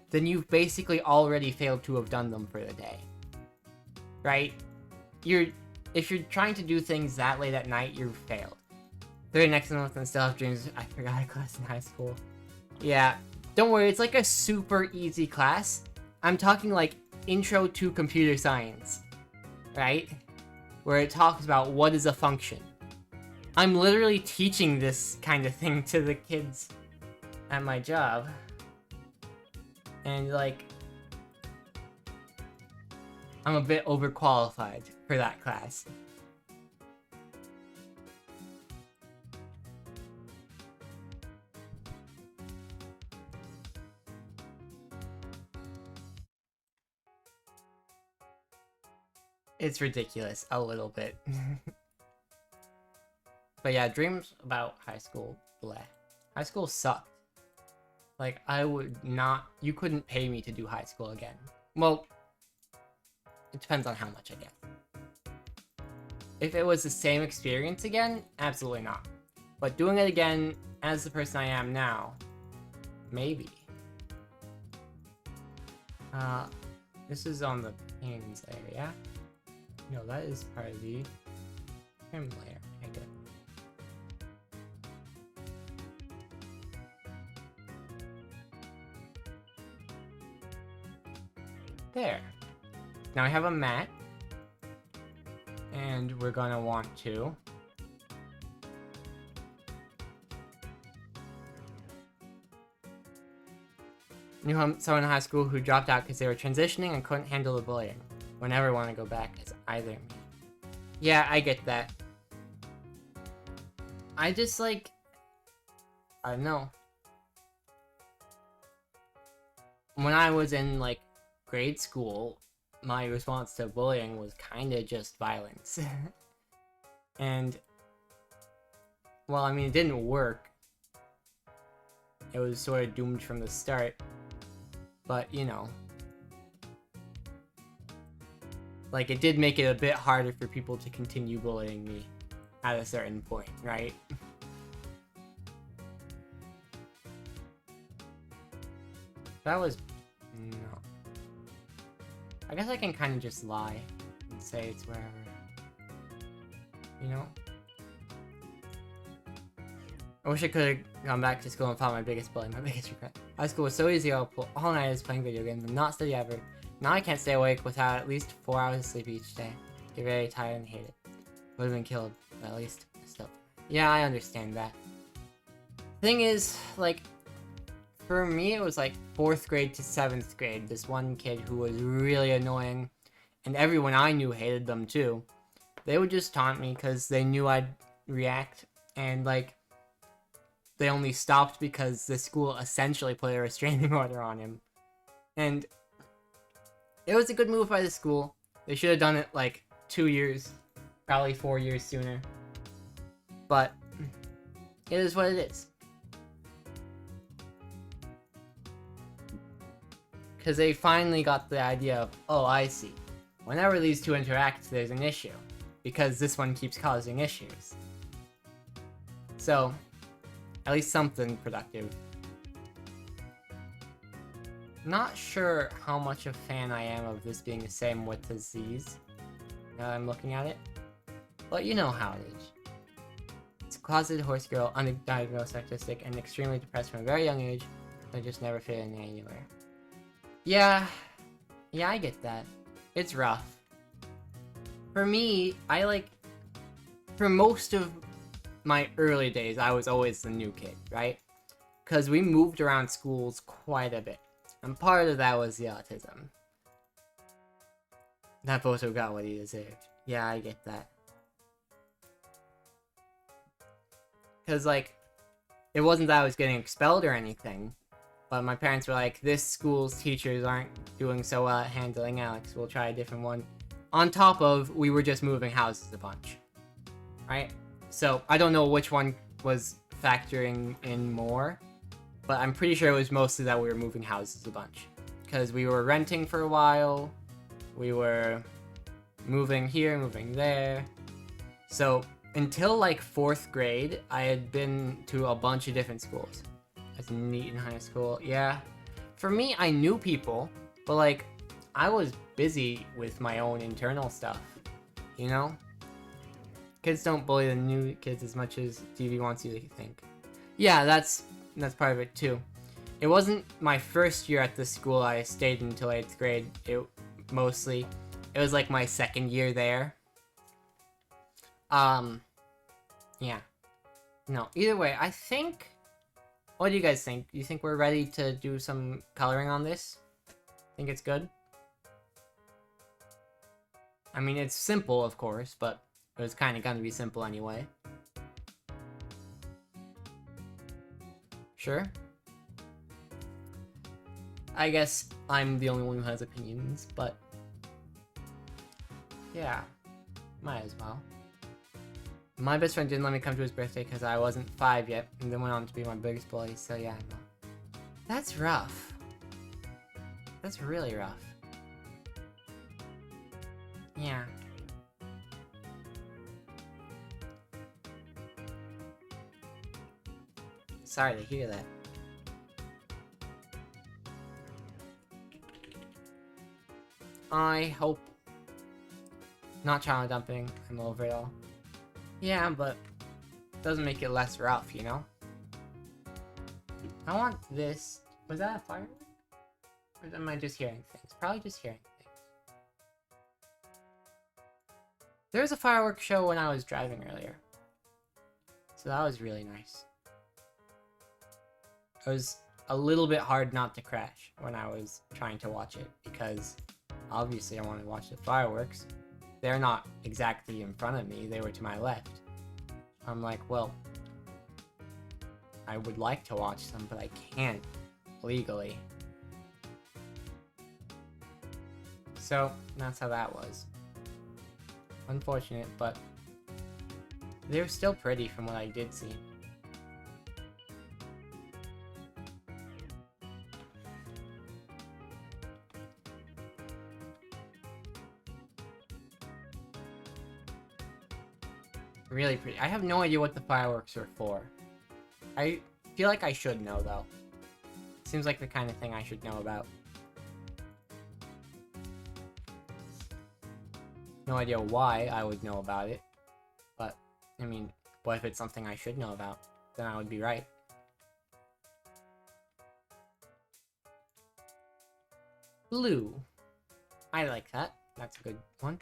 then you've basically already failed to have done them for the day. Right? If you're trying to do things that late at night, you've failed. 30 next month and still have dreams. I forgot a class in high school. Yeah, don't worry, it's like a super easy class. I'm talking like intro to computer science, right? Where it talks about what is a function. I'm literally teaching this kind of thing to the kids at my job. And like, I'm a bit overqualified for that class. It's ridiculous, a little bit. But yeah, dreams about high school, bleh. High school sucked. Like, I would not... You couldn't pay me to do high school again. Well, it depends on how much I get. If it was the same experience again, absolutely not. But doing it again as the person I am now, maybe. This is on the pins area. No, that is part of the trim layer. Okay, good. There. Now I have a mat. And we're gonna want to... Knew someone in high school who dropped out because they were transitioning and couldn't handle the bullying. Would never want to go back as either me. Yeah, I get that. I just like... I don't know. When I was in like grade school, my response to bullying was kind of just violence. And, well, I mean, it didn't work. It was sort of doomed from the start. But, you know. Like, it did make it a bit harder for people to continue bullying me at a certain point, right? That was... no. I guess I can kind of just lie and say it's wherever. You know? I wish I could have gone back to school and found my biggest bully, my biggest regret. High school was so easy, I'll pull all nighters playing video games and not study ever. Now I can't stay awake without at least 4 hours of sleep each day. Get very tired and hate it. Would have been killed, but at least still. Yeah, I understand that. Thing is, like, for me it was like 4th grade to 7th grade. This one kid who was really annoying, and everyone I knew hated them too. They would just taunt me because they knew I'd react, and like, they only stopped because the school essentially put a restraining order on him. And it was a good move by the school. They should have done it like 2 years, probably 4 years sooner. But it is what it is. Because they finally got the idea of, oh, I see. Whenever these two interact, there's an issue. Because this one keeps causing issues. So, at least something productive. Not sure how much a fan I am of this being the same width as these, now that I'm looking at it. But you know how it is. It's a closeted horse girl, undiagnosed autistic, and extremely depressed from a very young age. I just never fit in anywhere. Yeah, I get that. It's rough. For me, for most of my early days, I was always the new kid, right? Because we moved around schools quite a bit. And part of that was the autism. That Bozo got what he deserved. Yeah, I get that. Because, like, it wasn't that I was getting expelled or anything. But my parents were like, this school's teachers aren't doing so well at handling Alex. We'll try a different one. On top of, we were just moving houses a bunch. Right? So, I don't know which one was factoring in more. But I'm pretty sure it was mostly that we were moving houses a bunch. Because we were renting for a while. We were moving here, moving there. So, until like 4th grade, I had been to a bunch of different schools. That's neat in high school. Yeah. For me, I knew people. But like, I was busy with my own internal stuff. You know? Kids don't bully the new kids as much as TV wants you to think. Yeah, that's part of it too. It wasn't my first year at the school I stayed until 8th grade. It was like my 2nd year there. Yeah. No, either way, I think... What do you guys think? Do you think we're ready to do some coloring on this? Think it's good? I mean, it's simple, of course, but it was kind of gonna be simple anyway. Sure? I guess I'm the only one who has opinions, but... Yeah, might as well. My best friend didn't let me come to his birthday because I wasn't 5 yet, and then went on to be my biggest bully, so yeah, no. That's rough. That's really rough. Yeah. Sorry to hear that. I hope... Not child dumping, I'm over it all. Yeah, but... Doesn't make it less rough, you know? I want this... Was that a firework? Or am I just hearing things? Probably just hearing things. There was a fireworks show when I was driving earlier. So that was really nice. It was a little bit hard not to crash when I was trying to watch it, because obviously I wanted to watch the fireworks. They're not exactly in front of me, they were to my left. I'm like, well, I would like to watch them, but I can't legally. So, that's how that was. Unfortunate, but they were still pretty from what I did see. Really pretty. I have no idea what the fireworks are for. I feel like I should know, though. Seems like the kind of thing I should know about. No idea why I would know about it. But, I mean, what if it's something I should know about? Then I would be right. Blue. I like that. That's a good one.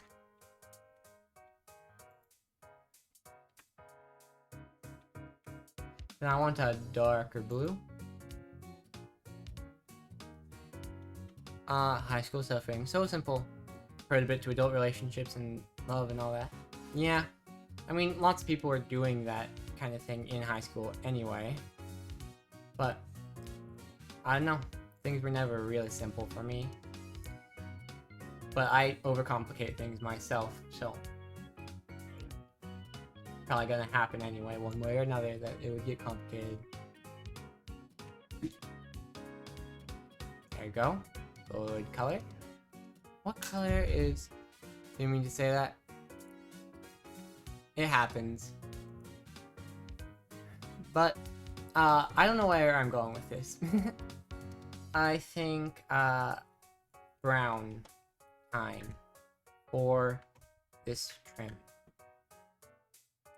Then I want a darker blue. High school suffering. So simple. Heard a bit to adult relationships and love and all that. Yeah. I mean, lots of people were doing that kind of thing in high school anyway. But, I don't know. Things were never really simple for me. But I overcomplicate things myself, so... Probably gonna happen anyway, one way or another, that it would get complicated. There you go. Good color. What color is... Do you mean to say that? It happens. But, I don't know where I'm going with this. I think, brown time for this trim.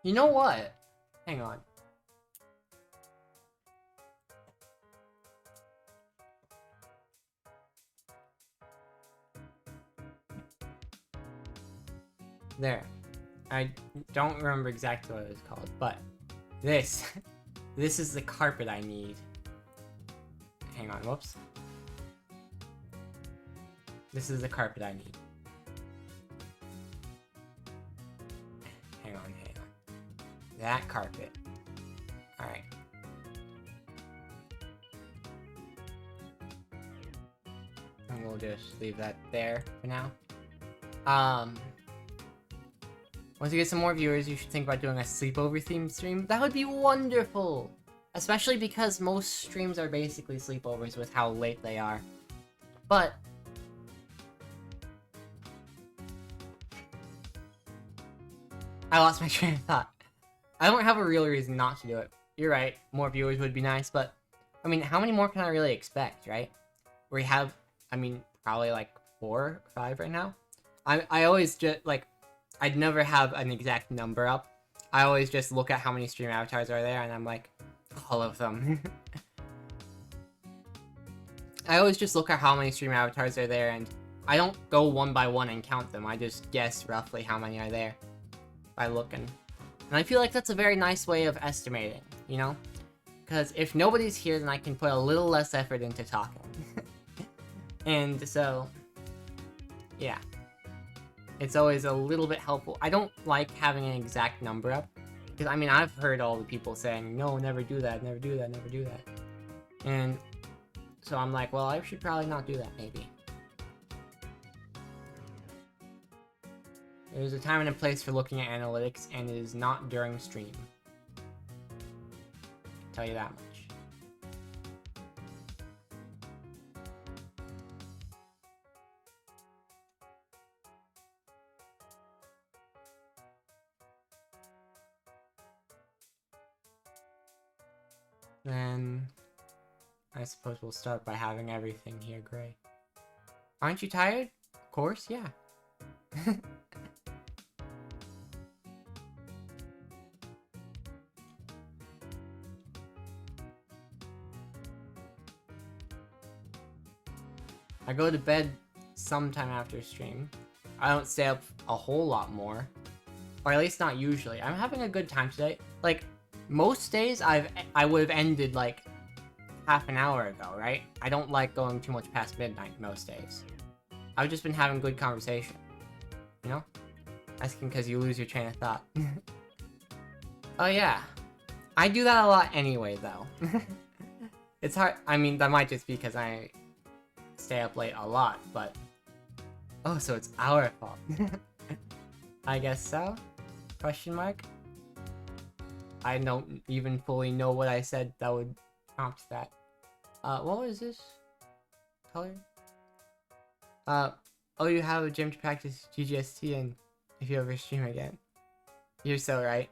You know what? Hang on. There. I don't remember exactly what it was called, but this. This is the carpet I need. Hang on, whoops. This is the carpet I need. Hang on. That carpet. Alright. And we'll just leave that there for now. Once you get some more viewers, you should think about doing a sleepover themed stream. That would be wonderful! Especially because most streams are basically sleepovers with how late they are. But... I lost my train of thought. I don't have a real reason not to do it. You're right, more viewers would be nice, but... I mean, how many more can I really expect, right? We have, I mean, probably like 4 or 5 right now. I always just, like... I'd never have an exact number up. I always just look at how many stream avatars are there, and I'm like, all of them. I always just look at how many stream avatars are there, and I don't go one by one and count them. I just guess roughly how many are there by looking. And I feel like that's a very nice way of estimating, you know? Because if nobody's here, then I can put a little less effort into talking. And so, yeah. It's always a little bit helpful. I don't like having an exact number up. Because, I mean, I've heard all the people saying, no, never do that, never do that, never do that. And so I'm like, well, I should probably not do that, maybe. There's a time and a place for looking at analytics, and it is not during stream. I'll tell you that much. Then I suppose we'll start by having everything here gray. Aren't you tired? Of course, yeah. I go to bed sometime after stream. I don't stay up a whole lot more. Or at least not usually. I'm having a good time today. Like, most days I would have ended like half an hour ago, right? I don't like going too much past midnight most days. I've just been having good conversation. You know? Asking because you lose your train of thought. Oh yeah. I do that a lot anyway, though. It's hard. I mean, that might just be because I stay up late a lot, but... Oh, so it's our fault. I guess so? Question mark? I don't even fully know what I said that would prompt that. What was this color? Oh, you have a gym to practice GGST in if you ever stream again. You're so right.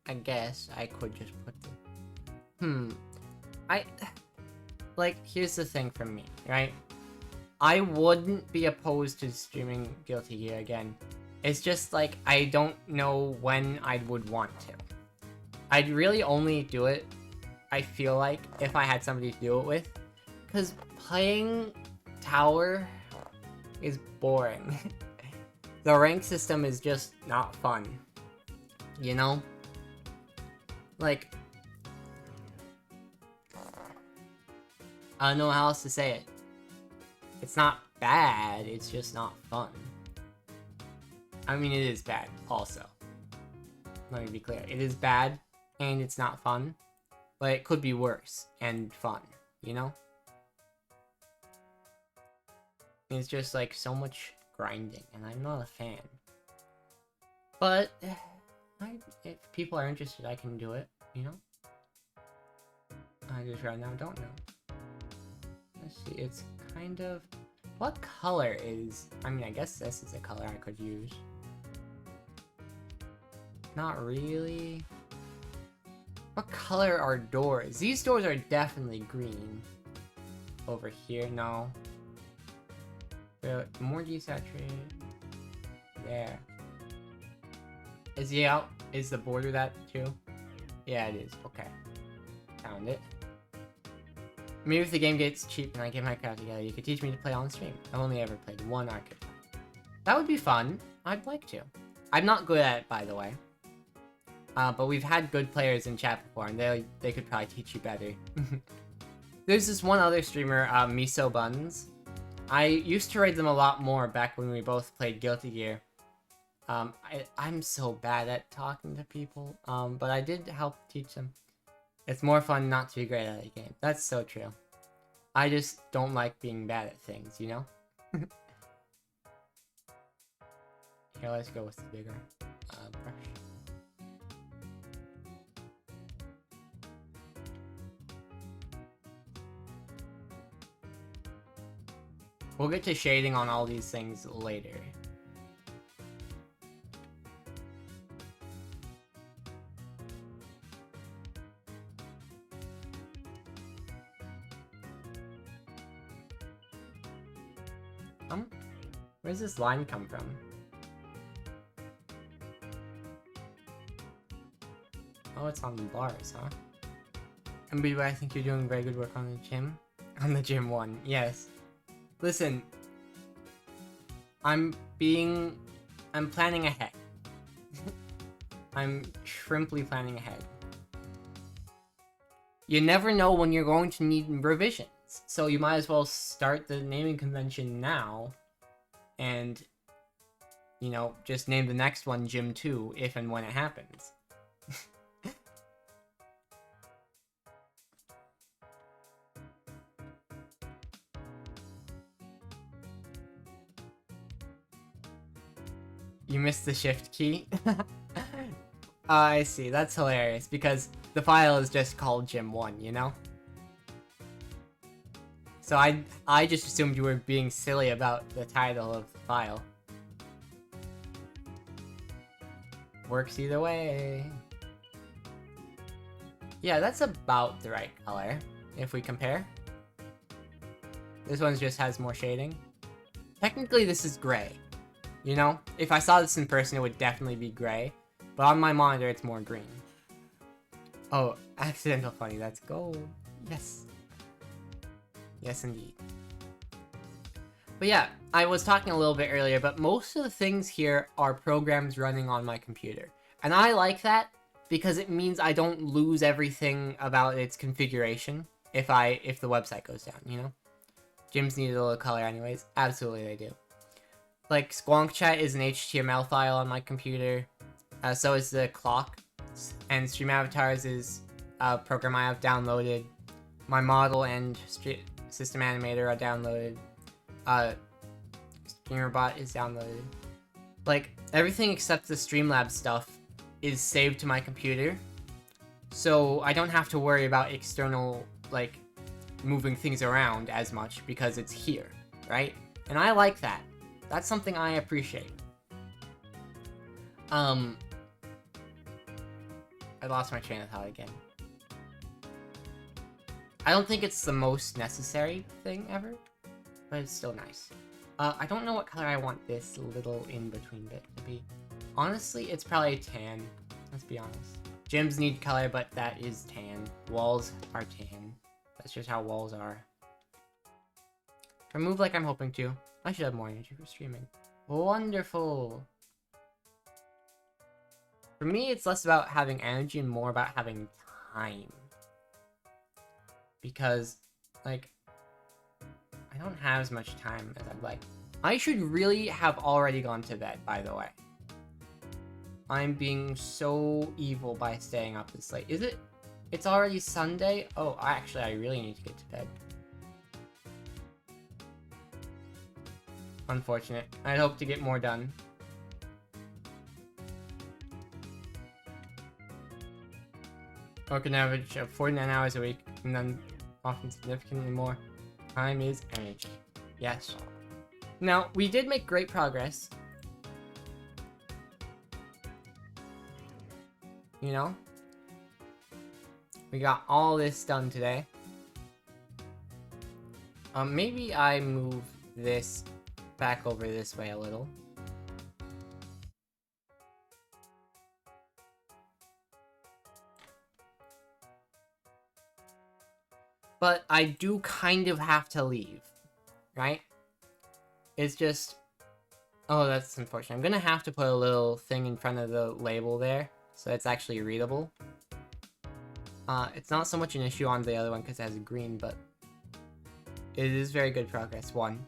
I guess I could just put the... Like, here's the thing for me, right? I wouldn't be opposed to streaming Guilty Gear again. It's just, like, I don't know when I would want to. I'd really only do it, I feel like, if I had somebody to do it with. Because playing Tower is boring. The rank system is just not fun. You know? Like... I don't know how else to say it. It's not bad, it's just not fun. I mean, it is bad, also. Let me be clear. It is bad, and it's not fun. But it could be worse, and fun, you know? It's just, like, so much grinding, and I'm not a fan. But, if people are interested, I can do it, you know? I just right now don't know. Let's see, it's kind of... What color is... I mean, I guess this is a color I could use. Not really. What color are doors? These doors are definitely green. Over here, no. They're more desaturated. There. Is the out? Is the border that too? Yeah, it is. Okay. Found it. Maybe if the game gets cheap and I get my crowd together, you could teach me to play on stream. I've only ever played one arcade. That would be fun. I'd like to. I'm not good at it, by the way. But we've had good players in chat before, and they could probably teach you better. There's this one other streamer, Miso Buns. I used to raid them a lot more back when we both played Guilty Gear. I'm so bad at talking to people, but I did help teach them. It's more fun not to be great at a game. That's so true. I just don't like being bad at things, you know? Here, let's go with the bigger brush. We'll get to shading on all these things later. Where's this line come from? Oh, it's on the bars, huh? And by the way, I think you're doing very good work on the gym. On the gym one, yes. Listen, I'm planning ahead. I'm shrimply planning ahead. You never know when you're going to need revisions, so you might as well start the naming convention now, and, you know, just name the next one Gym 2 if and when it happens. You missed the shift key. I see. That's hilarious because the file is just called Gym 1, you know? So I just assumed you were being silly about the title of the file. Works either way. Yeah, that's about the right color, if we compare. This one just has more shading. Technically, this is gray. You know? If I saw this in person, it would definitely be gray. But on my monitor, it's more green. Oh, accidental funny. Let's go. Yes. Yes, indeed. But yeah, I was talking a little bit earlier, but most of the things here are programs running on my computer. And I like that because it means I don't lose everything about its configuration if the website goes down, you know? Gyms need a little color anyways. Absolutely they do. Like, Squonk Chat is an HTML file on my computer. So is the clock. And Stream Avatars is a program I have downloaded. My model and system animator are downloaded. StreamerBot is downloaded. Like, everything except the Streamlabs stuff is saved to my computer. So I don't have to worry about external, like, moving things around as much because it's here, right? And I like that. That's something I appreciate. I lost my train of thought again. I don't think it's the most necessary thing ever, but it's still nice. I don't know what color I want this little in-between bit to be. Honestly, it's probably tan. Let's be honest. Gyms need color, but that is tan. Walls are tan. That's just how walls are. If I move like I'm hoping to, I should have more energy for streaming. Wonderful! For me, it's less about having energy and more about having time. Because, like, I don't have as much time as I'd like. I should really have already gone to bed, by the way. I'm being so evil by staying up this late. Is it? It's already Sunday? Oh, actually, I really need to get to bed. Unfortunate. I'd hope to get more done. Work an average of 49 hours a week, and then often significantly more. Time is energy. Yes. Now, we did make great progress. You know? We got all this done today. Maybe I move this back over this way a little. But I do kind of have to leave, right? It's just... Oh, that's unfortunate. I'm gonna have to put a little thing in front of the label there, so it's actually readable. It's not so much an issue on the other one because it has a green, but... It is very good progress. 1.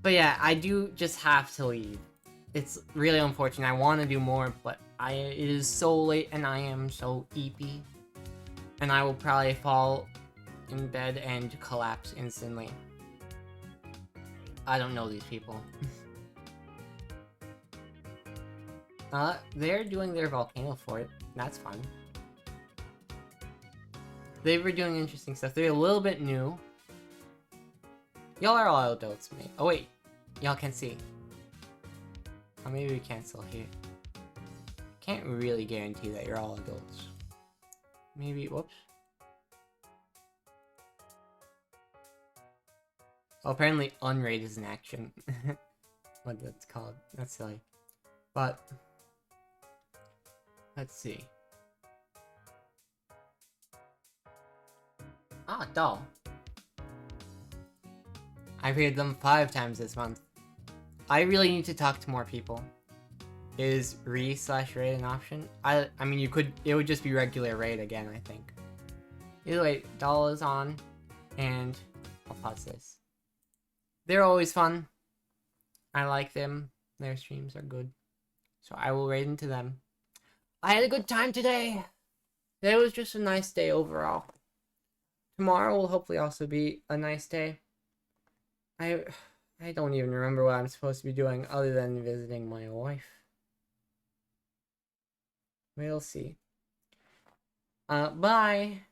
But yeah, I do just have to leave. It's really unfortunate. I want to do more, but it is so late and I am so eepy. And I will probably fall in bed and collapse instantly. I don't know these people. They're doing their volcano fort. That's fun. They were doing interesting stuff. They're a little bit new. Y'all are all adults, mate. Oh wait, y'all can see. Oh, maybe we can still hear. Can't really guarantee that you're all adults. Maybe, whoops. Oh, apparently unraid is an action. What that's called. That's silly. But, let's see. Ah, doll. I've heard them 5 times this month. I really need to talk to more people. Is re/raid an option? I mean, you could, it would just be regular raid again, I think. Either way, doll is on, and I'll pause this. They're always fun. I like them. Their streams are good. So I will raid into them. I had a good time today. It was just a nice day overall. Tomorrow will hopefully also be a nice day. I I don't even remember what I'm supposed to be doing other than visiting my wife. We'll see. Bye.